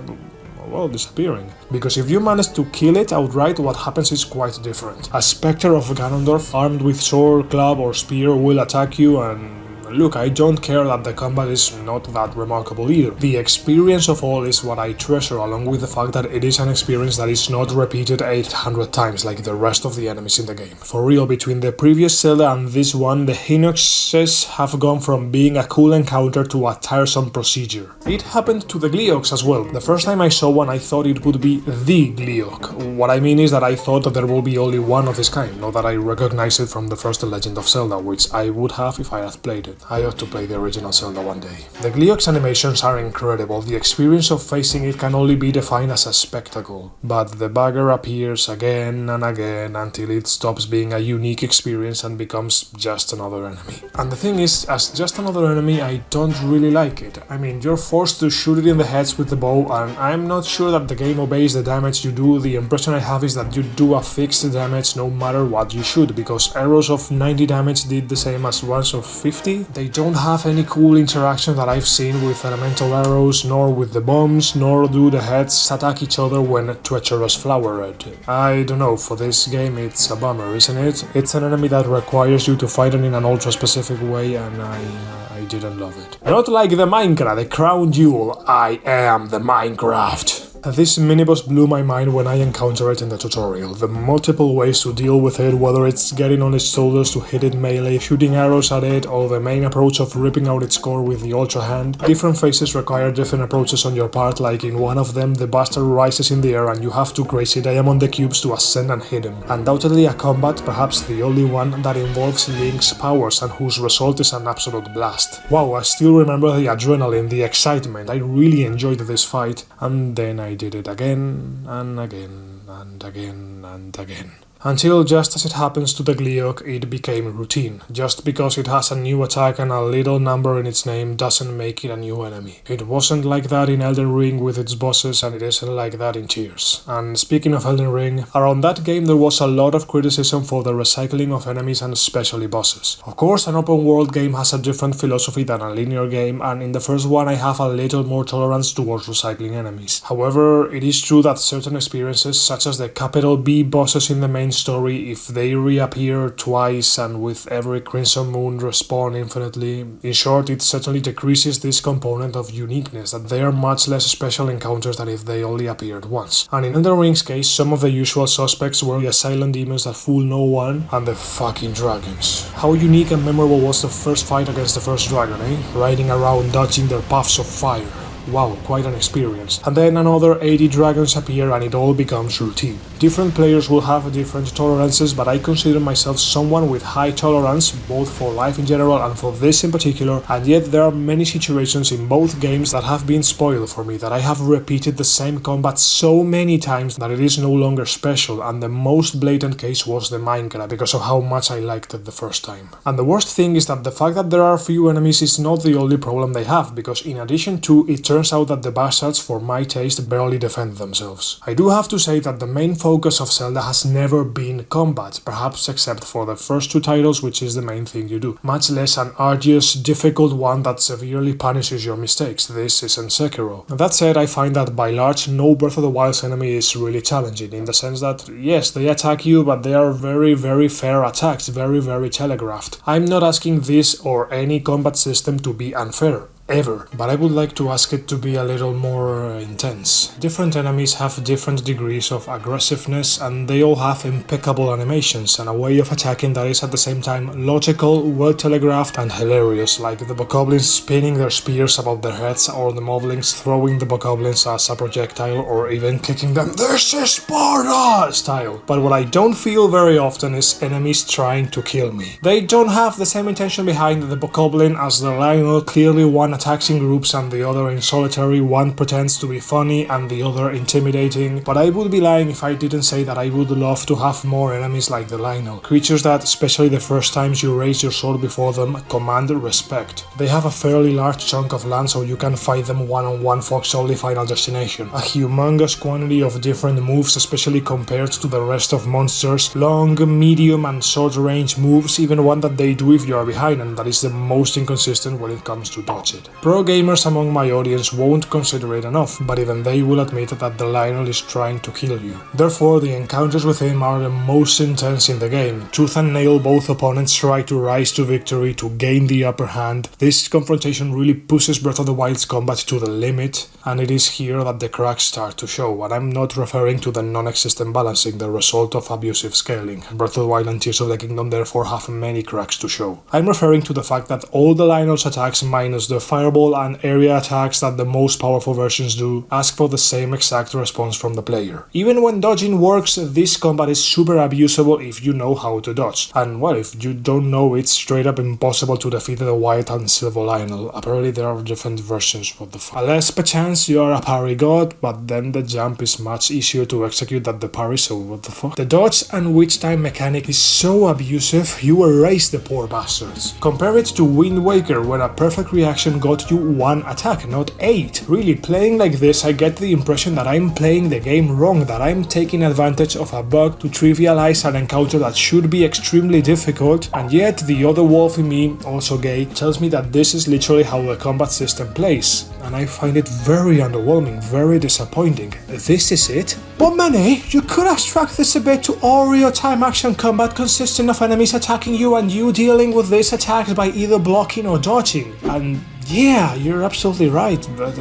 well, disappearing. Because if you manage to kill it outright, what happens is quite different. A specter of Ganondorf, armed with sword, club or spear, will attack you, and look, I don't care that the combat is not that remarkable either. The experience of all is what I treasure, along with the fact that it is an experience that is not repeated 800 times like the rest of the enemies in the game. For real, between the previous Zelda and this one, the Hinoxes have gone from being a cool encounter to a tiresome procedure. It happened to the Gleeoks as well. The first time I saw one, I thought it would be the Gleeok. What I mean is that I thought that there will be only one of this kind, not that I recognize it from the first Legend of Zelda, which I would have if I had played it. I ought to play the original Zelda one day. The Gleeok's animations are incredible. The experience of facing it can only be defined as a spectacle. But the bugger appears again and again until it stops being a unique experience and becomes just another enemy. And the thing is, as just another enemy, I don't really like it. I mean, you're forced to shoot it in the heads with the bow, and I'm not sure that the game obeys the damage you do. The impression I have is that you do a fixed damage no matter what you shoot, because arrows of 90 damage did the same as ones of 50. They don't have any cool interaction that I've seen with elemental arrows, nor with the bombs, nor do the heads attack each other when treacherous flower red. I don't know, for this game it's a bummer, isn't it? It's an enemy that requires you to fight it in an ultra specific way, and I didn't love it. Not like the Minecraft, the crown jewel. I am the Minecraft. This miniboss blew my mind when I encountered it in the tutorial. The multiple ways to deal with it, whether it's getting on its shoulders to hit it melee, shooting arrows at it, or the main approach of ripping out its core with the ultra hand. Different phases require different approaches on your part, like in one of them the bastard rises in the air and you have to crazy diamond the cubes to ascend and hit him. Undoubtedly a combat, perhaps the only one, that involves Link's powers and whose result is an absolute blast. Wow, I still remember the adrenaline, the excitement. I really enjoyed this fight, and then I did it again and again and again and again. until just as it happens to the Gleeok, it became routine. Just because it has a new attack and a little number in its name doesn't make it a new enemy. It wasn't like that in Elden Ring with its bosses, and it isn't like that in Tears. And speaking of Elden Ring, around that game there was a lot of criticism for the recycling of enemies and especially bosses. Of course, an open world game has a different philosophy than a linear game, and in the first one I have a little more tolerance towards recycling enemies. However, it is true that certain experiences, such as the capital B bosses in the main story, if they reappear twice and with every Crimson Moon respawn infinitely, in short, it certainly decreases this component of uniqueness, that they are much less special encounters than if they only appeared once. And in Elden Ring's case, some of the usual suspects were the silent demons that fool no one, and the fucking dragons. How unique and memorable was the first fight against the first dragon, eh? Riding around dodging their puffs of fire. Wow, quite an experience. And then another 80 dragons appear and it all becomes routine. Different players will have different tolerances, but I consider myself someone with high tolerance, both for life in general and for this in particular, and yet there are many situations in both games that have been spoiled for me, that I have repeated the same combat so many times that it is no longer special, and the most blatant case was the minecart, because of how much I liked it the first time. And the worst thing is that the fact that there are few enemies is not the only problem they have, because in addition to it turns out that the bastards, for my taste, barely defend themselves. I do have to say that the main focus of Zelda has never been combat, perhaps except for the first two titles, which is the main thing you do. Much less an arduous, difficult one that severely punishes your mistakes. This isn't Sekiro. That said, I find that by large, no Breath of the Wild's enemy is really challenging, in the sense that, yes, they attack you, but they are very fair attacks, very telegraphed. I'm not asking this or any combat system to be unfair. Ever, but I would like to ask it to be a little more intense. Different enemies have different degrees of aggressiveness, and they all have impeccable animations and a way of attacking that is at the same time logical, well telegraphed and hilarious, like the bokoblins spinning their spears above their heads, or the moblins throwing the bokoblins as a projectile, or even kicking them "This is Sparta" style. But what I don't feel very often is enemies trying to kill me. They don't have the same intention behind the bokoblin as the Lionel. Clearly one attacks in groups and the other in solitary, one pretends to be funny and the other intimidating, but I would be lying if I didn't say that I would love to have more enemies like the Lionel. Creatures that, especially the first times you raise your sword before them, command respect. They have a fairly large chunk of land, so you can fight them one-on-one for only final destination. A humongous quantity of different moves, especially compared to the rest of monsters. Long, medium and short range moves, even one that they do if you are behind, and that is the most inconsistent when it comes to dodge it. Pro gamers among my audience won't consider it enough, but even they will admit that the Lionel is trying to kill you. Therefore, the encounters with him are the most intense in the game. Tooth and nail, both opponents try to rise to victory to gain the upper hand. This confrontation really pushes Breath of the Wild's combat to the limit, and it is here that the cracks start to show, and I'm not referring to the non-existent balancing, the result of abusive scaling. Breath of the Wild and Tears of the Kingdom therefore have many cracks to show. I'm referring to the fact that all the Lionel's attacks minus the fireball and area attacks that the most powerful versions do ask for the same exact response from the player. Even when dodging works, this combat is super abusable if you know how to dodge. And well, if you don't know, it's straight up impossible to defeat the White and Silver Lionel. Apparently there are different versions, what the fuck. Unless perchance you are a parry god, but then the jump is much easier to execute than the parry, so what the fuck. The dodge and witch time mechanic is so abusive, you erase the poor bastards. Compare it to Wind Waker, where a perfect reaction got you one attack, not 8. Really, playing like this, I get the impression that I'm playing the game wrong, that I'm taking advantage of a bug to trivialize an encounter that should be extremely difficult, and yet the other wolf in me, also gay, tells me that this is literally how the combat system plays, and I find it very underwhelming, very disappointing. This is it? But Meni, you could abstract this a bit to all real-time action combat consisting of enemies attacking you and you dealing with these attacks by either blocking or dodging. And yeah, you're absolutely right, but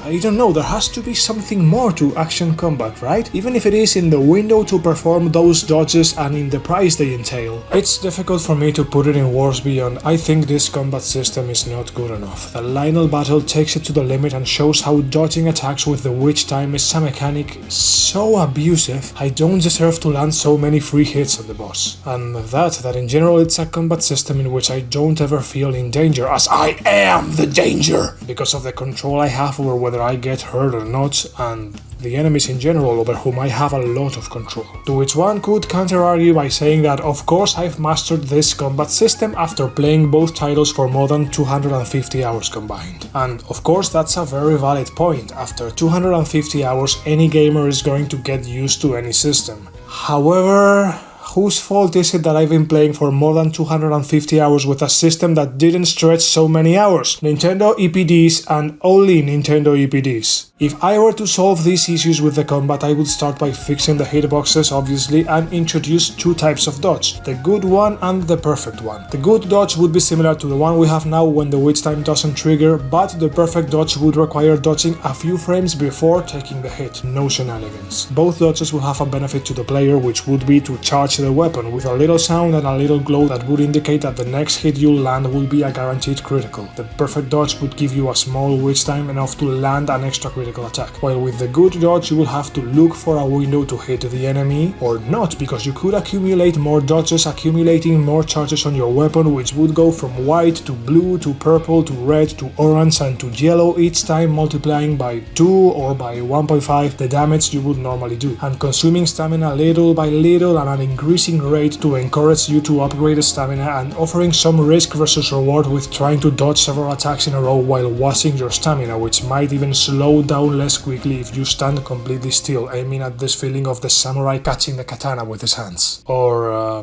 I don't know, there has to be something more to action combat, right? Even if it is in the window to perform those dodges and in the price they entail. It's difficult for me to put it in words beyond I think this combat system is not good enough. The Lionel battle takes it to the limit and shows how dodging attacks with the witch time is a mechanic so abusive, I don't deserve to land so many free hits on the boss. And that in general it's a combat system in which I don't ever feel in danger, as I am the danger, because of the control I have over whether whether I get hurt or not, and the enemies in general over whom I have a lot of control. To which one could counter-argue by saying that of course I've mastered this combat system after playing both titles for more than 250 hours combined. And of course that's a very valid point. After 250 hours any gamer is going to get used to any system. However, whose fault is it that I've been playing for more than 250 hours with a system that didn't stretch so many hours? Nintendo EPDs and only Nintendo EPDs. If I were to solve these issues with the combat, I would start by fixing the hitboxes obviously and introduce two types of dodge, the good one and the perfect one. The good dodge would be similar to the one we have now when the witch time doesn't trigger, but the perfect dodge would require dodging a few frames before taking the hit, no shenanigans. Both dodges will have a benefit to the player, which would be to charge the weapon with a little sound and a little glow that would indicate that the next hit you'll land will be a guaranteed critical. The perfect dodge would give you a small witch time enough to land an extra critical attack, while with the good dodge you will have to look for a window to hit the enemy, or not, because you could accumulate more dodges, accumulating more charges on your weapon, which would go from white to blue to purple to red to orange and to yellow, each time multiplying by 2 or by 1.5 the damage you would normally do, and consuming stamina little by little at an increasing rate to encourage you to upgrade stamina, and offering some risk versus reward with trying to dodge several attacks in a row while washing your stamina, which might even slow down less quickly if you stand completely still, aiming at this feeling of the samurai catching the katana with his hands. Or,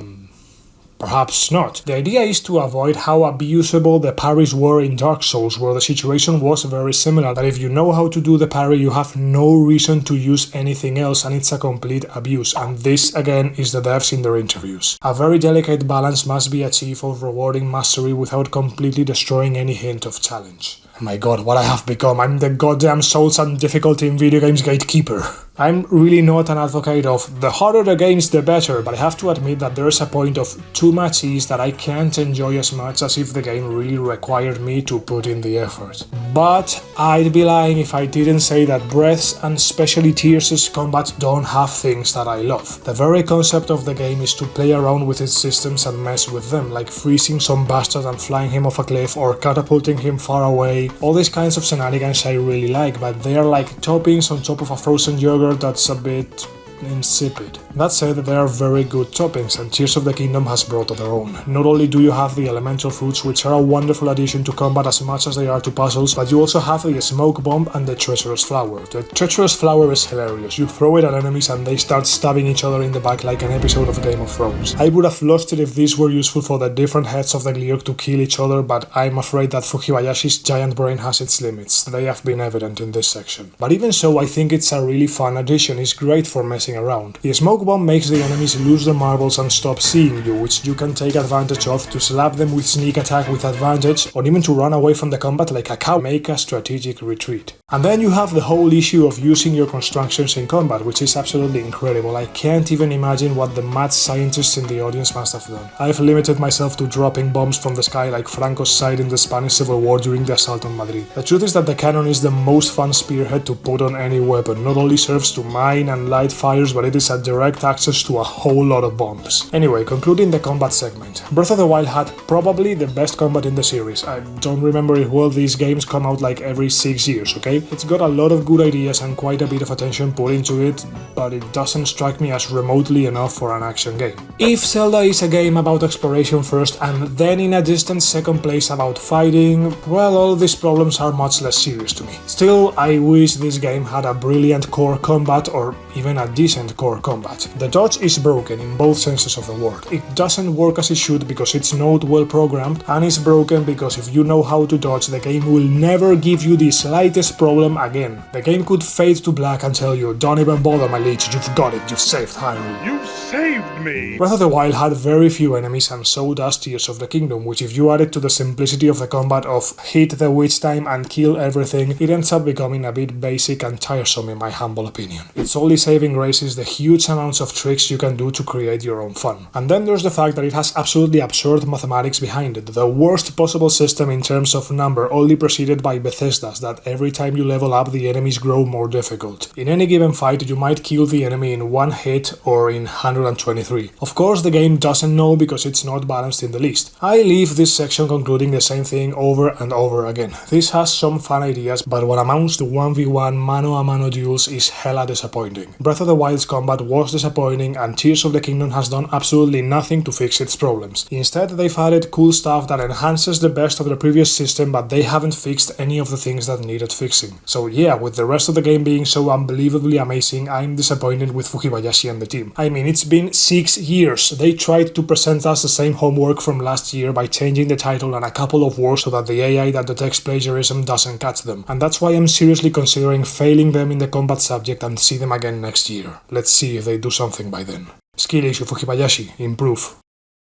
perhaps not. The idea is to avoid how abusable the parries were in Dark Souls, where the situation was very similar, that if you know how to do the parry you have no reason to use anything else and it's a complete abuse, and this again is the devs in their interviews. A very delicate balance must be achieved of rewarding mastery without completely destroying any hint of challenge. My god, what I have become, I'm the goddamn Souls and difficulty in video games gatekeeper. I'm really not an advocate of the harder the games the better, but I have to admit that there is a point of too much ease that I can't enjoy as much as if the game really required me to put in the effort. But I'd be lying if I didn't say that Breath's and especially Tears' combat don't have things that I love. The very concept of the game is to play around with its systems and mess with them, like freezing some bastard and flying him off a cliff or catapulting him far away. All these kinds of shenanigans I really like, but they are like toppings on top of a frozen yogurt that's a bit insipid. That said, they are very good toppings, and Tears of the Kingdom has brought their own. Not only do you have the elemental fruits, which are a wonderful addition to combat as much as they are to puzzles, but you also have the smoke bomb and the treacherous flower. The treacherous flower is hilarious. You throw it at enemies and they start stabbing each other in the back like an episode of Game of Thrones. I would have lost it if these were useful for the different heads of the Gleeok to kill each other, but I'm afraid that Fujibayashi's giant brain has its limits. They have been evident in this section. But even so, I think it's a really fun addition. It's great for messing around. The smoke bomb makes the enemies lose their marbles and stop seeing you, which you can take advantage of to slap them with sneak attack with advantage, or even to run away from the combat like a cow, make a strategic retreat. And then you have the whole issue of using your constructions in combat, which is absolutely incredible. I can't even imagine what the mad scientists in the audience must have done. I've limited myself to dropping bombs from the sky like Franco's side in the Spanish Civil War during the assault on Madrid. The truth is that the cannon is the most fun spearhead to put on any weapon. Not only serves to mine and light fires, but it is a direct access to a whole lot of bombs. Anyway, concluding the combat segment. Breath of the Wild had probably the best combat in the series. I don't remember if well these games come out like every 6 years, okay? It's got a lot of good ideas and quite a bit of attention put into it, but it doesn't strike me as remotely enough for an action game. If Zelda is a game about exploration first and then in a distant second place about fighting, well, all these problems are much less serious to me. Still, I wish this game had a brilliant core combat or even a decent core combat. The dodge is broken in both senses of the word. It doesn't work as it should because it's not well programmed, and it's broken because if you know how to dodge, the game will never give you the slightest problem again. The game could fade to black and tell you, don't even bother my liege, you've got it, you've saved Hyrule. You saved me! Breath of the Wild had very few enemies, and so does Tears of the Kingdom, which if you add it to the simplicity of the combat of hit the witch time and kill everything, it ends up becoming a bit basic and tiresome in my humble opinion. Its only saving grace is the huge amount amounts of tricks you can do to create your own fun. And then there's the fact that it has absolutely absurd mathematics behind it, the worst possible system in terms of number, only preceded by Bethesda's, that every time you level up the enemies grow more difficult. In any given fight you might kill the enemy in 1 hit or in 123. Of course the game doesn't know because it's not balanced in the least. I leave this section concluding the same thing over and over again. This has some fun ideas, but what amounts to 1v1 mano-a-mano duels is hella disappointing. Breath of the Wild's combat was disappointing, and Tears of the Kingdom has done absolutely nothing to fix its problems. Instead, they've added cool stuff that enhances the best of the previous system, but they haven't fixed any of the things that needed fixing. So yeah, with the rest of the game being so unbelievably amazing, I'm disappointed with Fukibayashi and the team. I mean, it's been 6 years. They tried to present us the same homework from last year by changing the title and a couple of words so that the AI that detects plagiarism doesn't catch them. And that's why I'm seriously considering failing them in the combat subject and see them again next year. Let's see if they do something by then. Skill issue Fukibayashi, improve.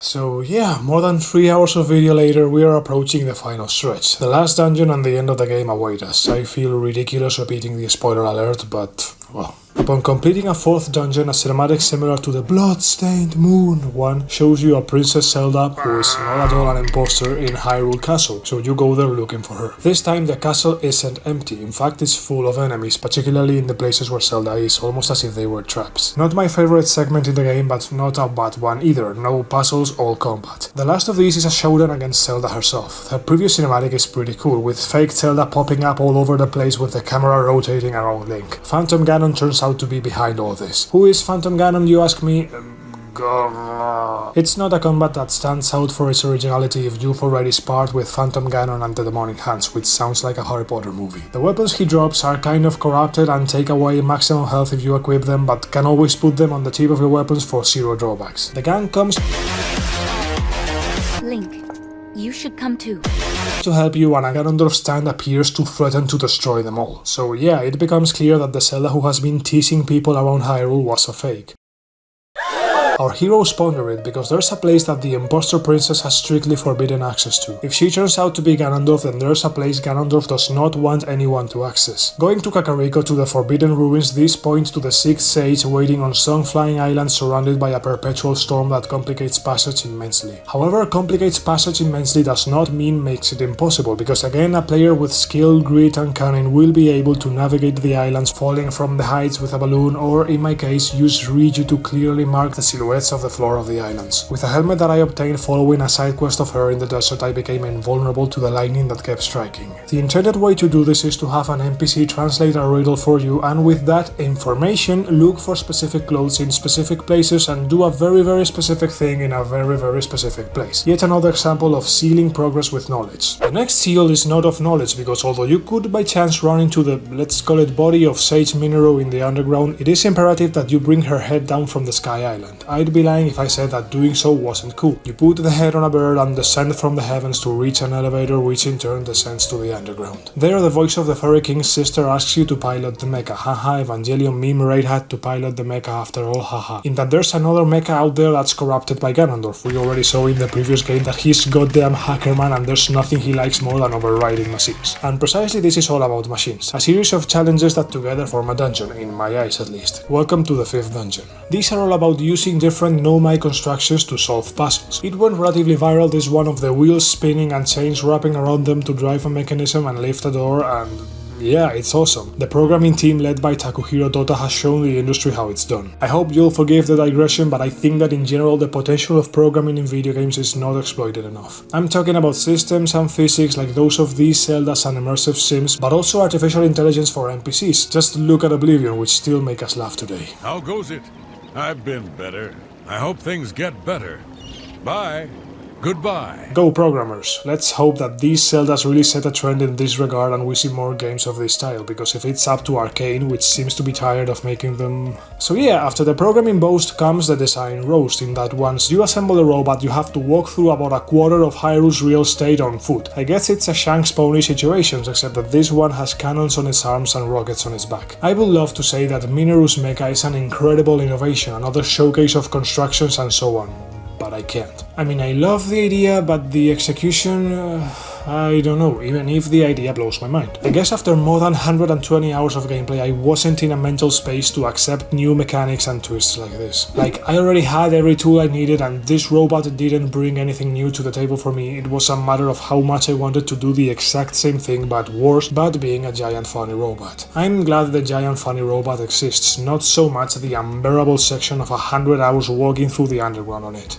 So yeah, more than 3 hours of video later, we are approaching the final stretch. The last dungeon and the end of the game await us. I feel ridiculous repeating the spoiler alert, but well. Upon completing a 4th dungeon, a cinematic similar to the Blood-Stained Moon one shows you a Princess Zelda who is not at all an imposter in Hyrule Castle, so you go there looking for her. This time the castle isn't empty, in fact it's full of enemies, particularly in the places where Zelda is, almost as if they were traps. Not my favorite segment in the game, but not a bad one either, no puzzles, all combat. The last of these is a showdown against Zelda herself. The previous cinematic is pretty cool, with fake Zelda popping up all over the place with the camera rotating around Link. Phantom Ganon turns out to be behind all this. Who is Phantom Ganon, you ask me? It's not a combat that stands out for its originality if you've already sparred with Phantom Ganon and the Demonic Hands, which sounds like a Harry Potter movie. The weapons he drops are kind of corrupted and take away maximum health if you equip them, but can always put them on the tip of your weapons for 0 drawbacks. The gang comes Link, you should come too. to help you, and a Ganondorf stand appears to threaten to destroy them all. So yeah, it becomes clear that the Zelda who has been teasing people around Hyrule was a fake. Our heroes ponder it because there's a place that the imposter princess has strictly forbidden access to. If she turns out to be Ganondorf, then there's a place Ganondorf does not want anyone to access. Going to Kakariko to the Forbidden Ruins, this points to the 6th sage waiting on Song-Flying Island surrounded by a perpetual storm that complicates passage immensely. However, complicates passage immensely does not mean makes it impossible, because again a player with skill, grit and cunning will be able to navigate the islands falling from the heights with a balloon, or in my case use Riju to clearly mark the silhouette of the floor of the islands. With a helmet that I obtained following a side quest of her in the desert, I became invulnerable to the lightning that kept striking. The intended way to do this is to have an NPC translate a riddle for you, and with that information look for specific clothes in specific places and do a very specific thing in a very specific place. Yet another example of sealing progress with knowledge. The next seal is not of knowledge, because although you could by chance run into the, let's call it, body of Sage Mineru in the underground, it is imperative that you bring her head down from the Sky Island. I'd be lying if I said that doing so wasn't cool. You put the head on a bird and descend from the heavens to reach an elevator, which in turn descends to the underground. There the voice of the Fairy King's sister asks you to pilot the mecha. Haha, Evangelion meme Raid had to pilot the mecha after all, haha. In that there's another mecha out there that's corrupted by Ganondorf. We already saw in the previous game that he's goddamn hacker man and there's nothing he likes more than overriding machines. And precisely this is all about machines. A series of challenges that together form a dungeon, in my eyes at least. Welcome to the 5th dungeon. These are all about using different no-my constructions to solve puzzles. It went relatively viral, this one of the wheels spinning and chains wrapping around them to drive a mechanism and lift a door, and yeah, it's awesome. The programming team led by Takuhiro Dota has shown the industry how it's done. I hope you'll forgive the digression, but I think that in general the potential of programming in video games is not exploited enough. I'm talking about systems and physics like those of these Zeldas and immersive sims, but also artificial intelligence for NPCs. Just look at Oblivion, which still make us laugh today. How goes it? I've been better. I hope things get better. Bye. Goodbye. Go programmers. Let's hope that these Zeldas really set a trend in this regard and we see more games of this style, because if it's up to Arcane, which seems to be tired of making them... So yeah, after the programming boast comes the design roast, in that once you assemble a robot you have to walk through about a quarter of Hyrule's real estate on foot. I guess it's a Shanks Pony situation, except that this one has cannons on its arms and rockets on its back. I would love to say that Mineru's mecha is an incredible innovation, another showcase of constructions and so on, but I can't. I mean, I love the idea, but the execution... I don't know, even if the idea blows my mind. I guess after more than 120 hours of gameplay, I wasn't in a mental space to accept new mechanics and twists like this. Like, I already had every tool I needed and this robot didn't bring anything new to the table for me. It was a matter of how much I wanted to do the exact same thing but worse, but being a giant funny robot. I'm glad the giant funny robot exists, not so much the unbearable section of 100 hours walking through the underground on it.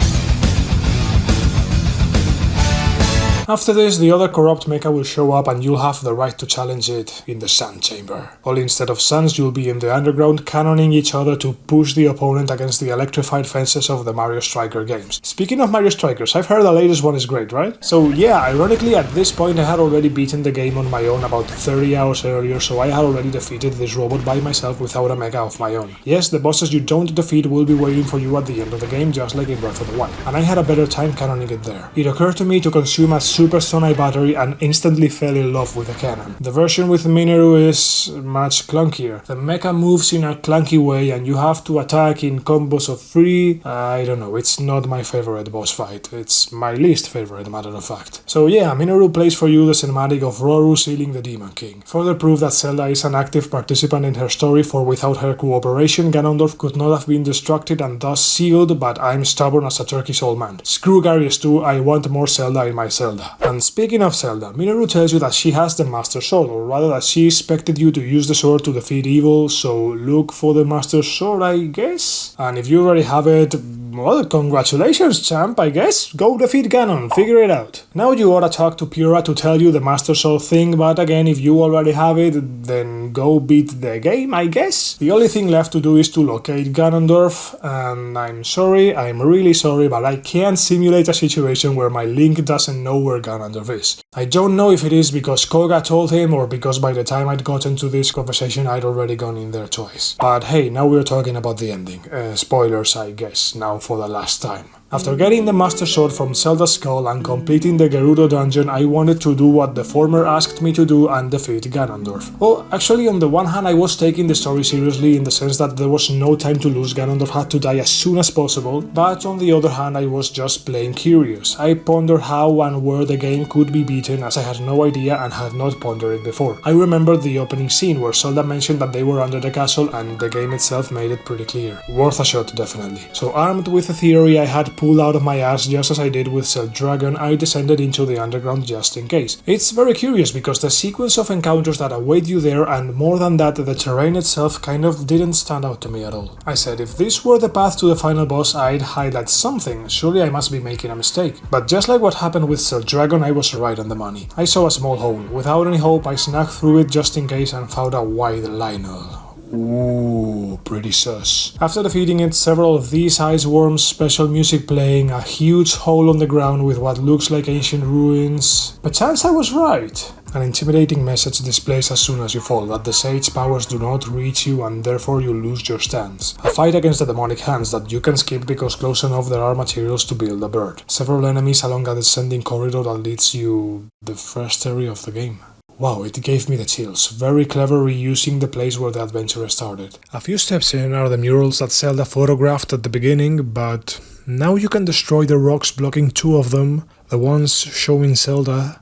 After this, the other corrupt mecha will show up and you'll have the right to challenge it in the Sun Chamber. Only instead of suns, you'll be in the underground cannoning each other to push the opponent against the electrified fences of the Mario Striker games. Speaking of Mario Strikers, I've heard the latest one is great, right? So yeah, ironically at this point I had already beaten the game on my own about 30 hours earlier, so I had already defeated this robot by myself without a mecha of my own. Yes, the bosses you don't defeat will be waiting for you at the end of the game, just like in Breath of the Wild, and I had a better time cannoning it there. It occurred to me to consume a Super Sonai battery and instantly fell in love with the cannon. The version with Minoru is much clunkier. The mecha moves in a clunky way and you have to attack in combos of 3. I don't know, it's not my favorite boss fight. It's my least favorite, matter of fact. So yeah, Minoru plays for you the cinematic of Roru sealing the Demon King. Further proof that Zelda is an active participant in her story, for without her cooperation Ganondorf could not have been destructed and thus sealed, but I'm stubborn as a Turkish old man. Screw Gary's too, I want more Zelda in my Zelda. And speaking of Zelda, Minoru tells you that she has the Master Sword, or rather that she expected you to use the sword to defeat evil, so look for the Master Sword, I guess? And if you already have it, well, congratulations, champ, I guess. Go defeat Ganon, figure it out. Now you oughta talk to Pura to tell you the Master Sword thing, but again, if you already have it, then go beat the game, I guess? The only thing left to do is to locate Ganondorf, and I'm sorry, I'm really sorry, but I can't simulate a situation where my Link doesn't know where Ganondorf is. I don't know if it is because Koga told him or because by the time I'd gotten to this conversation I'd already gone in there twice. But hey, now we're talking about the ending. Spoilers, I guess, now for the last time. After getting the Master Sword from Zelda's Skull and completing the Gerudo dungeon, I wanted to do what the former asked me to do and defeat Ganondorf. Well, actually on the one hand I was taking the story seriously in the sense that there was no time to lose, Ganondorf had to die as soon as possible, but on the other hand I was just plain curious. I pondered how and where the game could be beaten, as I had no idea and had not pondered it before. I remembered the opening scene where Zelda mentioned that they were under the castle and the game itself made it pretty clear. Worth a shot, definitely. So armed with a theory I had pulled out of my ass just as I did with Zelda Dragon, I descended into the underground just in case. It's very curious because the sequence of encounters that await you there, and more than that, the terrain itself kind of didn't stand out to me at all. I said if this were the path to the final boss, I'd highlight something, surely I must be making a mistake. But just like what happened with Zelda Dragon, I was right on the money. I saw a small hole. Without any hope, I snuck through it just in case and found a wide Lionel. Ooh, pretty sus. After defeating it, several of these ice worms, special music playing, a huge hole on the ground with what looks like ancient ruins. Perchance I was right. An intimidating message displays as soon as you fall that the sage powers do not reach you and therefore you lose your stance. A fight against the demonic hands that you can skip because close enough there are materials to build a bird. Several enemies along a descending corridor that leads you the first area of the game. Wow, it gave me the chills. Very clever reusing the place where the adventure started. A few steps in are the murals that Zelda photographed at the beginning, but now you can destroy the rocks blocking two of them, the ones showing Zelda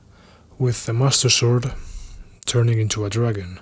with the Master Sword turning into a dragon.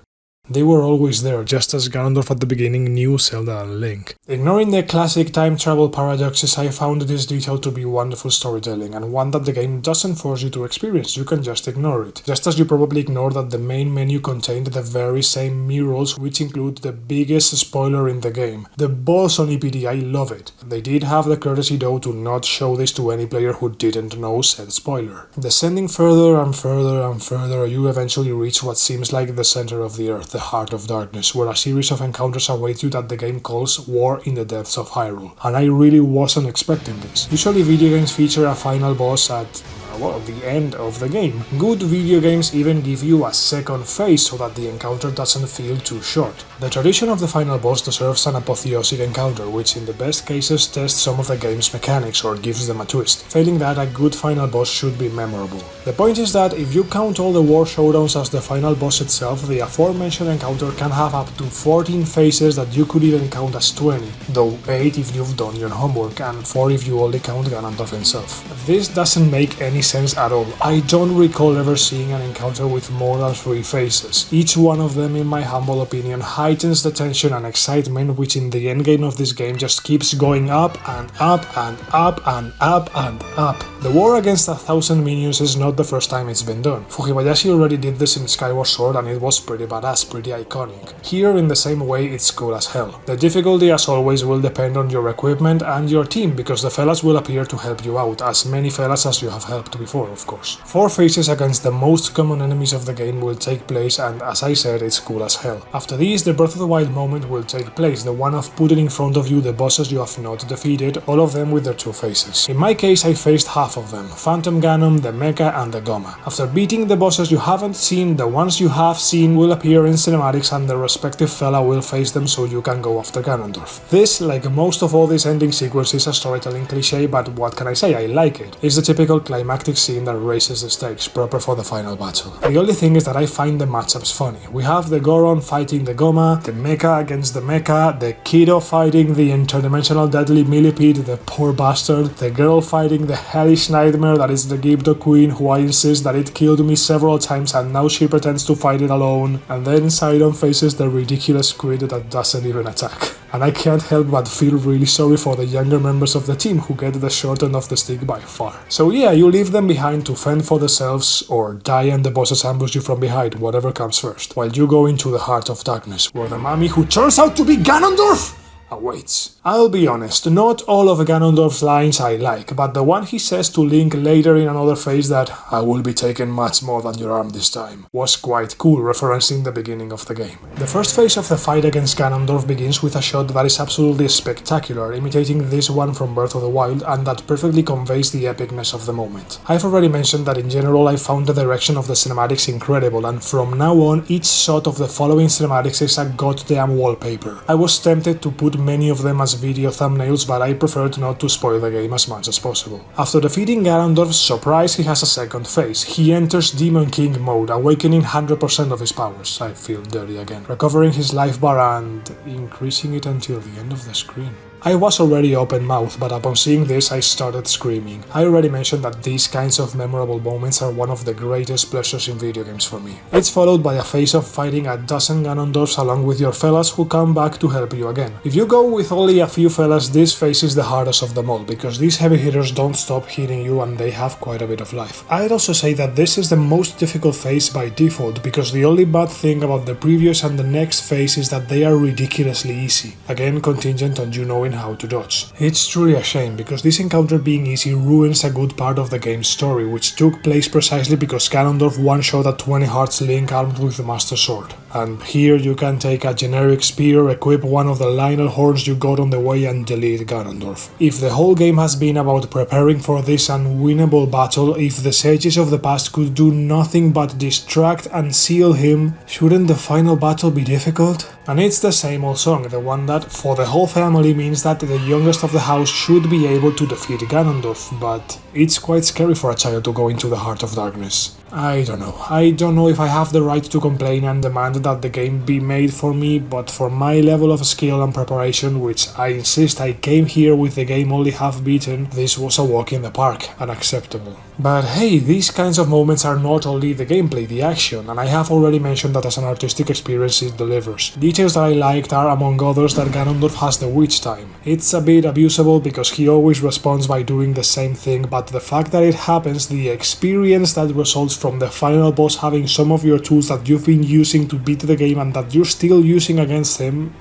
They were always there, just as Ganondorf at the beginning knew Zelda and Link. Ignoring the classic time travel paradoxes, I found this detail to be wonderful storytelling, and one that the game doesn't force you to experience, you can just ignore it. Just as you probably ignore that the main menu contained the very same murals, which include the biggest spoiler in the game. The balls on EPD, I love it. They did have the courtesy though to not show this to any player who didn't know said spoiler. Descending further and further and further, you eventually reach what seems like the center of the earth, the Heart of Darkness, where a series of encounters await you that the game calls War in the Depths of Hyrule, and I really wasn't expecting this. Usually video games feature a final boss at the end of the game. Good video games even give you a second phase so that the encounter doesn't feel too short. The tradition of the final boss deserves an apotheosic encounter, which in the best cases tests some of the game's mechanics or gives them a twist. Failing that, a good final boss should be memorable. The point is that if you count all the war showdowns as the final boss itself, the aforementioned encounter can have up to 14 phases that you could even count as 20, though 8 if you've done your homework and 4 if you only count Ganondorf himself. This doesn't make any sense at all. I don't recall ever seeing an encounter with more than 3 phases. Each one of them, in my humble opinion, heightens the tension and excitement, which in the endgame of this game just keeps going up and up and up and up and up. The war against 1,000 minions is not the first time it's been done. Fujibayashi already did this in Skyward Sword and it was pretty badass, pretty iconic. Here, in the same way, it's cool as hell. The difficulty, as always, will depend on your equipment and your team, because the fellas will appear to help you out, as many fellas as you have helped before, of course. 4 phases against the most common enemies of the game will take place, and as I said, it's cool as hell. After these, the Breath of the Wild moment will take place, the one of putting in front of you the bosses you have not defeated, all of them with their 2 phases. In my case, I faced half of them, Phantom Ganon, the Mecha and the Goma. After beating the bosses you haven't seen, the ones you have seen will appear in cinematics and the respective fella will face them so you can go after Ganondorf. This, like most of all these ending sequences, is a storytelling cliche, but what can I say, I like it. It's the typical climactic scene that raises the stakes, proper for the final battle. The only thing is that I find the matchups funny. We have the Goron fighting the Goma, the Mecha against the Mecha, the Kiddo fighting the interdimensional deadly millipede, the poor bastard, the girl fighting the hellish nightmare that is the Gibdo Queen, who I insist that it killed me several times and now she pretends to fight it alone, and then Sidon faces the ridiculous squid that doesn't even attack. And I can't help but feel really sorry for the younger members of the team who get the short end of the stick by far. So yeah, you leave them behind to fend for themselves or die and the bosses ambush you from behind, whatever comes first, while you go into the heart of darkness, where the mommy who turns out to be Ganondorf awaits. I'll be honest, not all of Ganondorf's lines I like, but the one he says to Link later in another phase, that "I will be taking much more than your arm this time," was quite cool, referencing the beginning of the game. The first phase of the fight against Ganondorf begins with a shot that is absolutely spectacular, imitating this one from Breath of the Wild, and that perfectly conveys the epicness of the moment. I've already mentioned that in general I found the direction of the cinematics incredible, and from now on each shot of the following cinematics is a goddamn wallpaper. I was tempted to put many of them as video thumbnails, but I preferred not to spoil the game as much as possible. After defeating Ganondorf's surprise, he has a second phase. He enters Demon King mode, awakening 100% of his powers. I feel dirty again. Recovering his life bar and increasing it until the end of the screen. I was already open-mouthed, but upon seeing this I started screaming. I already mentioned that these kinds of memorable moments are one of the greatest pleasures in video games for me. It's followed by a phase of fighting a dozen Ganondorfs along with your fellas who come back to help you again. If you go with only a few fellas, this phase is the hardest of them all, because these heavy hitters don't stop hitting you and they have quite a bit of life. I'd also say that this is the most difficult phase by default, because the only bad thing about the previous and the next phase is that they are ridiculously easy, again contingent on you knowing how to dodge. It's truly a shame, because this encounter being easy ruins a good part of the game's story, which took place precisely because Ganondorf one-shot a 20 hearts Link armed with the Master Sword. And here you can take a generic spear, equip one of the Lionel horns you got on the way and delete Ganondorf. If the whole game has been about preparing for this unwinnable battle, if the sages of the past could do nothing but distract and seal him, shouldn't the final battle be difficult? And it's the same old song, the one that for the whole family means that the youngest of the house should be able to defeat Ganondorf, but it's quite scary for a child to go into the heart of darkness. I don't know if I have the right to complain and demand that the game be made for me, but for my level of skill and preparation, which I insist I came here with the game only half beaten, this was a walk in the park, unacceptable. But hey, these kinds of moments are not only the gameplay, the action, and I have already mentioned that as an artistic experience it delivers. Details that I liked are, among others, that Ganondorf has the witch time. It's a bit abusable because he always responds by doing the same thing, but the fact that it happens, the experience that results from the final boss having some of your tools that you've been using to beat the game and that you're still using against him,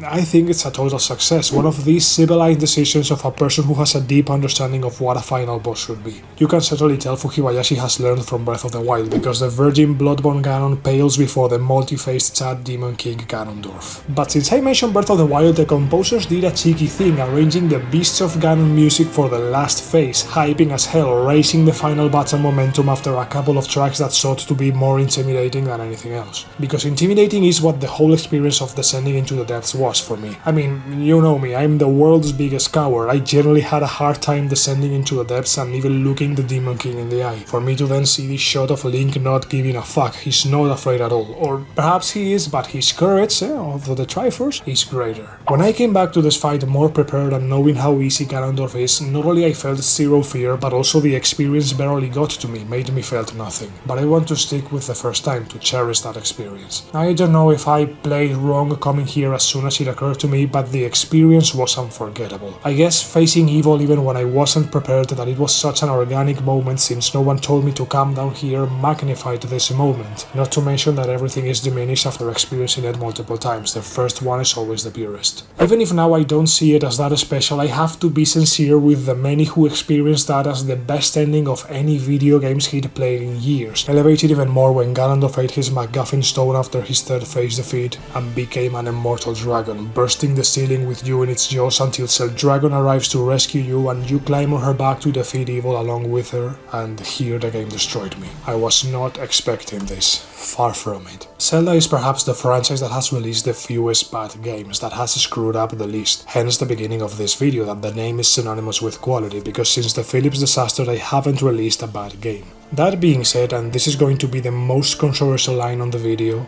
I think it's a total success, one of these civilized decisions of a person who has a deep understanding of what a final boss should be. You can certainly tell Fujibayashi has learned from Breath of the Wild, because the virgin Bloodborne Ganon pales before the multi-faced Chad Demon King Ganondorf. But since I mentioned Breath of the Wild, the composers did a cheeky thing, arranging the Beasts of Ganon music for the last phase, hyping as hell, raising the final battle momentum after a couple of tracks that sought to be more intimidating than anything else. Because intimidating is what the whole experience of descending into the depths was. was for me. I mean, you know me, I'm the world's biggest coward. I generally had a hard time descending into the depths and even looking the Demon King in the eye. For me to then see this shot of Link not giving a fuck, he's not afraid at all. Or perhaps he is, but his courage, of the Triforce, is greater. When I came back to this fight more prepared and knowing how easy Ganondorf is, not only I felt zero fear, but also the experience barely got to me, made me felt nothing. But I want to stick with the first time, to cherish that experience. I don't know if I played wrong coming here as soon as it occurred to me, but the experience was unforgettable. I guess facing evil even when I wasn't prepared, that it was such an organic moment since no one told me to come down here, magnified this moment. Not to mention that everything is diminished after experiencing it multiple times. The first one is always the purest. Even if now I don't see it as that special, I have to be sincere with the many who experienced that as the best ending of any video games he'd played in years, elevated even more when Ganondorf ate his MacGuffin stone after his third phase defeat and became an immortal dragon, bursting the ceiling with you in its jaws until Cell Dragon arrives to rescue you and you climb on her back to defeat evil along with her, and here the game destroyed me. I was not expecting this, far from it. Zelda is perhaps the franchise that has released the fewest bad games, that has screwed up the least, hence the beginning of this video that the name is synonymous with quality, because since the Philips disaster they haven't released a bad game. That being said, and this is going to be the most controversial line on the video,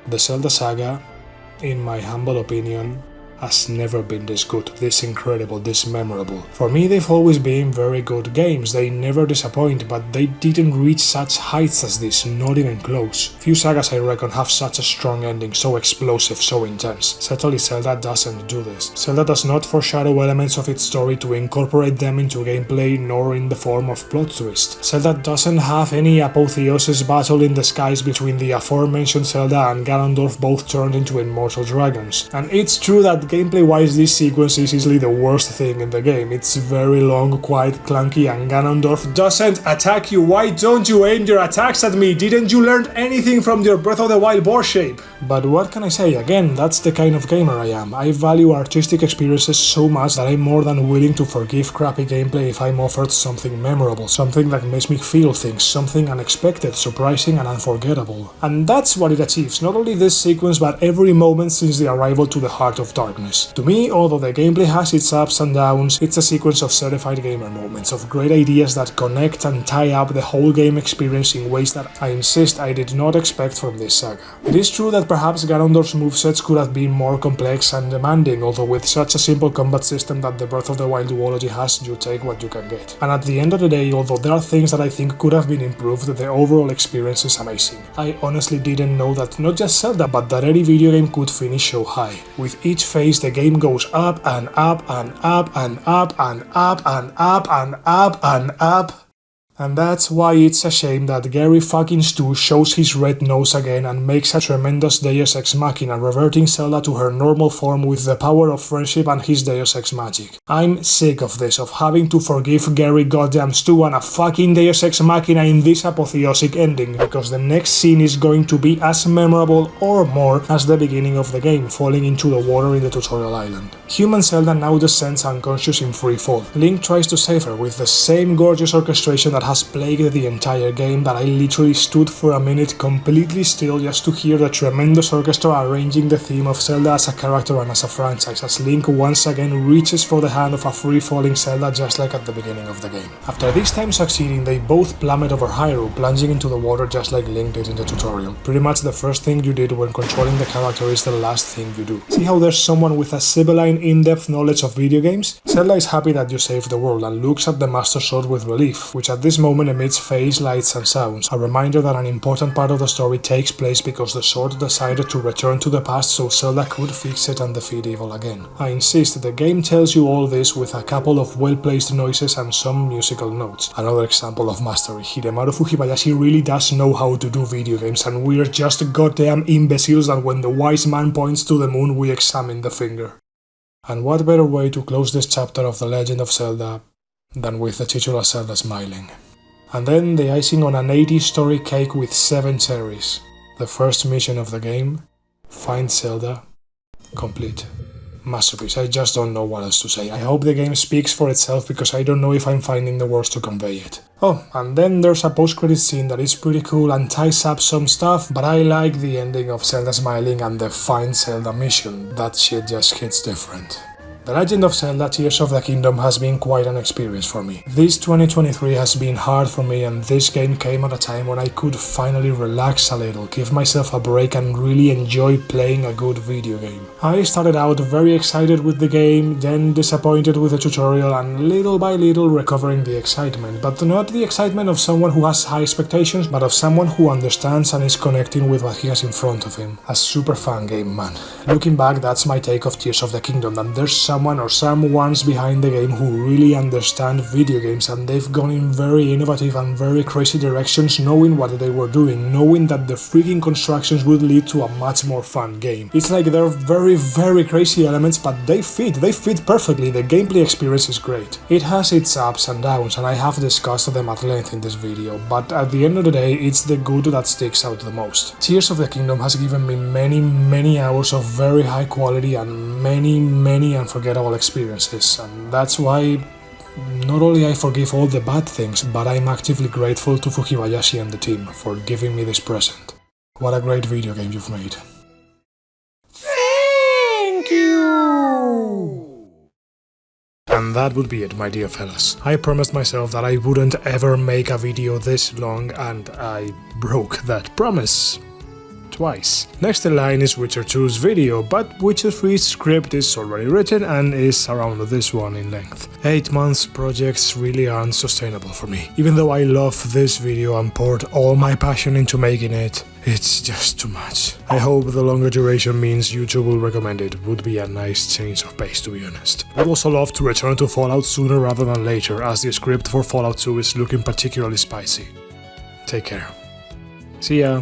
the Zelda saga, in my humble opinion, has never been this good, this incredible, this memorable. For me, they've always been very good games, they never disappoint, but they didn't reach such heights as this, not even close. Few sagas I reckon have such a strong ending, so explosive, so intense. Certainly Zelda doesn't do this. Zelda does not foreshadow elements of its story to incorporate them into gameplay, nor in the form of plot twist. Zelda doesn't have any apotheosis battle in the skies between the aforementioned Zelda and Ganondorf both turned into immortal dragons. And it's true that gameplay-wise this sequence is easily the worst thing in the game. It's very long, quite clunky, and Ganondorf doesn't attack you. Why don't you aim your attacks at me? Didn't you learn anything from your Breath of the Wild board shape? But what can I say? Again, that's the kind of gamer I am. I value artistic experiences so much that I'm more than willing to forgive crappy gameplay if I'm offered something memorable, something that makes me feel things, something unexpected, surprising and unforgettable. And that's what it achieves, not only this sequence but every moment since the arrival to the Heart of Darkness. To me, although the gameplay has its ups and downs, it's a sequence of certified gamer moments, of great ideas that connect and tie up the whole game experience in ways that I insist I did not expect from this saga. It is true that perhaps Ganondorf's movesets could have been more complex and demanding, although with such a simple combat system that the Breath of the Wild duology has, you take what you can get. And at the end of the day, although there are things that I think could have been improved, the overall experience is amazing. I honestly didn't know that not just Zelda, but that any video game could finish so high. With each phase the game goes up and up and up and up and up and up and up and up. And that's why it's a shame that Gary fucking Stu shows his red nose again and makes a tremendous Deus Ex Machina, reverting Zelda to her normal form with the power of friendship and his Deus Ex magic. I'm sick of this, of having to forgive Gary goddamn Stu and a fucking Deus Ex Machina in this apotheosic ending, because the next scene is going to be as memorable or more as the beginning of the game, falling into the water in the tutorial island. Human Zelda now descends unconscious in free fall. Link tries to save her with the same gorgeous orchestration that has plagued the entire game, that I literally stood for a minute completely still just to hear the tremendous orchestra arranging the theme of Zelda as a character and as a franchise, as Link once again reaches for the hand of a free-falling Zelda just like at the beginning of the game. After this time succeeding, they both plummet over Hyrule, plunging into the water just like Link did in the tutorial. Pretty much the first thing you did when controlling the character is the last thing you do. See how there's someone with a sibylline in-depth knowledge of video games? Zelda is happy that you saved the world and looks at the Master Sword with relief, which at this moment emits phase, lights and sounds, a reminder that an important part of the story takes place because the sword decided to return to the past so Zelda could fix it and defeat evil again. I insist, the game tells you all this with a couple of well-placed noises and some musical notes. Another example of mastery. Hidemaru Fujibayashi really does know how to do video games, and we're just goddamn imbeciles that when the wise man points to the moon we examine the finger. And what better way to close this chapter of The Legend of Zelda than with the titular Zelda smiling. And then the icing on an 80s story cake with 7 cherries. The first mission of the game, find Zelda, complete. masterpiece. I just don't know what else to say. I hope the game speaks for itself because I don't know if I'm finding the words to convey it. Oh, and then there's a post-credit scene that is pretty cool and ties up some stuff, but I like the ending of Zelda smiling and the Find Zelda mission. That shit just hits different. The Legend of Zelda Tears of the Kingdom has been quite an experience for me. This 2023 has been hard for me, and this game came at a time when I could finally relax a little, give myself a break and really enjoy playing a good video game. I started out very excited with the game, then disappointed with the tutorial and little by little recovering the excitement, but not the excitement of someone who has high expectations, but of someone who understands and is connecting with what he has in front of him. A super fun game, man. Looking back, that's my take of Tears of the Kingdom, and there's someone or someones behind the game who really understand video games, and they've gone in very innovative and very crazy directions, knowing what they were doing, knowing that the freaking constructions would lead to a much more fun game. It's like they're very crazy elements, but they fit perfectly. The gameplay experience is great. It has its ups and downs, and I have discussed them at length in this video, but at the end of the day, it's the good that sticks out the most. Tears of the Kingdom has given me many hours of very high quality and many unforgettable experiences, and that's why not only I forgive all the bad things, but I'm actively grateful to Fukibayashi and the team for giving me this present. What a great video game you've made. Thank you! And that would be it, my dear fellas. I promised myself that I wouldn't ever make a video this long, and I broke that promise. Twice. Next in line is Witcher 2's video, but Witcher 3's script is already written and is around this one in length. 8 months projects really aren't sustainable for me. Even though I love this video and poured all my passion into making it, it's just too much. I hope the longer duration means YouTube will recommend it. Would be a nice change of pace, to be honest. I'd also love to return to Fallout sooner rather than later, as the script for Fallout 2 is looking particularly spicy. Take care. See ya.